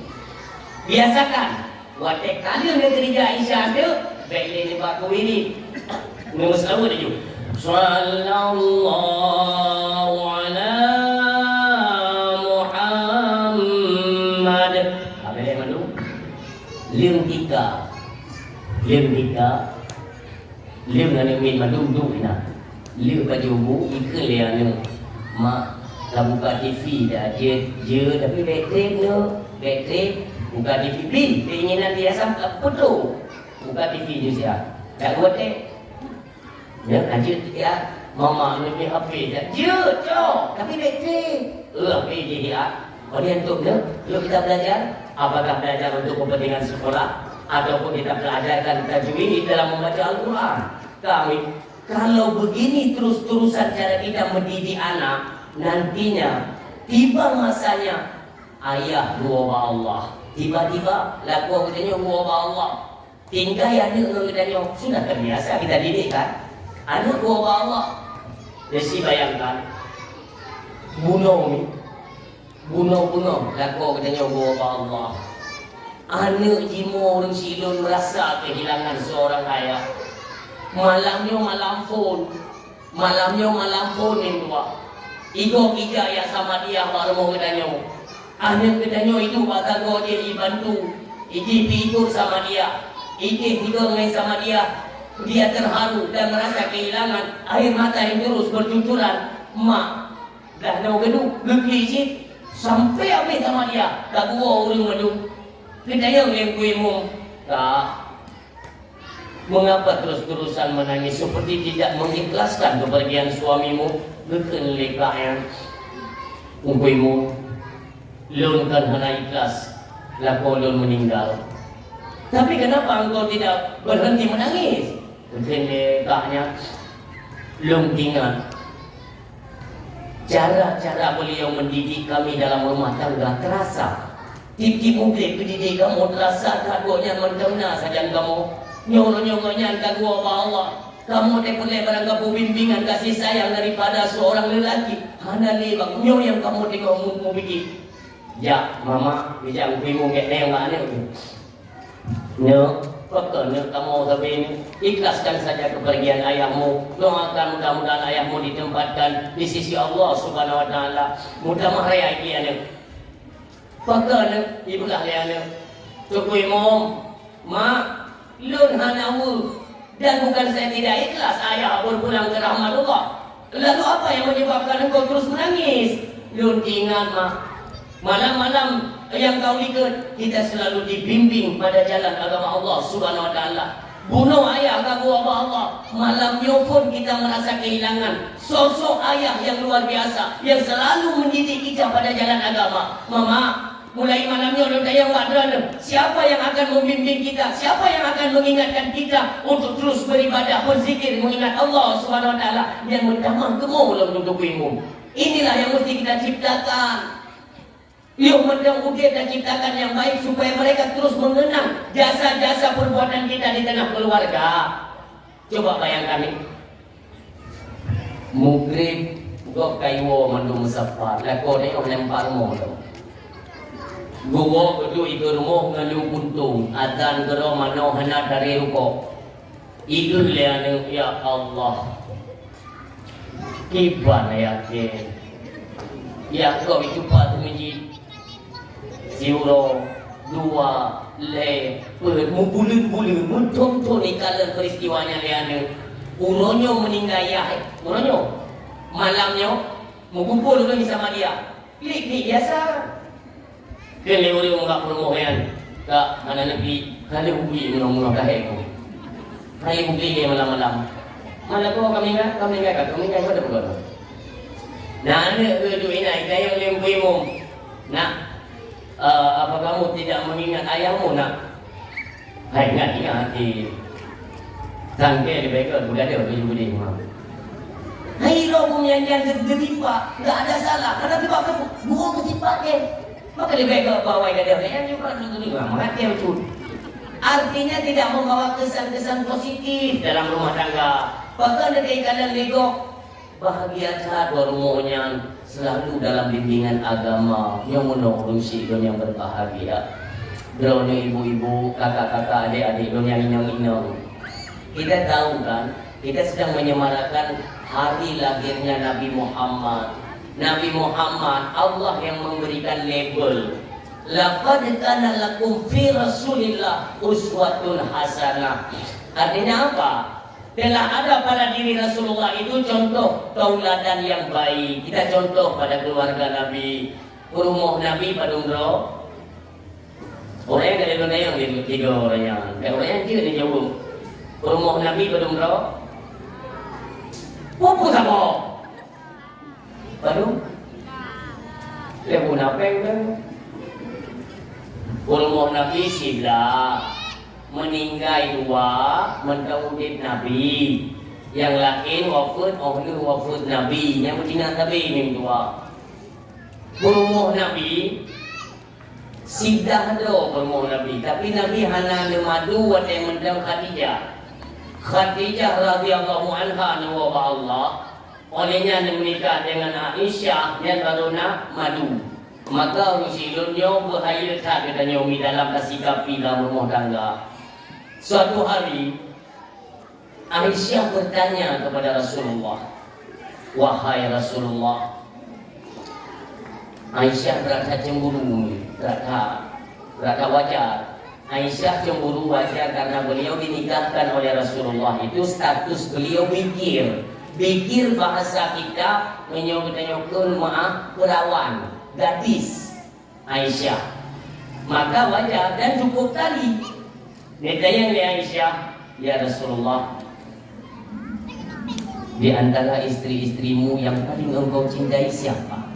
Biasakan waktu kali dia gereja Aisyah ada baik dia baca wirid nombor selalu dia juga sallallahu ala Muhammad. Apa dia mandu lim tiga lim nani min mandu dukna lim baju ikut liana mak dah buka TV dah dia tapi bateri buka TV pin, keinginan dia sampai putu. Buka TV je siap. Tak buat dia lanjut dia. Mama lebih HP dah. Dia cok, tapi bateri. HP dia. Kemudian untuk dia, kalau kita belajar, apakah belajar untuk kepentingan sekolah ataupun kita belajarkan tajwid dalam membaca Al-Quran. Kami kalau begini terus-terusan cara kita mendidik anak, nantinya tiba masanya ayah dua Allah. Tiba-tiba laku katanya gua Allah. Tinggal yang ada katanya sudah terbiasa kita didik kan. Anak gua Allah. Jadi bayangkan bunuh laku katanya gua Allah. Anak jimo orang silun merasa kehilangan seorang ayah. Malamnya malam phone yang tua. Igo ijaya sama dia baru mau katanya. Anak katanya itu bakal kau dia dibantu. Iji tidur sama dia. Iji tidur main sama dia. Dia terharu dan merasa kehilangan. Air mata yang terus bercucuran. Mak dah nak gedung lebih sih sampai habis sama dia. Tak gua orang madu. Katanya yang kuimu. Tak. Mengapa terus-terusan menangis seperti tidak mengikhlaskan kepergian suamimu? Bukan lekanya. Kuimu. Lun kan hana ikhlas laku lun meninggal. Tapi kenapa engkau tidak berhenti menangis? Mungkin lekanya lun ingat cara-cara beliau mendidik kami dalam rumah tangga terasa. Tip-tip mungkin pendidik kamu terasa kagunya mencengna saja kamu. Nyono-nyongonya kagu Allah. Kamu boleh barangkali bimbingan kasih sayang daripada seorang lelaki. Hana ni bang nyo yang kamu tengok mu bikin. Ya, mama, bijak kuimu get neo ngane tu. Nyo, pokoknya kamu tapi ikhlaskan saja kepergian ayahmu. Doakan mudah-mudahan ayahmu ditempatkan di sisi Allah Subhanahu Wa Taala. Mudah-mudahan hari ini. Pokoknya ibu kalian. Tukui mom, mak, lun hanawu. Dan bukan saya tidak ikhlas ayah berpulang ke rahmat Allah. Lalu apa yang menyebabkan engkau terus menangis? Lun ingat mak, malam-malam yang kau ikut kita selalu dibimbing pada jalan agama Allah Subhanahu Wa Taala. Bunuh ayah kagu Allah. Malamnya pun kita merasa kehilangan sosok ayah yang luar biasa yang selalu mendidik kita pada jalan agama. Mama, mulai malamnya udah yang wadran. Siapa yang akan membimbing kita? Siapa yang akan mengingatkan kita untuk terus beribadah, berzikir, mengingat Allah Subhanahu Wa Taala yang mendamang gemuk dalam duduk ilmu. Inilah yang mesti kita ciptakan. Yuk mendang kita ciptakan yang baik supaya mereka terus mengenang jasa-jasa perbuatan kita di tengah keluarga. Coba bayangkan nih. Mugrib gok kaiwo mandung musafar. Lako ni orang lempar mo tu. Guwo kedu iku rumo ngalu kuntung. Adzan gero mano hana dari ruko. Iku liane ya Allah. Kiban yakin. Ya kau itu pat menji. Siuro dua le bulan-bulan mentonton ikalan peristiwanya liane. Uronyo meninggal ya. Uronyo malamnya mengumpul lagi sama dia. Klik biasa. Kali orang enggak permohonan. Tak mana nabi kali ubi mula-mula kaheko. Hai ubi ke malam-malam. Malam kau kami enggak ada berdoa. Nah, ada tu inai kaya yang lembu. Nah, apa kamu tidak mengingat ayahmu nak? Hai ingat di tangke di bawah budak dia budi mah. Hai lo punya yang tertimpa, enggak ada salah. Karena tiba kamu buang ketimpa ke. Maka di bawah dia yang juga dulu mati itu. Artinya tidak membawa kesan-kesan positif dalam rumah tangga. Bahkan dari kalian lego bahagia saat warumunya selalu dalam bimbingan agama yang menurut yang berbahagia. Drone ibu-ibu, kakak-kakak, adik-adik yang inang-inang. Kita tahu kan, kita sedang menyemarakan hari lahirnya Nabi Muhammad. Nabi Muhammad, Allah yang memberikan label. Laqad kana lakum fi Rasulillah uswatun hasanah. Artinya apa? Telah ada pada diri Rasulullah itu contoh tauladan yang baik. Kita contoh pada keluarga Nabi, rumah Nabi pada umroh. Orang yang dari dunia yang tiga orang yang, orang yang dia jauh. Rumah Nabi pada umroh. Apa sama? Baru. Dia pun apa yang rumah Nabi sila. Meninggal dua, mendahului Nabi. Yang lain wafud Nabi. Yang bertindak Nabi ini dua. Berumuh Nabi sidah do berumuh Nabi. Tapi Nabi hana madu wate mendang Khadijah. Khadijah radhiyallahu anha nawa Allah. Olehnya menikah dengan Aisyah yang baruna madu. Maka Rasulullah berhayat katanya umi dalam kasikapi dalam rumah tangga. Suatu hari Aisyah bertanya kepada Rasulullah, wahai Rasulullah. Aisyah berasa cemburu, berasa wajar. Aisyah cemburu wajar karena beliau dinikahkan oleh Rasulullah. Itu status beliau bikir. Bikir bahasa kita menyebut-nyebutkan maaf perawan, gadis Aisyah. Maka wajar dan cukup tadi. Ditanya oleh Aisyah, ya Rasulullah, di antara istri-istrimu yang paling engkau cintai siapa?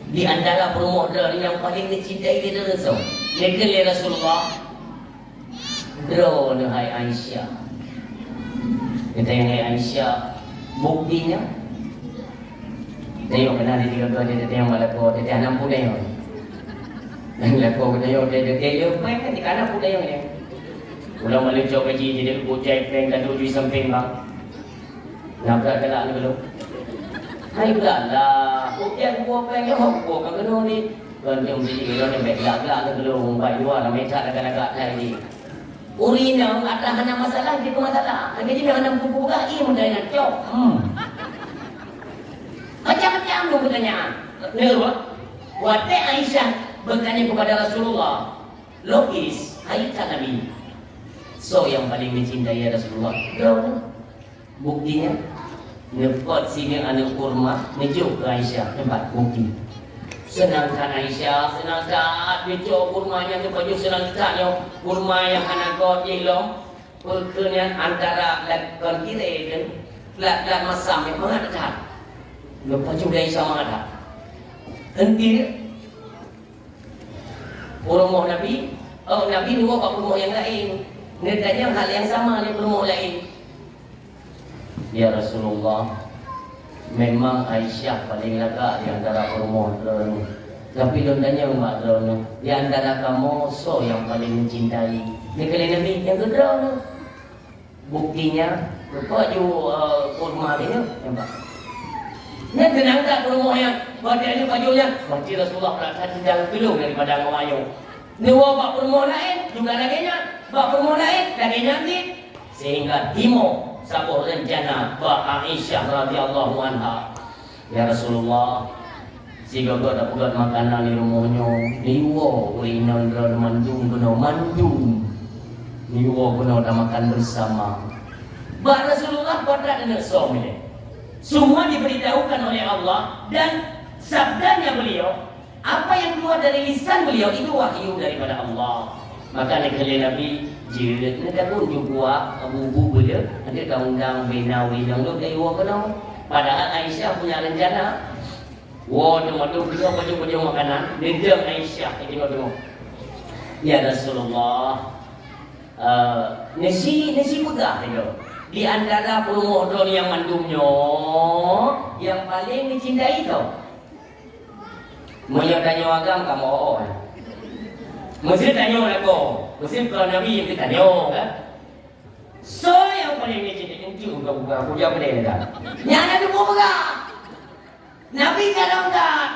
Di antara perempuan yang paling dicintai di Rasul. Ya Rasulullah, drone hai Aisyah. Ditanya oleh Aisyah, buktinya? Tengok benar di tiga dia tengok malah kau, dia 60 tengok. Dan laku kena yo dia main kan di kanan pun dia ni. Ulang malu jauh gaji jadi bocai pen dan tujuh samping bang. Nampak kelak ni belum. Hai lah, ujian gua pen yo gua kan kena ni. Kan dia mesti dia ni baik gelak belum baik dua lah mecat agak-agak hari ni. Urina ada hanya masalah gitu masalah. Lagi dia hanya buku gai mudahnya cok. Macam-macam tu pertanyaan. Nerwa. Wate Aisyah bertanya kepada Rasulullah. Logis, Aisyah Nabi. So yang paling mencintai Rasulullah. Tahu? Buktinya nepot sini anak kurma mejuk ke Aisyah tempat bukti. Senangkan Aisyah, senangkan mejuk kurmanya tu baju senangkan kurma yang anak kau ilong perkenian antara lakon kita kan lak masam yang mengatakan lepas juga Aisyah mengatakan henti rumah Nabi Nabi dua kat rumah yang lain dia tanya hal yang sama di rumah lain. Ya Rasulullah, memang Aisyah paling lagak di antara rumah drone. Tapi dia tanya mak drone, di antara kamu so yang paling mencintai. Dia kali Nabi yang kedua tu. Buktinya baju kurma dia nampak. Dia tenang tak rumah yang badannya bajunya. Baca Rasulullah berkata jangan keluar daripada kawayu. Dia bawa rumah lain juga laginya, bawa rumah lain laginya nanti sehingga timo sabuh rencana ba Aisyah radhiyallahu anha. Ya Rasulullah, sehingga gua ada pegat makanan di rumahnya. Niwo urinan dron mandung guna mandung. Niwo guna ada makan bersama. Ba Rasulullah pada dengan suami. Semua diberitahukan oleh Allah dan sabdanya beliau, apa yang keluar dari lisan beliau itu wahyu daripada Allah. Maka Nabi jilid nak pun juga abu-abu beliau nanti kau undang binawi yang lu dari wakana. Padahal Aisyah punya rencana. Wah, cuma tu kita baju makanan. Dia Aisyah itu tengok. Ya Rasulullah, nasi pegah itu. Di antara permohonan yang mandumnya yang paling dicintai tu. Mau tanya agam kamu oh. Mesti tanya aku. Mesti kalau Nabi yang kita tanya kan. So yang paling dicintai itu buka aku jawab dia dah. Yang ada buka. Nabi kata enggak.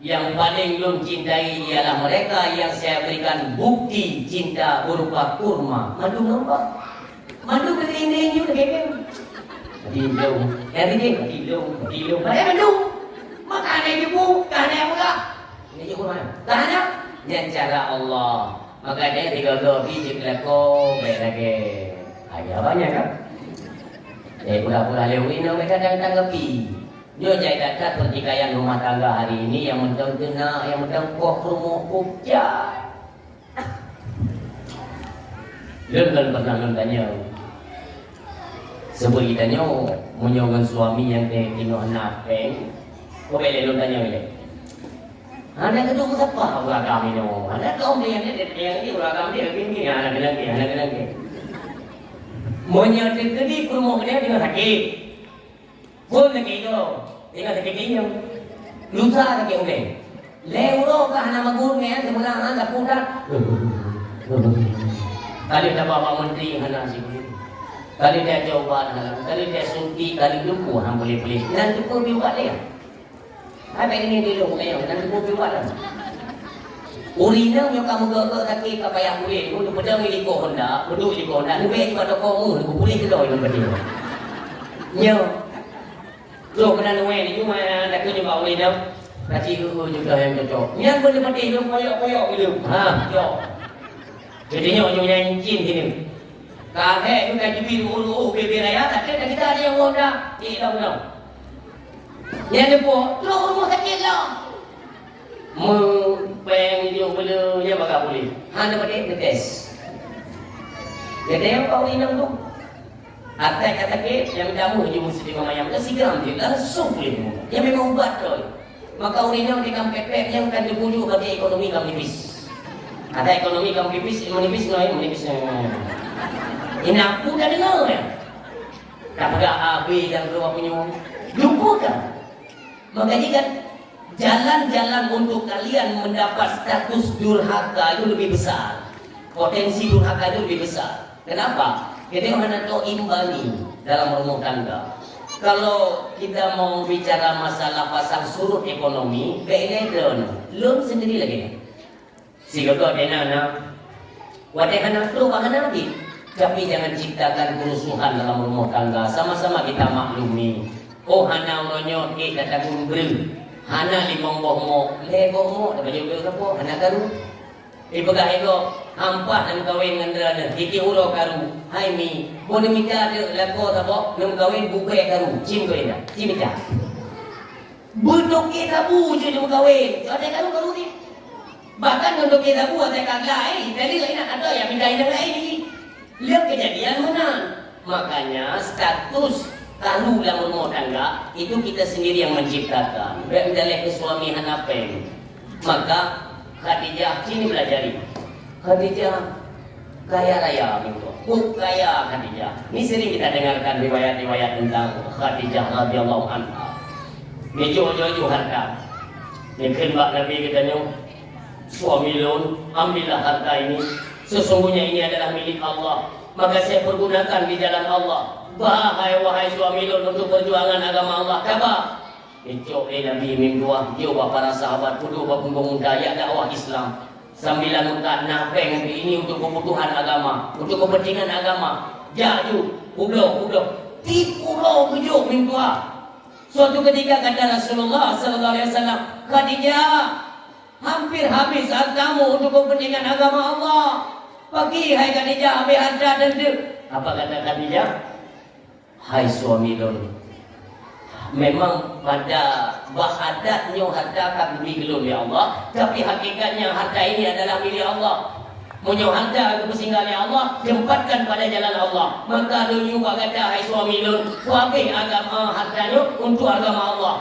Yang paling belum cintai ialah mereka yang saya berikan bukti cinta berupa kurma. Madu nampak. Madu berdinding juga kekeng. Dilung, dilung. Pada madu. Makan yang ibu, kan yang muka. Ini juga mana? Tanya. Yang cara Allah. Maka dia tiga biji kelako baik lagi. Ada banyak kan? Pula-pula lewin mereka tanggapi. Dia jadi dapat pertikaian rumah tangga hari ini yang mentang kena, yang mentang kok rumah pukja. Dia kan pernah tanya. Sebab kita tanya, menyogan suami yang tengok anak peng, kau boleh lu tanya dia. Anak kedua siapa beragam ini? Anak kau dia yang ini beragam dia gini, anak lagi. Menyogan tadi rumah dia dengan sakit, pun lagi itu, dengan sakit ini, lusa sakit udah. Leuro kah nama gurnya sebenarnya tak putar. Tadi ada bapak menteri anak sih. Kali dia coba, kali dia suntik, kali lupa hang boleh. Nanti pun buat dia. Apa ini dulu punya, nanti pun buat dah. Urina yang kamu gagal sakit apa yang boleh, untuk pedang milik Honda, berdua milik Honda, lebih daripada kamu, aku boleh kedoi dengan dia. Nyo. Lo kena nuai ni cuma nak kena bawa urina. Kaki juga yang cocok. Yang boleh pakai itu koyak gitu. Jauh. Jadinya ujungnya incin sini. Kahek juga jadi ulu bebek raya, tapi kita ada yang Honda di dalam. Yang depo, lo rumah sakit lah. Mempeng dia boleh, dia bakal boleh. Hanya pakai ngetes. Jadi yang kau inang tu, atas kata ke, yang damu je mesti mamayam. Dah sigram dia, langsung boleh. Yang memang ubat tu. Maka urina dengan pepek yang akan dibujuk bagi ekonomi kamu nipis. Ada ekonomi kamu menipis. Ini aku dah dengar ya. Tak ada AB yang keluar punya. Lupa kan? Makanya kan jalan-jalan untuk kalian mendapat status durhaka itu lebih besar. Potensi durhaka itu lebih besar. Kenapa? Jadi mana tahu imbangi dalam rumah tangga. Kalau kita mau bicara masalah pasang surut ekonomi, beda loan sendiri lagi. Sehingga kau dengar wadah anak tu bahkan lagi. Tapi jangan ciptakan kerusuhan dalam rumah tangga. Sama-sama kita maklumi. Oh hana orangnya kata gumbel. Hana limong bohmo, lego mo, dapat juga apa? Hana karu. Ibaga ego hampah nang kawin ngandrana, kiki ulo karu. Hai mi, boleh minta ada lako tabo, nang kawin buka karu, cim kau ina, cim ita. Bentuk kita buju nang kawin, ada karu ni. Bahkan bentuk kita buat ada kaglai, dari lain ada yang minta ina lain ni. Lihat kejadian mana? Makanya status karu dalam rumah tangga itu kita sendiri yang menciptakan. Berdalih ke suami hanapeng. Maka Khadijah sini belajari. Khadijah kaya raya gitu. Kaya Khadijah. Ini sering kita dengarkan riwayat-riwayat tentang Khadijah radhiyallahu anha. Ini jojo harta. Ini khidmat Nabi kita nyo. Suami lun, ambillah harta ini. Sesungguhnya ini adalah milik Allah. Maka saya pergunakan di jalan Allah. Wahai suami lun untuk perjuangan agama Allah. Kabar. Icok Nabi mingguah dia para sahabat kudu berpunggung daya dakwah Islam. Sambilan muka napeng ini untuk kebutuhan agama, untuk kepentingan agama. Jaju, udah. Tipu lo kujuk mingguah. Suatu ketika kata Rasulullah sallallahu alaihi wasallam, Khadijah, hampir habis hartamu untuk kepentingan agama Allah. Pergi hai Khadijah, ambil harta dan apa kata Khadijah? Hai suami lun, memang pada adatnya harta akan diberi oleh Allah, tapi hakikatnya harta ini adalah milik Allah. Punya harta kepentingan Allah, tempatkan pada jalan Allah. Maka dulu kata hai suami lun, kuabe agama hartanya untuk agama Allah.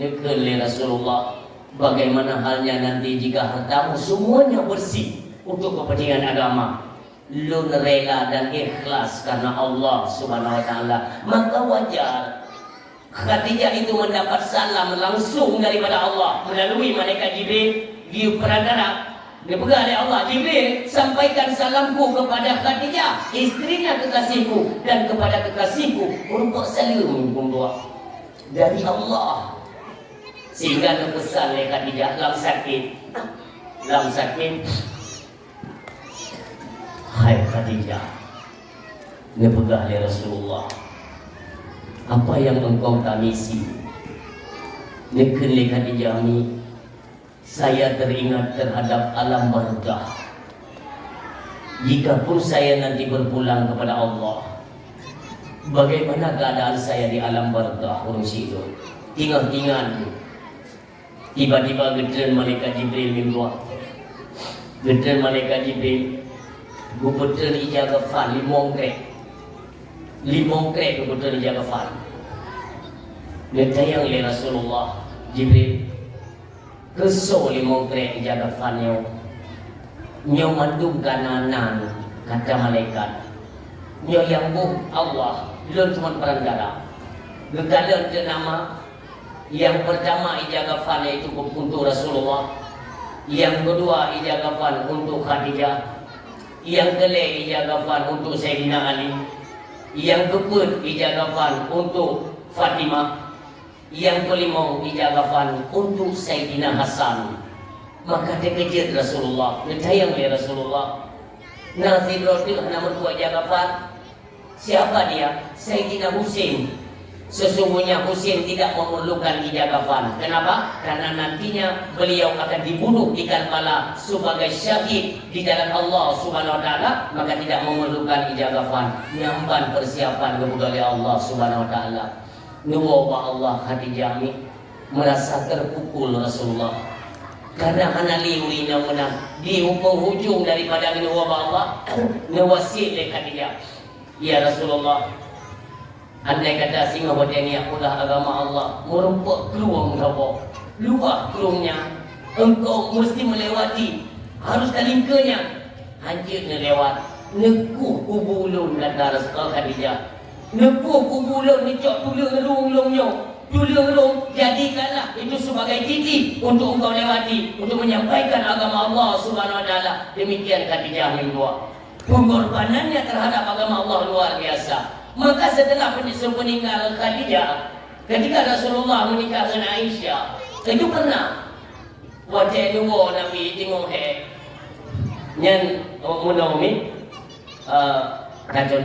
Nekeli Rasulullah, bagaimana halnya nanti jika hartamu semuanya bersih untuk kepentingan agama? Lun rela dan ikhlas karena Allah Subhanahu wa taala, maka wajar Khadijah itu mendapat salam langsung daripada Allah melalui malaikat Jibril di perantara. Dipegang oleh Allah, Jibril, sampaikan salamku kepada Khadijah, istrinya kekasihku, dan kepada kekasihku untuk salam dari Allah. Sehingga terpesan oleh Khadijah dalam sakit. Hai Khadijah, dipegang oleh Rasulullah, apa yang engkau tangisi? Nekeli Khadijah ni, saya teringat terhadap alam barzakh. Jikapun saya nanti berpulang kepada Allah, bagaimana keadaan saya di alam barzakh urusi itu? Tinggal-tinggal tiba-tiba gederan malaikat Jibril minggu. Gederan malaikat Jibril, gubernur ijaga fan limong krek gubernur ijaga fan. Netayang oleh Rasulullah Jibril keso limong krek ijaga fan nyo mandung kananan kata malaikat nyo yang Allah lun cuma perantara gegalan je nama. Yang pertama ijaga fan itu untuk Rasulullah, yang kedua ijaga fan untuk Khadijah, yang kelima ijaga fan untuk Sayyidina Ali, yang keempat ijaga fan untuk Fatimah, yang kelima ijaga fan untuk Sayyidina Hasan. Maka dia kejar Rasulullah, percaya oleh Rasulullah. Nasi roti nomor 2 jaga fan. Siapa dia? Sayyidina Husain. Sesungguhnya Husain tidak memerlukan ijaga fan. Kenapa? Karena nantinya beliau akan dibunuh di Karbala sebagai syahid di jalan Allah Subhanahu wa taala, maka tidak memerlukan ijaga fan. Nyamban persiapan kepada Allah Subhanahu wa taala. Nuwa Allah Khadijah ni merasa terpukul Rasulullah. Karena hanali urina menang di penghujung daripada nuwa Allah nawasi le Khadijah. Ya Rasulullah, andai kata singa wadani akulah agama Allah, merempak keluar menghawa, luah kelungnya, engkau mesti melewati, harus kalingkanya, hancurnya lewat, nekuh kubulun kata Rasulullah Khadijah, nekuh kubulun, nicok tulung ngelung-lungnya, Tolong jadikanlah itu sebagai titik untuk engkau lewati untuk menyampaikan agama Allah Subhanahu wa taala. Demikian Khadijah yang dua. Pengorbanannya terhadap agama Allah luar biasa. Maka setelah meninggal Khadijah, ketika Rasulullah menikah dengan Aisyah, itu pernah wajah dua Nabi tengok nyen menolong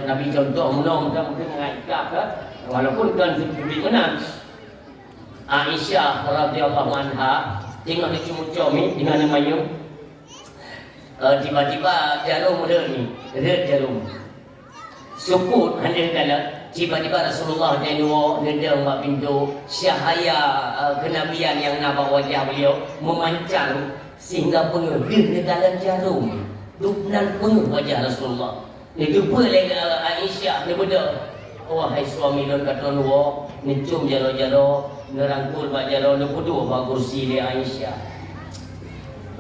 Nabi contoh menolong mungkin mengaikah ke walaupun kan lebih menang. Aisyah radhiyallahu anha tengok dia cuma-cuma dengan namanya tiba-tiba jarum red jarum sukut hanya kala tiba-tiba Rasulullah tengok dia buat pintu cahaya kenabian yang nampak wajah beliau memancar sehingga penuh di dalam jarum duknan penuh wajah Rasulullah. Dia jumpa lagi Aisyah dia berdoa, wahai suami dan kata nuwa nicum jaro-jaro nerangkul bak jaro ne pudu bak kursi dia Aisyah.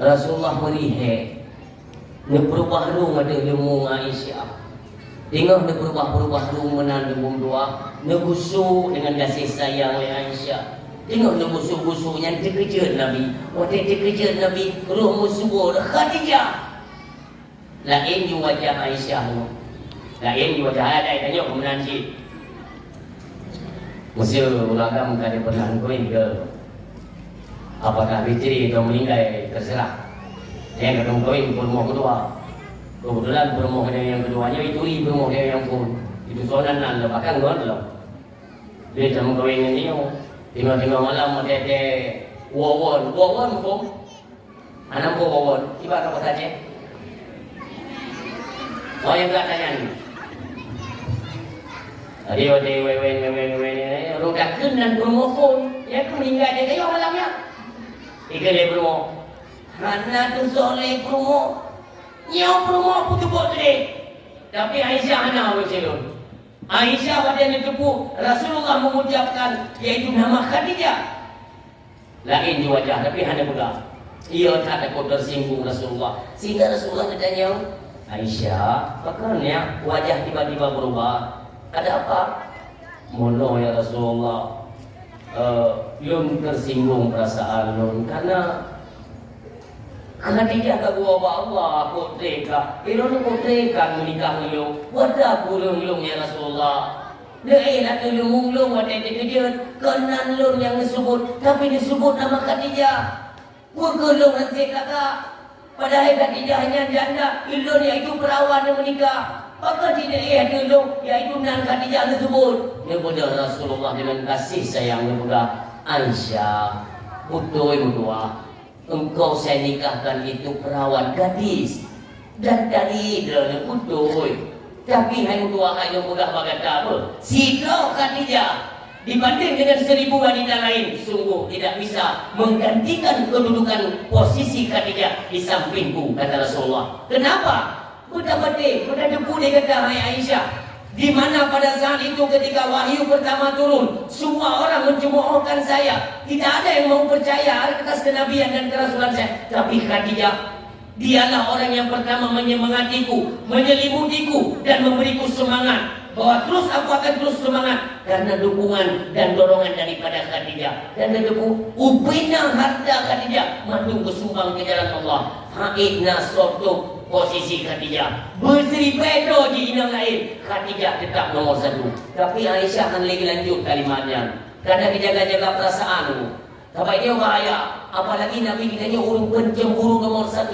Rasulullah melihat ne berubah rung ada lemu Aisyah. Tengok ne berubah rung menan lemu dua ne gusuk dengan kasih sayang oleh Aisyah. Tengok ne gusuk-gusuknya terkejut Nabi. Waktu terkejut Nabi roh musuh Khadijah. Lain di wajah Aisyah tu. Lain di wajah ada tanya kemenangan cik. Mesti ulagam kada pernah koin ke apakah bitri atau meninggal terserah. Yang ketemu koin bermoh kedua. Kebetulan bermoh yang keduanya itu bermoh yang pun itu soalan bahkan gua belum. Dia cuma koin ini tengok malam ada wawon pun anak pun wawon ibarat apa saja. Oh yang belakang tanya ni. Dia rodakan dan bermohon. Ya aku meninggal dia kayu malamnya. Tiga dia bermohon. Hana tu soleh bermohon. Nyau bermohon putu buat dia. Tapi Aisyah hana bercelur. Aisyah pada yang tepu Rasulullah mengucapkan iaitu nama Khadijah. Lain di wajah tapi hana pegang. Ia tak takut tersinggung Rasulullah. Sehingga Rasulullah bertanya, Aisyah, makanya wajah tiba-tiba berubah. Ada apa? Mono ya Rasulullah. Lun tersinggung perasaan lun karena Khadijah tak bawa Allah aku teka. Ilun aku teka menikah lun. Wadah pulung ya Rasulullah. Dia nak lung wadah dia kenan lun yang disebut tapi disebut nama Khadijah. Gua gelung nanti kakak. Padahal Khadijah hanya janda, ilun iaitu perawan yang menikah. Maka tidak dulu, iaitu nan Khadijah tersebut. Dia berdoa Rasulullah dengan kasih sayang dia berdoa, Aisyah, berdua, engkau saya nikahkan itu perawan gadis dan dari dia betul. Tapi hai berdua hanya mudah berkata apa? Si kau Khadijah dibanding dengan 1000 wanita lain sungguh tidak bisa menggantikan kedudukan posisi Khadijah di sampingku, kata Rasulullah. Kenapa? Udah bete, udah debu dia kata, hai Aisyah, di mana pada saat itu ketika wahyu pertama turun, semua orang mencemoohkan saya, tidak ada yang mau percaya atas kenabian dan kerasulan saya. Tapi Khadijah, dialah orang yang pertama menyemangatiku, menyelimutiku dan memberiku semangat bahwa terus aku akan terus semangat karena dukungan dan dorongan daripada Khadijah. Dan debu ubina harta Khadijah madu bersumbang ke jalan Allah. Haidna sortu posisi Khadijah berseribedo di inang lain, Khadijah tetap nomor 1. Tapi Aisyah akan lagi lanjut kalimatnya karena dijaga-jaga perasaan. Sampai dia bahaya. Apalagi Nabi kitanya urung pencemburu nomor 1.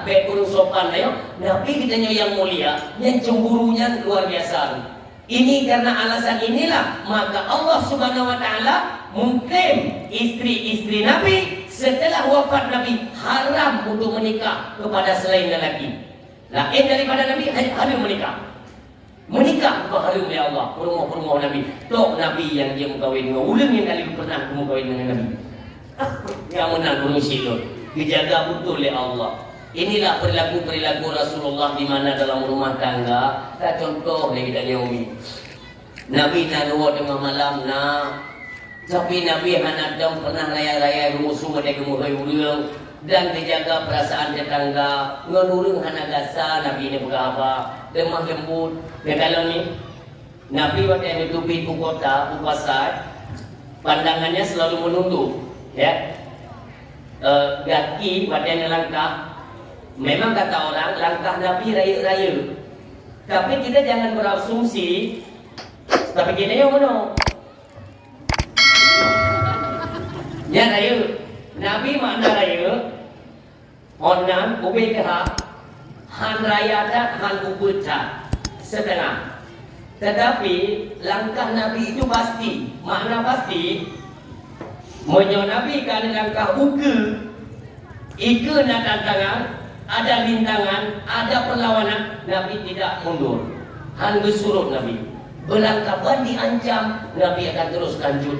Baik urung sopan ayo. Nabi kitanya yang mulia, yang cemburunya luar biasa. Ini karena alasan inilah maka Allah Subhanahu wa taala mengklaim istri-istri Nabi setelah wafat Nabi haram untuk menikah kepada selain lelaki. Lain daripada Nabi haram menikah. Menikah haram oleh Allah. Perumah Nabi. Tok Nabi yang dia mengkawin dengan ulang yang kali pernah mengkawin dengan Nabi. Yang menang burung silur. Dijaga betul oleh Allah. Inilah perilaku-perilaku Rasulullah di mana dalam rumah tangga. Tak contoh lagi dari Umi. Nabi nak luar tengah malam nak. Tapi Nabi hanadam pernah raya-raya musuh ada gemurai urang dan dijaga perasaan tetangga. Ngurung hana gasa Nabi ni berapa? Lemah lembut. Dan kalau ni Nabi waktu yang ditupi ke kota, ke pasar, pandangannya selalu menunduk, ya. Kaki badannya langkah. Memang kata orang langkah Nabi raya-raya. Tapi kita jangan berasumsi. Tapi kita yang mana? Ya raya. Nabi makna raya. Onan ubay kah? Han raya tak, han ubay tak. Setengah. Tetapi langkah Nabi itu pasti. Makna pasti. Menyo Nabi kan langkah uke. Ike nak tantangan. Ada lintangan, ada perlawanan, Nabi tidak mundur. Han bersurut Nabi. Berlangkah diancam, Nabi akan terus lanjut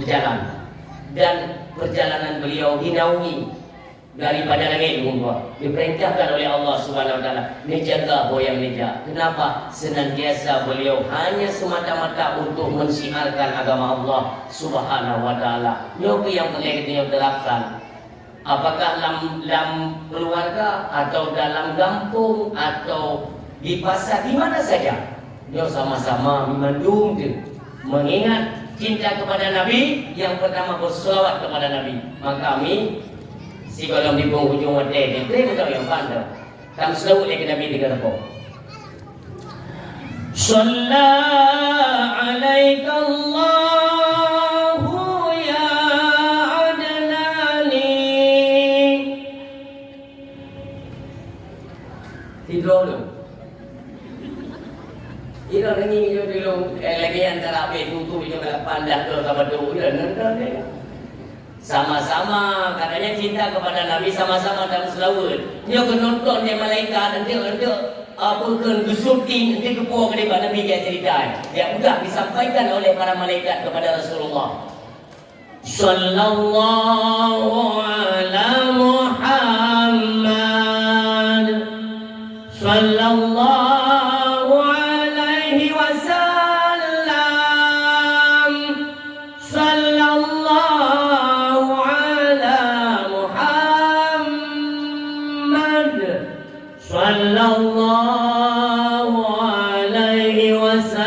jalan. Dan perjalanan beliau dinaungi daripada langit mungkwa. Diperintahkan oleh Allah Subhanahu wa taala, "Nijaga boyang nija." Kenapa? Senantiasa beliau hanya semata-mata untuk mensiarkan agama Allah Subhanahu wa taala. Nyoba yang boleh kita terapkan. Apakah dalam keluarga atau dalam kampung atau di pasar, di mana saja, dia sama-sama memandung dia, mengingat cinta kepada Nabi. Yang pertama berselawat kepada Nabi. Maka kami si kolom di penghujung wadai dia betul yang pandai. Kami selawat lagi Nabi tiga repok. Sallallahu alaihi Allah. Tidur dulu. Ira nengi yo dulu lagi antara ape tutu yo pandah ke kabadu ira nendang dia. Sama-sama katanya cinta kepada Nabi, sama-sama dalam selawat. Dia nonton dia malaikat nanti apa kan gusuti nanti kepuak kepada Nabi dia cerita. Dia sudah disampaikan oleh para malaikat kepada Rasulullah. Sallallahu ala Muhammad. Sallallahu alaihi wasallam. Sallallahu ala Muhammad. Sallallahu alaihi wasallam.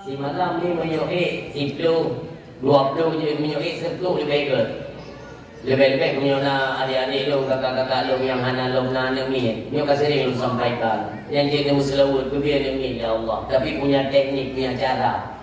Si malam ni menyuik itu 20 je menyuik 10 lebih ke. Lebih-lebih punya adik-adik lu, kakak-kakak lu yang hana lu nak ni. Ni kan sering lu sampaikan. Yang jadi muslawud tu biar ni ya Allah. Tapi punya teknik, punya cara.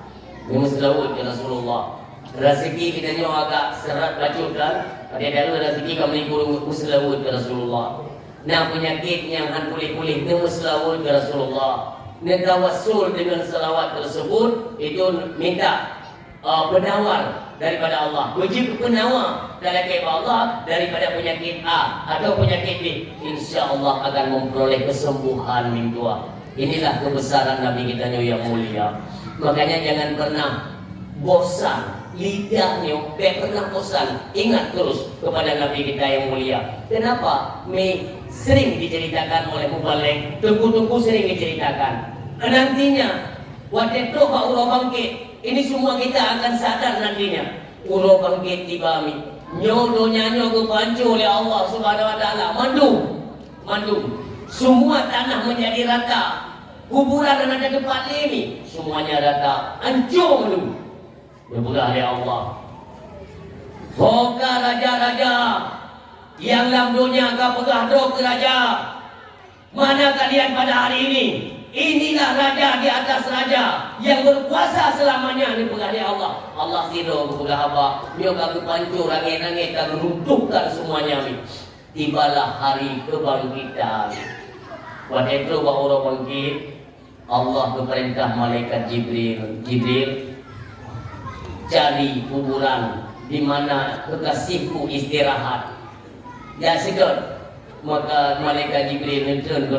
Ni muslawud ya Rasulullah. Rezeki kita ni agak serat bacot kan. Ada rezeki kami guru muslawud ya Rasulullah. Nah penyakit yang han pulih-pulih ni muslawud ya Rasulullah. Ni tawassul dengan selawat tersebut itu minta penawar daripada Allah, wajib penawar dari Allah daripada penyakit A atau penyakit B, insya Allah akan memperoleh kesembuhan min tua. Inilah kebesaran Nabi kita yang mulia. Makanya jangan pernah bosan lidahnya, jangan pernah bosan ingat terus kepada Nabi kita yang mulia. Kenapa? Sering diceritakan oleh mubaligh, tunggu-tunggu sering diceritakan. Nantinya waktu itu Allah bangkit. Ini semua kita akan sadar nantinya. Uro bangkit tiba mi. Nyodonya nyodo pancu oleh Allah Subhanahu wa taala. Mandung. Semua tanah menjadi rata. Kuburan yang ada depan ini semuanya rata. Hancur dulu. Berbulah oleh Allah. Hoga raja-raja yang dalam dunia agak pegah dok raja. Mana kalian pada hari ini? Inilah raja di atas raja yang berkuasa selamanya di pengadilan Allah. Allah tidur kepada apa? Dia akan pancur langit-langit dan runtuhkan semuanya. Tibalah hari kebangkitan. Waktu itu orang bangkit, Allah berperintah malaikat Jibril cari kuburan di mana kekasihku istirahat. Ya sedot. Maka malaikat Jibril turun ke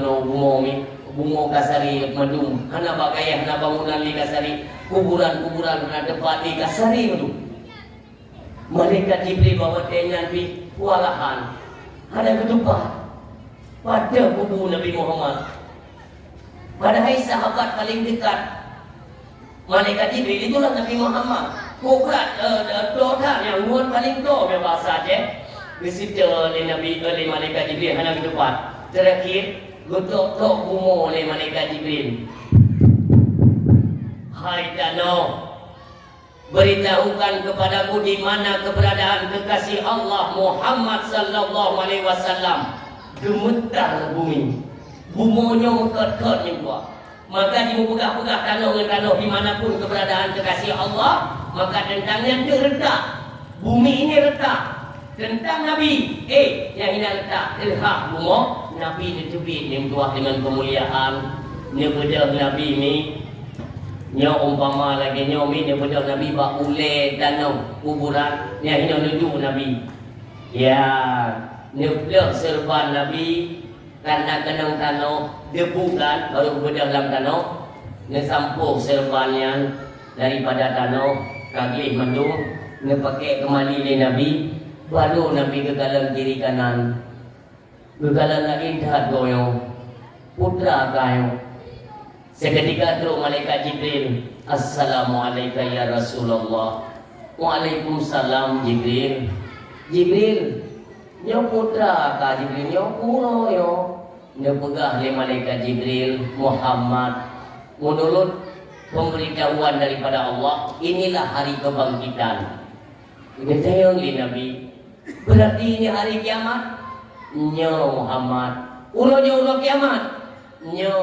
bungo kasari madum hana bagaya hana bangunan li kasari kuburan hana tempat li kasari madum. Malaikat Jibril bawa tenyan bi kualahan ada ketupat pada kubur Nabi Muhammad. Padahal sahabat paling dekat malaikat Jibril itulah Nabi Muhammad. Kuburan doa yang nuan paling tua bahasa Aceh. Visiter oleh Nabi oleh malaikat Jibril hana ketupat. Terakhir gotok-tok bungo oleh malaikat Jibril. Hai danau, beritahukan kepadaku di mana keberadaan kekasih Allah Muhammad sallallahu alaihi wasallam. Gemetar bumi, bumonya mengkot-kotnya gua. Maka dia pegah-pegah tanah dimanapun keberadaan kekasih Allah, maka tentangnya dia retak. Bumi ini retak. Tentang Nabi, yang ini retak. Ilhaq bumo, Nabi ditubik ni tuah dengan kemuliaan. Ni bedah Nabi ni. Nya umpama lagi nyomi ni bedah Nabi bak ule danau kuburan. Yang ini nuju Nabi. Ya, ni bedah serban Nabi. Karena kenang tanah debu kan baru bedah dalam tanah ne sampung serbannya daripada tanah kagih mendung ne pakai kembali le Nabi baru Nabi kegalang kiri kanan kegalang lagi dah goyo putra kayo seketika terus malaikat Jibril assalamualaikum ya Rasulullah waalaikumsalam Jibril Jibril nyo putra ka Jibril nyo kuno yo nyo pegah le malaikat Jibril Muhammad menurut pemberitahuan daripada Allah inilah hari kebangkitan. Ini tayang li Nabi berarti ini hari kiamat nyo Muhammad ulo kiamat nyo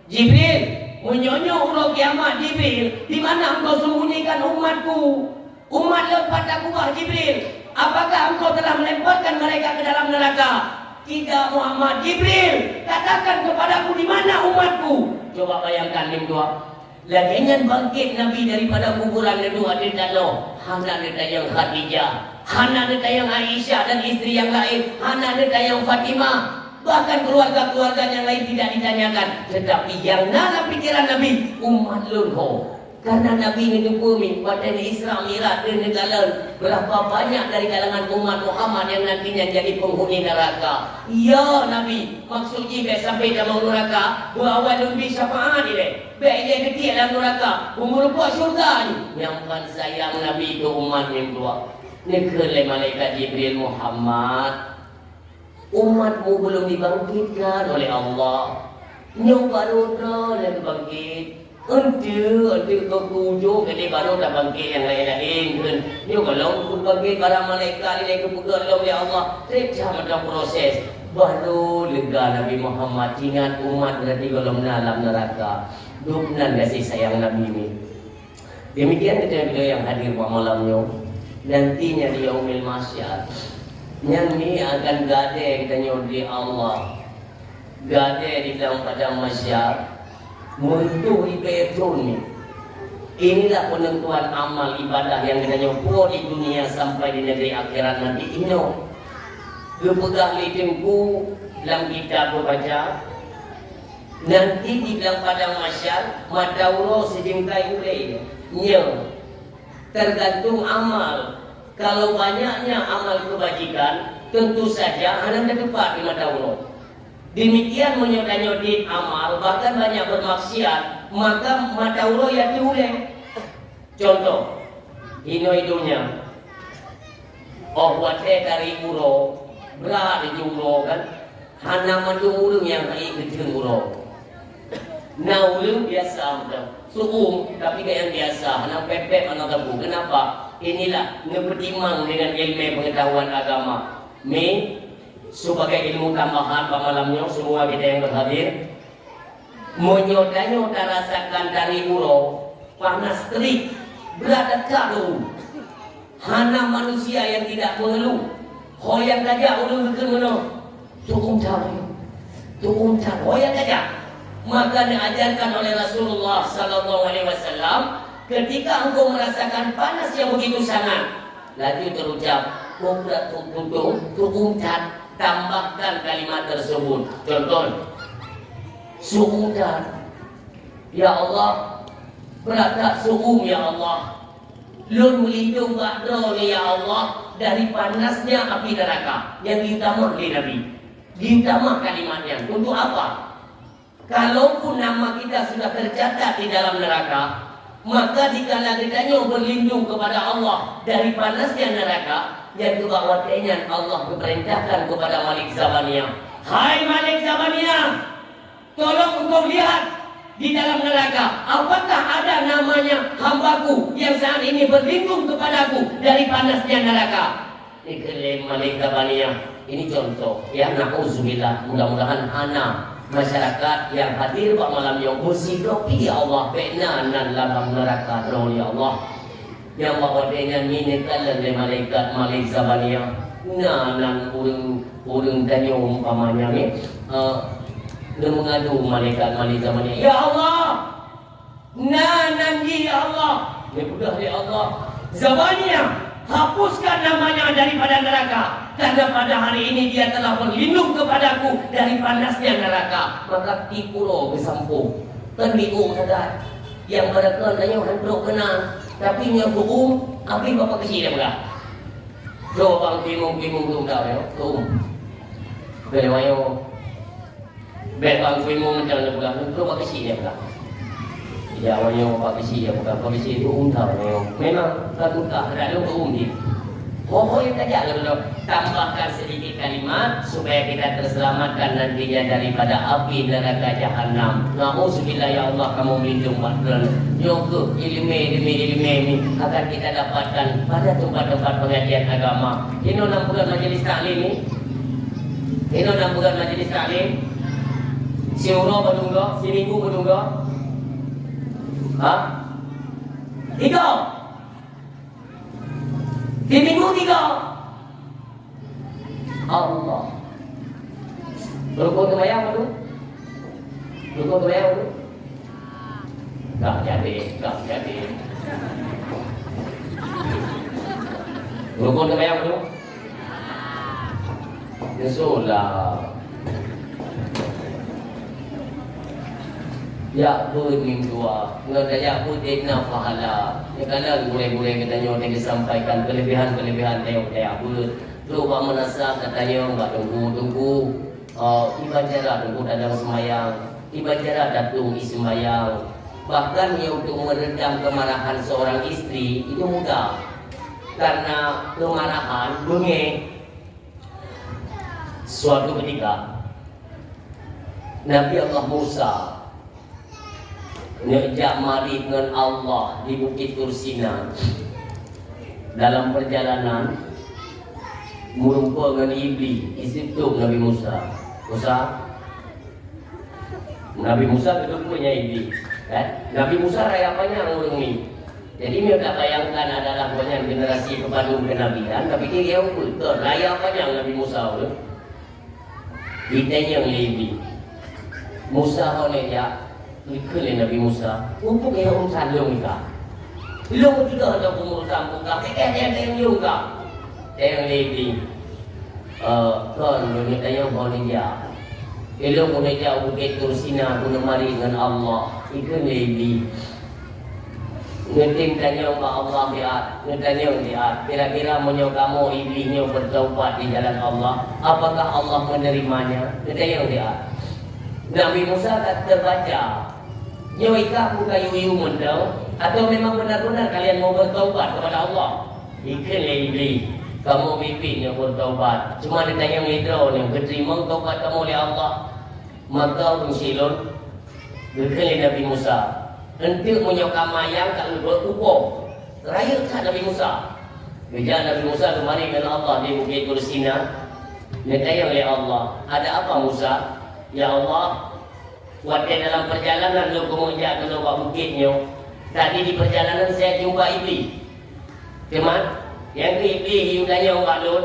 Jibril menyonyo ulo kiamat Jibril di mana engkau sembunyikan umatku umat lepas aku Jibril. Apakah engkau telah melemparkan mereka ke dalam neraka? Tidak Muhammad. Jibril, katakan kepadaku di mana umatku. Coba bayangkan lim dua. Lagian bangkit Nabi daripada kuburan kedua di tanah. Hana ada yang Khadijah, hana ada yang Aisyah dan istri yang lain, hana ada yang Fatimah. Bahkan keluarga-keluarga yang lain tidak ditanyakan. Tetapi yang dalam pikiran Nabi umat lurho. Karena Nabi ini bumi pada Isra Mi'raj dan negara berapa banyak dari kalangan umat Muhammad yang nantinya jadi penghuni neraka. Ya Nabi, maksud jika sampai dalam neraka, bawa lebih syafaat ini. Baik dia kecil dalam neraka, umur buat syurga ni. Yang kan sayang Nabi itu umat yang dua. Negelai malaikat Jibril Muhammad. Umatmu belum dibangkitkan oleh Allah. Nyok baru dah bangkit. Untuk kau tujuh kali baru dah bangkit yang lain-lain kan. Dia kalau pun bangkit para malaikat ini keputusan oleh Allah, terjadi macam proses baru lega Nabi Muhammad ingat umat berarti kalau dalam neraka. Dubnan kasih sayang Nabi ini. Demikian kita yang hadir pada malamnya. Nantinya di Yaumil Mahsyar yang ini akan gade kita di Allah. Gade di dalam padang mahsyar. Muntuhi betul ni. Inilah penentuan amal ibadah yang kita nyopo di dunia sampai di negeri akhirat nanti. Ino kepegah lidengku dalam kitab berbaca. Nanti di dalam padang mahsyar madauro sejengkai ulai. Nya tergantung amal. Kalau banyaknya amal kebajikan, tentu saja hanya tepat di madauro. Demikian menyodai-nyodai amal, bahkan banyak bermaksiat, maka mata ulo ya diuleh. Contoh, hidungnya, wate dari ulo, berat di ulo kan, hana mandung ulung yang hai kecil ulo. Nah ulung biasa, suum, tapi kayak yang biasa, hana pepek, hana tebu. Kenapa? Inilah ngepetimang dengan ilmu pengetahuan agama. Sebagai ilmu tambahan pada malamnya semua kita yang berhadir menyodanya rasakan dari ulo panas terik berat kadu hana manusia yang tidak mengeluh hoyak saja ulo berkenuh tuuncar hoyak saja maka diajarkan oleh Rasulullah sallallahu alaihi wasallam ketika engkau merasakan panas yang begitu sangat lagi terucap berat tuuncar tambahkan kalimat tersebut. Contoh, suudan. Ya Allah, berat suum ya Allah. Lun melindung ba'do ya Allah dari panasnya api neraka yang diutama oleh Nabi. Diutama kalimatnya. Untuk apa? Kalaupun nama kita sudah tercatat di dalam neraka, maka dikala kita berlindung kepada Allah dari panasnya neraka, yang kebawatnya Allah memerintahkan kepada Malik Zamaniyah. Hai Malik Zamaniyah, tolong engkau lihat di dalam neraka. Apakah ada namanya hambaku yang saat ini berlindung kepadaku dari panasnya neraka? Ini klaim malaikat baniyah. Ini contoh ya, na'udzubillah. Mudah-mudahan anak masyarakat yang hadir pada malam yang bersidopi ya Allah benanan dalam neraka terus ya Allah. Yang bahawa dengan ini kalau malaikat malaikat baniyah nanan urang tanya umpamanya ni dia mengadu malaikat baniyah, ya Allah nanan ya Allah, ya sudah ya Allah Zabaniyah, hapuskan namanya daripada neraka, karena pada hari ini dia telah berlindung kepadaku dari panasnya neraka. Maka tipulo kesampung kan diung sadat yang mereka tanya hendak kenal tapi nya buung abi bapak kecil dia belah do bang timung tu kau ya tu belewayo bang timung macam mana belah tu bapak kecil dia belah ya awalnya bapak kecil dia bukan bapak kecil tu tahu memang tak ada lu dia. Pokoknya saja kalau tambahkan sedikit kalimat supaya kita terselamatkan nantinya daripada api neraka jahanam. Na'udzubillah ya Allah, kamu melindung makhluk. Nyoke ilmu ini akan kita dapatkan pada tempat-tempat pengajian agama. Ini 6 bulan majelis taklim ni. Ini 6 bulan majelis taklim. Si umrah berdungga, si minggu berdungga. Ha? 3. Di minggu 3 Allah rukun kebayang tu? Rukun kebayang tu? Tak jadi rukun kebayang tu? Yesulah ya pun mingdua ngada ya pun dina pahala ya kalau boleh katanya dia sampaikan kelebihan dia pun tu pak menasa katanya enggak tunggu ibadah tunggu dalam semayang ibadah datung ismayang bahkan ya untuk meredam kemarahan seorang istri itu mudah karena kemarahan bengeng suatu ketika Nabi Allah Musa ngejak mari dengan Allah di Bukit Tursina dalam perjalanan merumpa dengan iblis isitu Nabi Musa kedua punya iblis kan? Nabi Musa raya banyak orang ni jadi mereka bayangkan adalah banyak generasi kepadung kenabian tapi dia betul raya banyak Nabi Musa tu ditanya oleh iblis Musa oleh Ikut Nabi Musa untuk yang salung ka. Long juga ada pengurusan buka. Yang juga. Yang lebih kan minta yang bolehnya. Elok boleh jauh Bukit Tursina guna mari dengan Allah. Ikut lebih. Ngeting tanya ke Allah biat. Ngetanya biat. Kira-kira menyo kamu iblisnya bertaubat di jalan Allah. Apakah Allah menerimanya? Ngetanya biat. Nabi Musa tak terbaca nyawa buka yuyu mendang atau memang benar-benar kalian mau bertaubat kepada Allah ikan lebih kamu mimpi yang bertaubat cuma ditanya ngidau yang keterima taubat kamu oleh Allah maka pengsilun berkali Nabi Musa untuk menyokamayang kalau berukuh raya tak Nabi Musa bija Nabi Musa kemarin dengan Allah di Bukit Tursina ditanya oleh Allah ada apa Musa ya Allah waktu dalam perjalanan lu kemudian ke lubang bukitnya tadi di perjalanan saya jumpa iblis teman yang iblis yudanya orang lun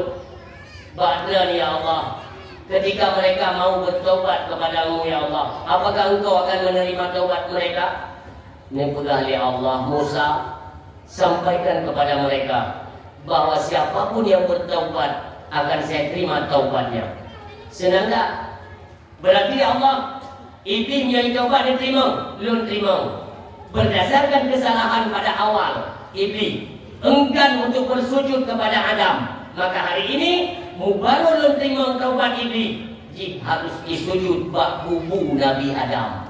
Ba'dan ya Allah ketika mereka mau bertobat kepadamu ya Allah apakah engkau akan menerima taubat mereka Nepugah li Allah Musa sampaikan kepada mereka bahwa siapapun yang bertaubat akan saya terima taubatnya senang tak? Berarti ya Allah iblis yang coba diterima, belum terima. Berdasarkan kesalahan pada awal, iblis enggan untuk bersujud kepada Adam. Maka hari ini, mubarak belum terima taubat iblis. Jika harus disujud bak kubu Nabi Adam.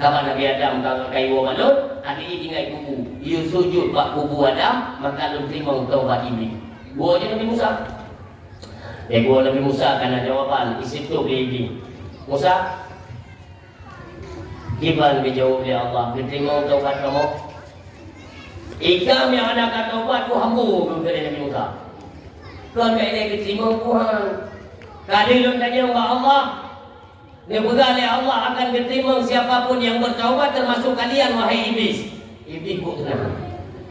Kalau Nabi Adam kalau kayu malut, hari ini tinggal kubu. Dia sujud bak kubu Adam, maka belum terima taubat iblis. Gua je Nabi Musa. Gua Nabi Musa karena jawaban isi tu iblis. Musa Kiban dijawab oleh Allah, diterima taubat kamu. Ikam yang ada kata taubat ku hambu ke Nabi Musa. Kalau dia diterima Tuhan. Kadilun tanya Allah. Dia berkata Allah akan diterima siapapun yang bertaubat termasuk kalian wahai iblis. Iblis kuk senang.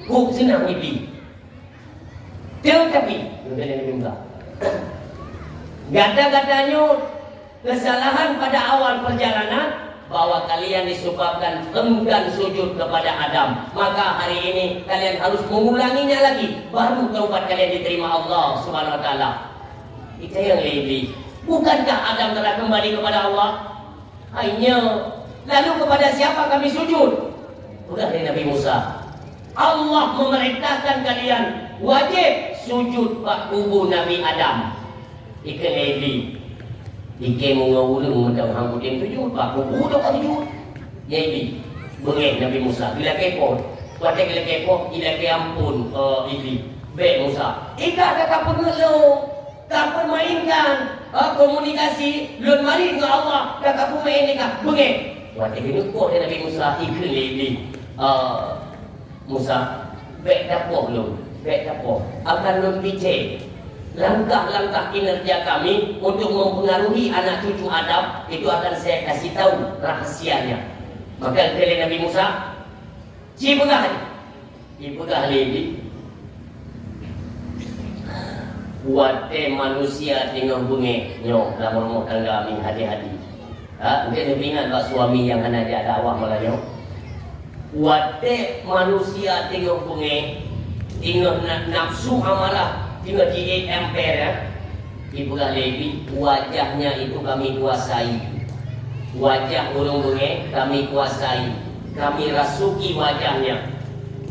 Kuk senang iblis. Tetapi kata Nabi Musa. Gata-gatanya kesalahan pada awal perjalanan bahwa kalian disebabkan enggan sujud kepada Adam. Maka hari ini kalian harus mengulanginya lagi, baru taubat kalian diterima Allah Subhanahu wa taala. Itu yang lebih. Bukankah Adam telah kembali kepada Allah? Hanya lalu kepada siapa kami sujud? Bukan dari Nabi Musa. Allah memerintahkan kalian wajib sujud pak kubu Nabi Adam. Ikan lebih. Ike mengawulung macam hang putih sujud, pak kubu dah kali sujud. Jadi bengek Nabi Musa. Bila kepo, kuatek bila kepo, bila ke ampun ini. Baik Musa. Ika kakak pengeluh, tak permainkan komunikasi. Lun mari dengan Allah, kakak pemain ni kak bengek. Kuatek ini kuat Nabi Musa. Ikan lebih. Musa, baik dapur lun, baik dapur. Akan lun bincang. Langkah-langkah kinerja kami untuk mempengaruhi anak cucu Adam itu akan saya kasih tahu rahasianya. Maka kata Nabi Musa, cipegah lagi. Buat manusia tengah bengek nyok dalam rumah tangga kami hadi-hadi. Mungkin ingat bak suami yang kena dia dakwah malah nyok. Buat manusia tengah bengek, tengah nafsu amalah. Tinggal di ampere ya. Ibu Levi, wajahnya itu kami kuasai. Wajah burung bengek kami kuasai. Kami rasuki wajahnya.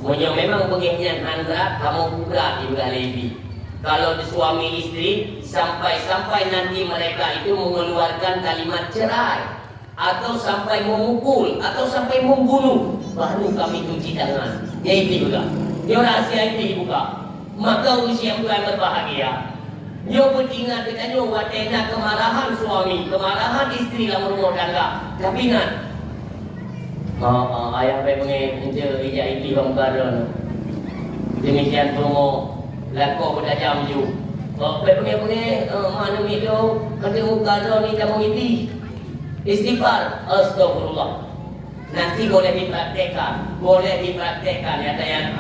Memang bengeknya handra, kamu berat Ibu Levi. Kalau suami istri sampai nanti mereka itu mengeluarkan kalimat cerai atau sampai memukul atau sampai membunuh, baru kami cuci tangan. Ya itu juga. Dia rahasia itu dibuka. Maka usia bukan berbahagia. Nyo bertingat kita nyo watena kemarahan suami, kemarahan istri dalam rumah tangga. Tapi ingat, ayah pengen ije ini bangkaran. Demikian promo lako pada jam ju. Pengen mana itu ketemu kado ni kamu ini istighfar, astagfirullah. Nanti boleh dipraktekkan ya yang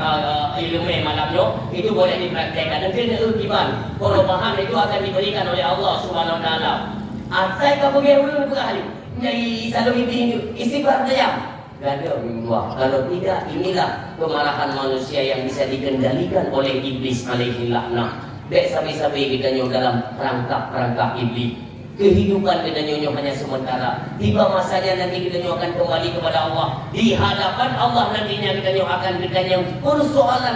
ilmu malamnya itu boleh dipraktekkan. Nanti iman perubahan itu akan diberikan oleh Allah Subhanahu Wa Taala. Asal kamu guru berkali, jadi selalu ini istighfar saja. Gada Allah. Kalau tidak, inilah kemarahan manusia yang bisa dikendalikan oleh iblis alaihi laknah. Baik sampai-sampai kita nyo dalam perangkap iblis. Kehidupan kita nyonya hanya sementara. Tiba masanya nanti kita nyonya akan kembali kepada Allah. Di hadapan Allah nantinya kita nyonya akan bertanya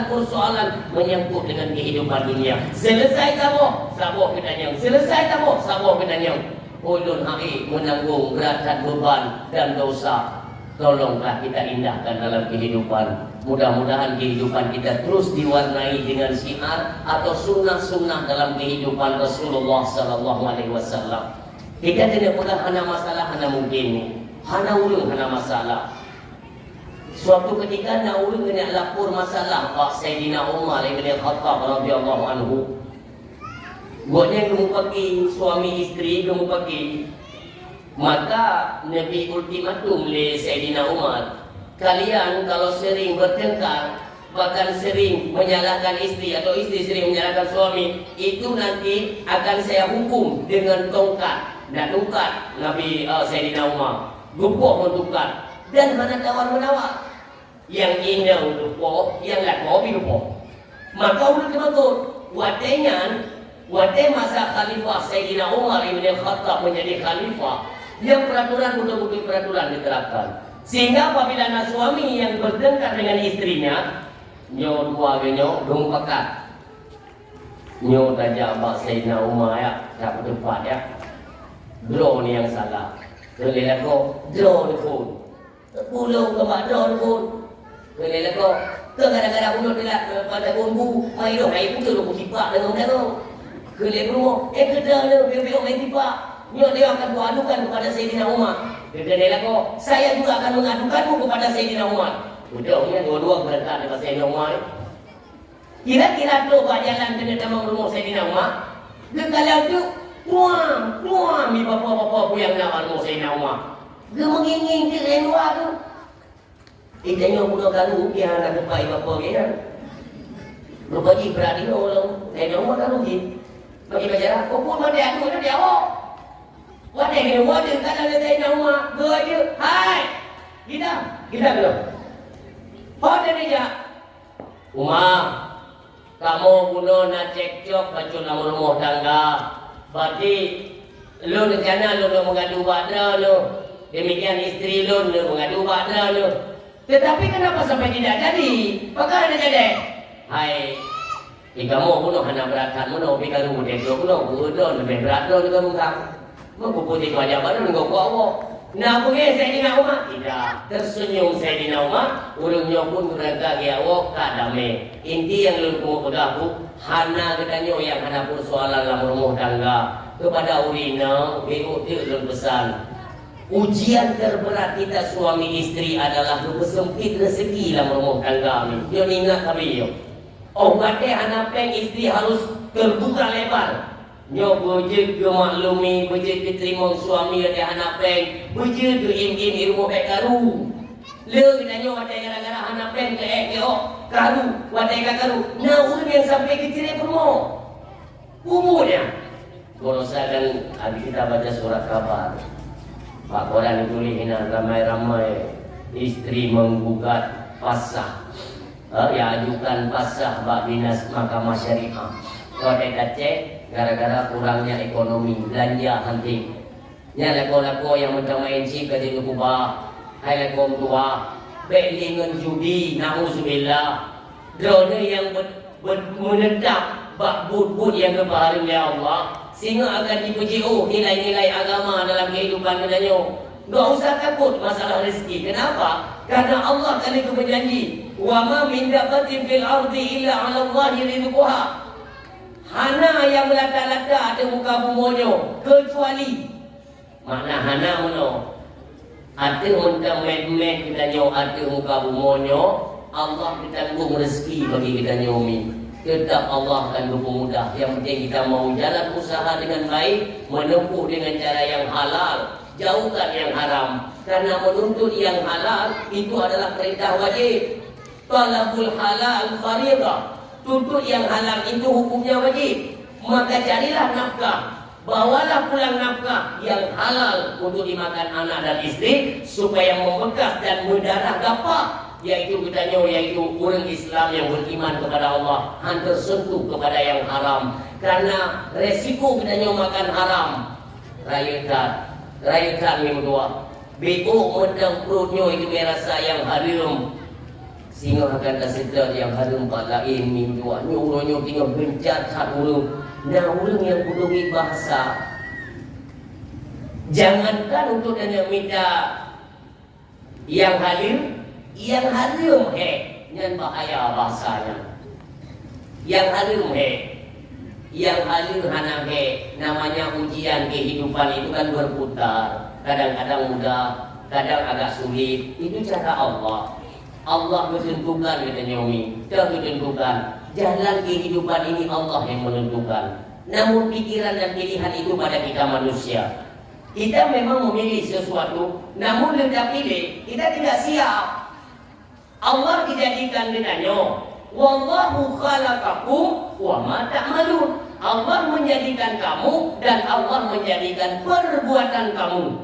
persoalan menyangkut dengan kehidupan dunia. Selesai kamu, sabar kita nyonya. Selesai kamu, sabar kita nyonya. Ulun hari menanggung berat beban dan dosa. Tolonglah kita indahkan dalam kehidupan. Mudah-mudahan kehidupan kita terus diwarnai dengan syiar atau sunnah-sunnah dalam kehidupan Rasulullah Sallallahu Alaihi Wasallam. Kita tidak pernah hana masalah, hana mungkin, hana ulung, hana masalah. Suatu ketika nak ulung kena lapor masalah Pak Sayyidina Umar ibn Khattab radhiyallahu anhu. Buatnya kamu pergi suami istri kamu pergi. Maka Nabi ultimatum oleh Sayyidina Umar, kalian kalau sering bertengkar, bahkan sering menyalahkan istri atau istri sering menyalahkan suami, itu nanti akan saya hukum dengan tongkat. Dan tongkat Nabi Sayyidina Umar gupoh mentongkat dan mana tawar menawar. Yang indah gupoh, yang lakoh gupoh. Maka ulun kemakut Wate masa Khalifah Sayyidina Umar ibn Khattab menjadi Khalifah, yang peraturan betul-betul peraturan diterapkan. Sehingga apabila anak suami yang bertengkar dengan istrinya, nyo dua genyo dong pekat. Nyo tajak Pak Sayyidina Umar ya, tak tepat ya. Draw ni yang salah. Kelihatan kau draw ni pun. Pulau ke mak draw ni pun. Kelihatan kau kadang-kadang pulau dia pada bumbu, mai doh ai putu lu tipak dengan dia tu. Kelihatan kau kedal dia main tipak. Dia akan buadukan kepada Sayyidina Umar. Kata dia kok, saya juga akan mengadukanmu kepada Sayyidina Umar. Udahnya dua-dua berantak dengan Sayyidina Umar. Kira-kira tu buat jalan kena tamang rumah Sayyidina Umar. Dia kalau tu, tuam, ni bapa-bapa yang nak rumah Sayyidina Umar. Dia mengingin ke luar tu. Tanya budak karu, dia nak kepai bapa dia. Berbaji berani orang, Sayyidina Umar karu dia. Bagi baca, kau pun ada aku, ada awak. Wadah dia, wadah kata dia Sayyidina Umar. Dia je, hai. Kita belum. Wadah dia. Umar, kamu guna nak cekcok baju nama rumah tangga. Berarti lu rencana lu mengadu pada lu. Demikian isteri lu mengadu pada lu. Tetapi kenapa sampai tidak jadi? Maka ada jadi. Hai, kamu bunuh anak beratkan bunuh, pikaru muda bunuh, lebih berat lu juga bukan. Mengkuputi kewajiban lu kau awak. Nak pergi Sayyidina Umar? Tidak. Tersenyum Sayyidina Umar. Urungnya pun berangkat ke awak tak damai. Inti yang lu kumuk pegahu. Hana katanya yang hana persoalan dalam rumah tangga. Kepada urina, BOT lu pesan. Ujian terberat kita suami isteri adalah bersempit rezeki dalam rumah tangga ni. Dia ingat kami yo. Oh kata hana peng isteri harus terbuka lebar. Nyo beje ke maklumi, beje ke terima suami ada anak peng, beje ke im-im rumah pek karu. Le kita nyo ada gara-gara anak peng ke karu, wadah karu. Nah urang yang sampai ke cerai permo. Umurnya. Kalau saya habis kita baca surat kabar. Pak Quran tulis ramai-ramai isteri menggugat pasah. Ya ajukan pasah bab dinas Mahkamah Syariah. Kalau dia cek gara-gara kurangnya ekonomi belanja hunting. Nya lako-lako yang mentamai si ke di kubah, hai lako tua, belingan judi, nauzubillah. Drone yang menentang bab bud yang kebahagiaan oleh Allah sehingga akan dipuji nilai-nilai agama dalam kehidupan kita. Enggak usah takut masalah rezeki. Kenapa? Karena Allah kan itu berjanji, "Wa ma min dabatin fil ardi illa 'ala Allahi rizquha." Hana yang melata-lata ada muka bumonyo kecuali makna hana mono ada untuk med kita nyo ada muka bumonyo Allah ditanggung rezeki bagi kita nyomi. Tetap Allah akan dukung mudah. Yang penting kita mau jalan usaha dengan baik, menempuh dengan cara yang halal, jauhkan yang haram. Karena menuntut yang halal itu adalah perintah wajib. Talabul halal fardhah. Tuntut yang halal itu hukumnya wajib. Maka carilah nafkah. Bawalah pulang nafkah yang halal untuk dimakan anak dan istri supaya membekas dan mendarah gapah. Yaitu katanya yaitu orang Islam yang beriman kepada Allah hampir sentuh kepada yang haram. Karena resiko katanya makan haram. Rayakan yang kedua. Bego medang perutnya itu merasa yang haram. Sehingga akan tersedar yang harum pak lain minggu ni ulunnya tinggal gencat kat ulung. Nah ulung yang kudungi bahasa. Jangankan untuk dia minta yang halim, yang harum yang bahaya bahasanya. Yang harum yang halim hana namanya ujian kehidupan itu kan berputar. Kadang-kadang mudah, kadang agak sulit. Itu cara Allah. Allah menentukan katanya Umi. Dia menentukan jalan kehidupan ini Allah yang menentukan. Namun pikiran dan pilihan itu pada kita manusia. Kita memang memilih sesuatu, namun kita pilih, kita tidak siap. Allah dijadikan dengannya. Wallahu khalaqakum wa ma ta'malun. Allah menjadikan kamu dan Allah menjadikan perbuatan kamu.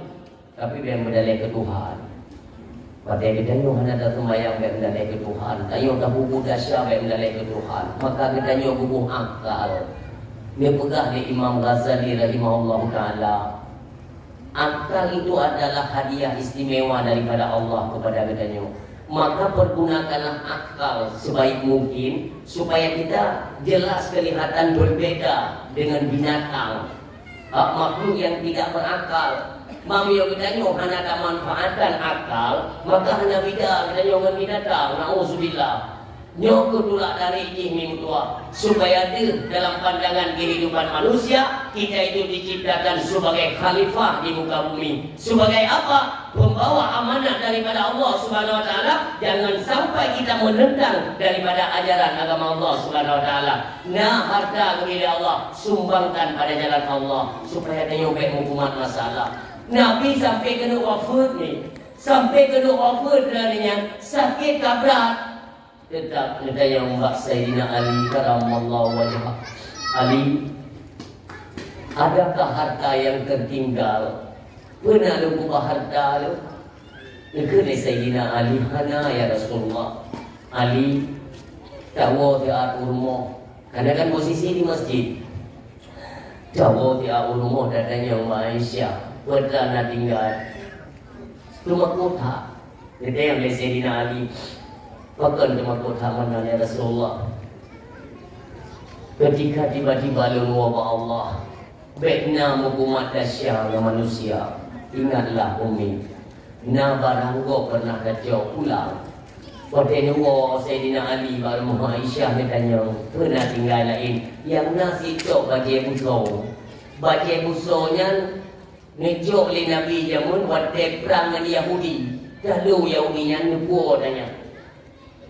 Tapi biar berdalai ke Tuhan. Pada kita nyo hana ada sembahyang baik mendalai ke Tuhan. Tayo dah bubuh dahsyat baik mendalai ke Tuhan. Maka kita nyo bubuh akal. Dia pegah di Imam Ghazali rahimahullah taala. Akal itu adalah hadiah istimewa daripada Allah kepada kita nyo. Maka pergunakanlah akal sebaik mungkin supaya kita jelas kelihatan berbeda dengan binatang. Makhluk yang tidak berakal. Mami yang kita nyo hana tak manfaatkan akal, maka hana bida kita nyo dengan binatang. Nauzubillah. Nyokut dulu dari ihmi tua supaya dalam pandangan kehidupan manusia kita itu diciptakan sebagai khalifah di muka bumi. Sebagai apa? Pembawa amanah daripada Allah Subhanahu wa taala. Jangan sampai kita menentang daripada ajaran agama Allah Subhanahu wa taala. Nah, harta milik Allah sumbangkan pada jalan Allah supaya dia nyobek hukuman masalah. Nabi sampai kena wafat ni. Sampai kena wafat darinya sakit kabrat. Tetap kita yang Mbak Sayyidina Ali karamallahu wajhah. Ali, adakah harta yang tertinggal? Pernah lu buka harta lu? Nekene Sayyidina Ali, hana ya Rasulullah. Ali, tahu dia rumah. Karena kan posisi di masjid. Tahu dia rumah datanya Malaysia. Pernah tinggal rumah kota. Kita yang Sayyidina Ali. Bahkan cuma kota mana ya Rasulullah. Ketika tiba-tiba lalu wabah Allah, baiknya hukumat dahsyat manusia. Ingatlah umi, na barang go pernah kacau pulang. Pada ini Sayyidina Ali baru Aisyah ditanya, pernah tinggal lain yang nasi cok bagi busonya ngejok oleh Nabi jamun buat perang dengan Yahudi. Lalu Yahudinya nubuh tanya.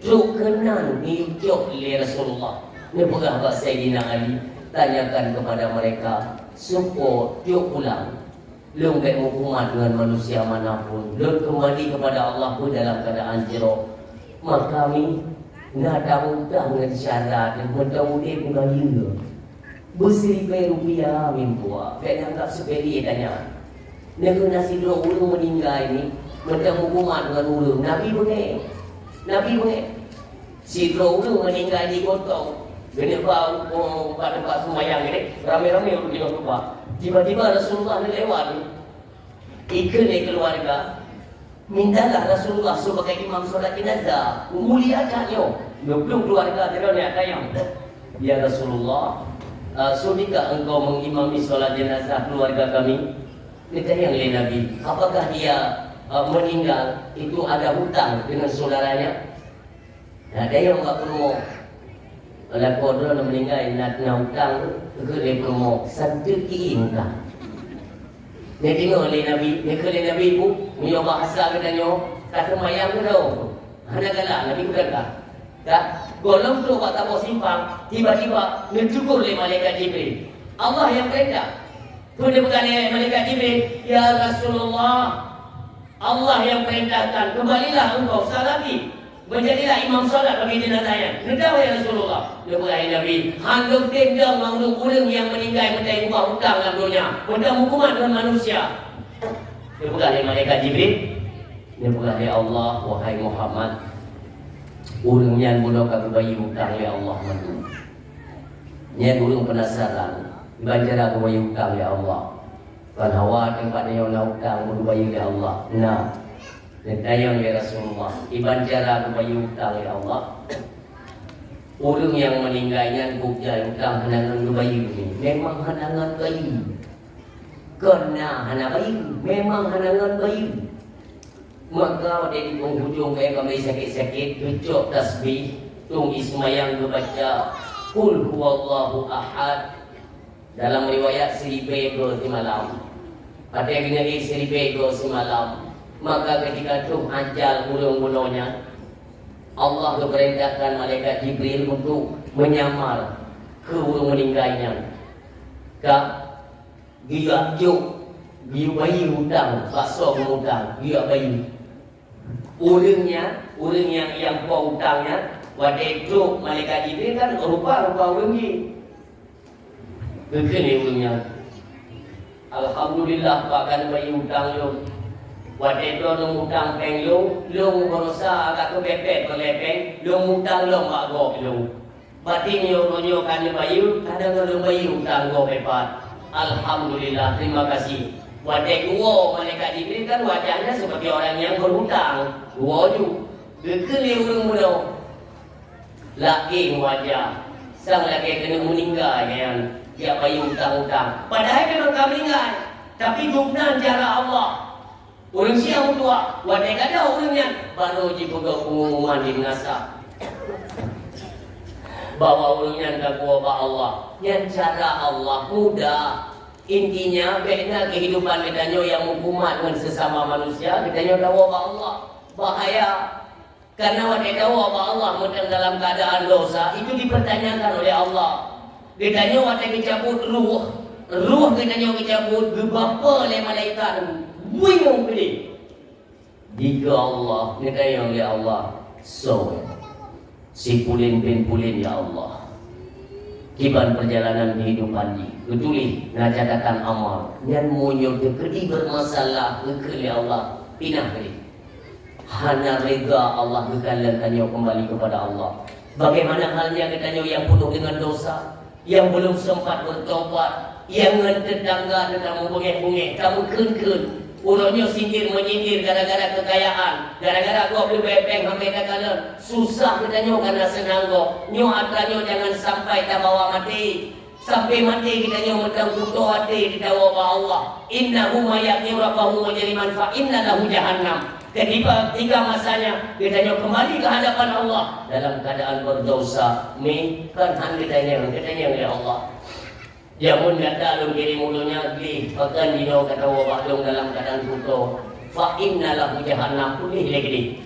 Lu kenal diucap oleh Rasulullah. Ini pegah bahasa Sayyidina Ali. Tanyakan kepada mereka, supaya yuk pulang. Lu baik hukuman dengan manusia manapun. Lu kembali kepada Allah pun dalam keadaan jerok. Maka kami nak tahu dengan syarat dan mudah-mudahan mengalir. BerSRP mintua. Baik anggap sepedi tanya. Negeri nasi dua ulung meninggal ini. Mudah hukuman dengan ulung. Nabi boleh. Si ulung meninggal di kotong. Gede bau pada tempat sembahyang ini. Ramai-ramai di lupa. Tiba-tiba Rasulullah lewat. Ikan keluarga. Mintalah Rasulullah sebagai imam solat jenazah. Muliakannya. Belum keluarga dia ada yang. Ya Rasulullah, sudikah engkau mengimami solat jenazah keluarga kami? Kita yang lain Nabi. Apakah dia meninggal itu ada hutang dengan saudaranya? Ada yang tak perlu. Kalau kau dulu meninggal nak hutang, dia perlu sedikit hutang. Dia tengok oleh Nabi, dia oleh Nabi ibu, punya bahasa katanya, kata mayang tu tau. Hanya galak Nabi berkata, tak golong tu kata bos simpang, tiba-tiba mencukur oleh malaikat Jibril. Allah yang perintah. Tu dia berkata malaikat Jibril, ya Rasulullah, Allah yang perintahkan, kembalilah engkau salati. Menjadilah imam solat bagi jenazahnya. Nedau ya Rasulullah. Dia berkata Nabi, handuk tendang makhluk urang yang meninggal mentai buah hutang dalam dunia. Benda hukuman dengan manusia. Dia berkata malaikat Jibril. Dia berkata Allah, wahai Muhammad, urang yang bodoh kagak bayi hutang ya Allah madu. Nya urang penasaran. Banjar aku bayi hutang ya Allah. Kan hawa tempat dia nak hutang bodoh bayi ya Allah. Nah, Netayang ya Rasulullah, iban cara kebayu hutang ya Allah. Orang yang meninggalnya bukjai hutang hanangan kebayu ini memang hanangan bayu. Kena hana bayu, memang hanangan bayu. Maka dia di penghujung kayak kami sakit-sakit, tucuk tasbih, tung ismayang kebaca Qul huwallahu ahad. Dalam riwayat Siribego di malam. Ada yang binari Siribego semalam. Maka ketika itu ajal ulung-ulungnya, Allah memerintahkan malaikat Jibril untuk menyamar ke ulung meninggalnya. Dia juk, dia bayi hutang, bakso hutang, dia bayi. Ulungnya, ulung yang kau hutangnya, wadai juk malaikat Jibril kan rupa-rupa ulung ni. Begini ulungnya. Alhamdulillah bahkan bayi hutang lu. Wadai dulu hutang peng lu berusaha agak kepepet kelepeng, lu hutang lu mak gok lu. Batin nyo kan bayu, kadang lu bayu hutang gok pepat. Alhamdulillah, terima kasih. Wadai gua malaikat Jibril kan wajahnya seperti orang yang berhutang. Gua ju, dekeli urang muda. Laki wajah, sang laki kena meninggal kan. Dia bayu hutang-hutang. Padahal memang kami meninggal, tapi guna cara Allah. Orang siang tua, wadai kada orangnya baru dipegang pengumuman di NASA. bawa ulungan ke kuasa Allah. Yang cara Allah mudah. Intinya beda kehidupan kita yang hukuman dengan sesama manusia, kita tahu Allah bahaya. Karena wanita tahu Allah mudah dalam keadaan dosa itu dipertanyakan oleh Allah. Kita wanita dicabut ruh kita dicabut gebapa oleh malaikat. Bingung pilih. Jika Allah kita oleh Allah, so si pulin ya Allah. Kiban perjalanan kehidupan ni betuli na catatan amal yang muncul kekedi bermasalah kekeli Allah pinah kali hanya reda Allah kekaliankannya kembali kepada Allah. Bagaimana halnya katanya yang penuh dengan dosa, yang belum sempat bertobat, yang tetangga kamu bengek-bengek, kamu kun ulunnya sindir menyindir gara-gara kekayaan, gara-gara gua beli bepeng sampai katakan susah kita karena senang gua nyo atanyo jangan sampai tak bawa mati, sampai mati kita mentang kutu hati kita bawa Allah. Innahu mayakni rabbahu menjadi manfaat inna lahu jahannam. Ketika masanya kita kembali ke hadapan Allah dalam keadaan berdosa, kan kita ya Allah. Jamun kata lu kiri mulunya di bahkan dino kata wabah dong dalam keadaan kuto fa inna lahu jahannam pulih lagi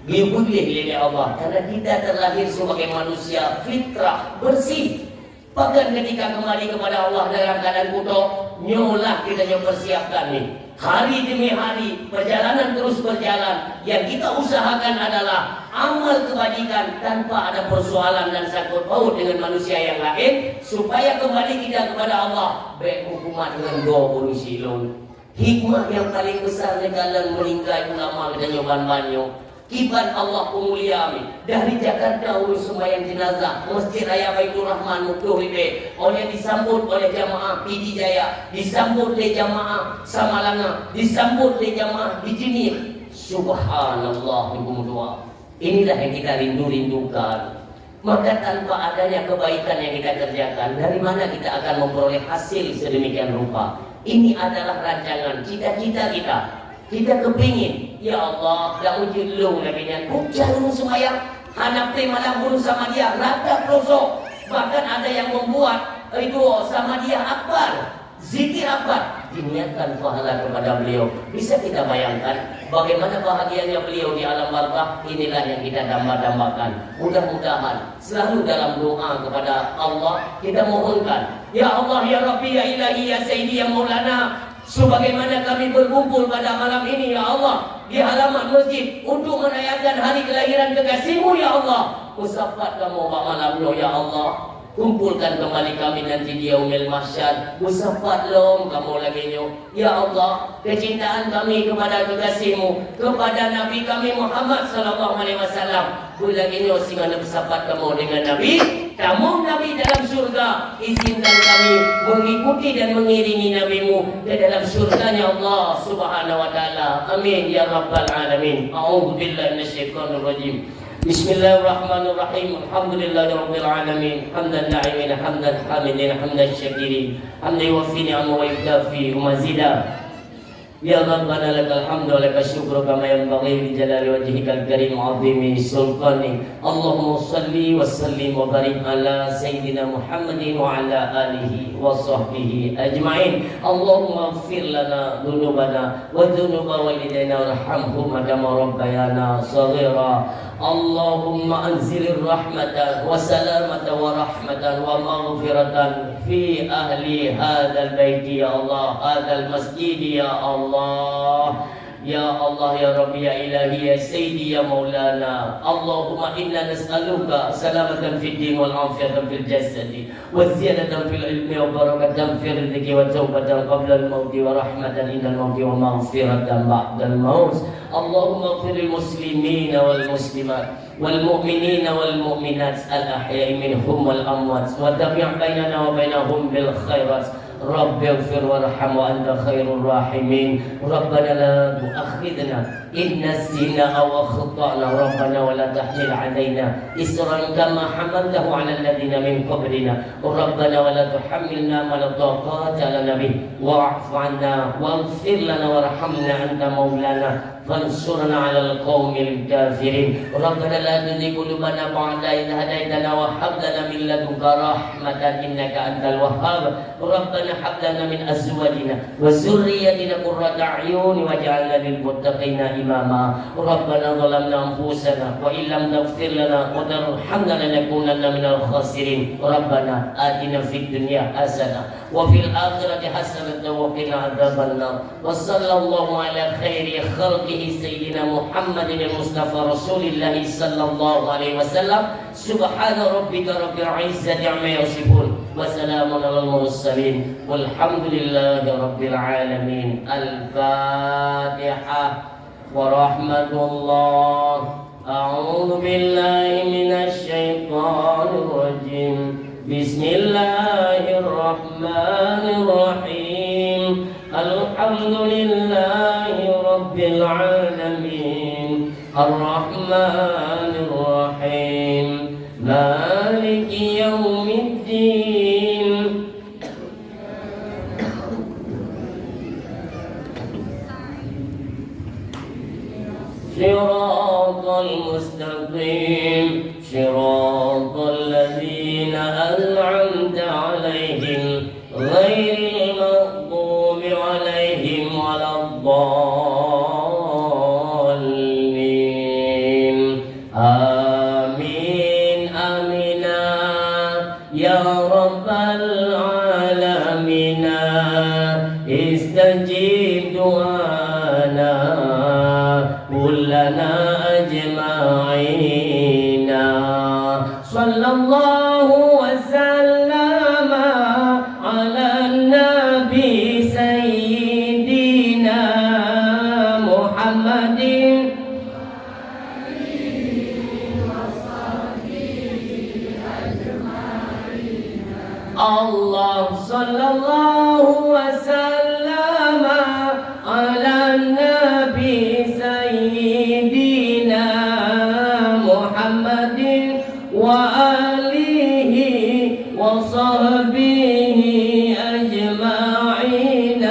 dia pulih lagi Allah karena kita terlahir sebagai manusia fitrah bersih. Bahkan ketika kembali kepada Allah dalam keadaan kuto nyolah kita persiapkan nih hari demi hari perjalanan terus berjalan. Yang kita usahakan adalah amal kebajikan tanpa ada persoalan dan sangkut paut dengan manusia yang lain supaya kembali kita kepada Allah. Baik hukuman dengan doa polisi lon. Hikmah yang paling besar dalam meninggal ulama dan nyoban banyo. Kiban Allah pemulia dari Jakarta urus sembahyang jenazah Masjid Raya Baitur Rahman Mutuhibe oleh disambut oleh jamaah Pidi Jaya, disambut oleh jamaah Samalanga, disambut oleh jamaah di Jinih. Subhanallah ibu doa. Inilah yang kita rindukan. Maka tanpa adanya kebaikan yang kita kerjakan, dari mana kita akan memperoleh hasil sedemikian rupa? Ini adalah rancangan cita-cita kita. Kita kepingin, ya Allah, dah wujud lu nabinya. Kujalung semayang, anak malam bunuh sama dia, rata pelosok. Bahkan ada yang membuat itu sama dia akbar, zikir akbar. Diniatkan pahala kepada beliau. Bisa kita bayangkan bagaimana bahagianya beliau di alam barzakh. Inilah yang kita dambakan. Mudah-mudahan selalu dalam doa kepada Allah kita mohonkan, ya Allah, ya Rabbi, ya Ilahi, ya Sayyidi, ya Maulana. Sebagaimana kami berkumpul pada malam ini, ya Allah, di halaman masjid untuk merayakan hari kelahiran kekasihmu, ya Allah. Usapat kamu malamnya, ya Allah. Kumpulkan kembali kami nanti di yaumil mahsyar. Usapat long kamu lagi nyo, ya Allah. Kecintaan kami kepada kekasihmu, kepada Nabi kami Muhammad sallallahu alaihi wasallam. Lagi nyo singa usapat kamu dengan Nabi. Kamu Nabi dalam surga, izinkan kami mengikuti dan mengiringi Nabimu ke dalam surganya Allah Subhanahu wa taala. Amin ya rabbal alamin. A'udzu billahi minasyaitonir rajim. Bismillahirrahmanirrahim. Alhamdulillahirabbil alamin. Hamdan na'imin, hamdan hamidin, hamdan syakirin. Hamdan yuwaffi ni'amahu wa yukafi mazida. Ya Rabbana lakal hamdu wa lakal syukru kama yanbaghi li jalali wajhikal karim wa 'azimi sultani. Allahumma shalli wa sallim wa barik ala sayyidina Muhammadin wa ala alihi wa sahbihi ajma'in. Allahumma ighfir lana dhunubana wa dhunuba walidayna warhamhum kama rabbayana shaghira. Allahumma anzilir rahmatan wa salamatan wa rahmatan wa maghfiratan fi ahli hadzal baiti ya Allah, hadzal masjid ya Allah. Ya Allah, ya Rabbi, ya Ilahi, ya Sayyidi, ya Maulana. Allahumma inna nas'aluka salamatan fid din wal afiyatan fil jasadi wa ziyadatan fil ilmi wa barakatan fil rizqi wa tawbatan qabla al maut wa rahmatan inda al maut wa maghfiratan ba'da al maut. Allahumma ighfir lil muslimin wal muslimat wal mu'minin wal mu'minat al ahya'i minhum wal amwat wa tabi' bainana wa bainahum bil khairat. رب اغفر وارحم وأنت خير الراحمين. ربنا لا تؤاخذنا إن نسينا أو أخطأنا. ربنا ولا تحمل علينا إصرا كما حملته على الذين من قبلنا. ربنا ولا تحملنا ما لا طاقة لنا به واعف عنا واغفر لنا وارحمنا أنت مولانا فانصرنا على القوم الكافرين ربنا لا تزغ قلوبنا بعد إذ هديتنا وهب لنا من لدنك رحمة إنك أنت الوهاب ربنا هب لنا من أزواجنا وذريتنا قرة أعين واجعلنا للمتقين إماما ربنا ظلمنا أنفسنا وإن لم تغفر لنا وترحمنا لنكونن من الخاسرين ربنا آتنا في الدنيا حسنة وفي الآخرة حسنة وقنا عذاب النار وصلى الله على خير خلقه سيدنا محمد المصطفى رسول الله صلى الله عليه وسلم سبحان ربك رب العزة عما يصفون وسلام على المرسلين والحمد لله رب العالمين الفاتحة ورحمة الله أعوذ بالله من الشيطان الرجيم بسم الله الرحمن الرحيم الحمد لله رب العالمين الرحمن الرحيم مالك يوم الدين صراط المستقيم صراط الذين أنعمت عليهم غير المغضوب عليهم ولا الضالين آمين آمين يا رب العالمين استجيب دعانا كلنا أجمعين صلى الله وسلم على النبي سيدنا محمد الله صلى الله وسلم على النبي سيدنا محمد وآله وصحبه أجمعين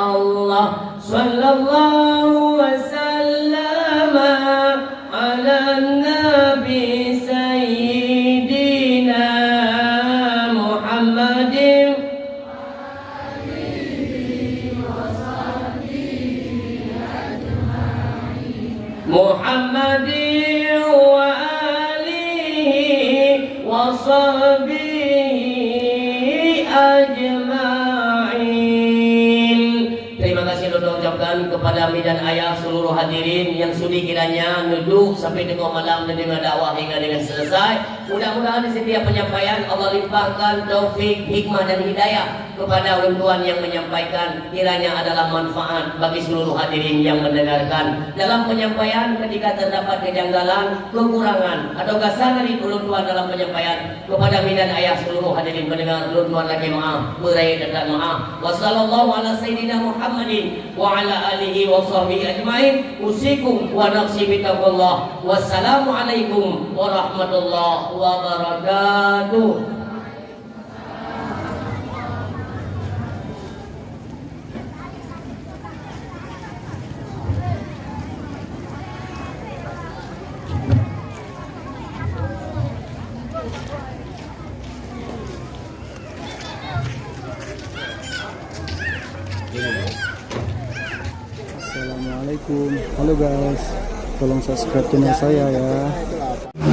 الله صلى الله وسلم على النبي سيدنا محمد محمد وآله وصحبه أجمعين. Terima kasih Dodo ucapkan kepada Ami dan Ayah seluruh hadirin yang sudi kiranya duduk sampai tengah malam dan dengar dakwah hingga dengan selesai. Mudah-mudahan di setiap penyampaian Allah limpahkan taufik, hikmah dan hidayah kepada orang tuan yang menyampaikan, kiranya adalah manfaat bagi seluruh hadirin yang mendengarkan. Dalam penyampaian ketika terdapat kejanggalan, kekurangan atau kesalahan dari orang tuan dalam penyampaian, kepada Ami dan Ayah seluruh hadirin mendengar orang tuan lagi maaf, berai dan maaf. Wassallallahu ala sayyidina Muhammadin wa ala alihi wa sahbihi ajmain. Usikum wa nafsi bitaqwallah. Wassalamualaikum warahmatullahi wabarakatuh. Assalamualaikum. Halo guys, tolong subscribe channel saya ya.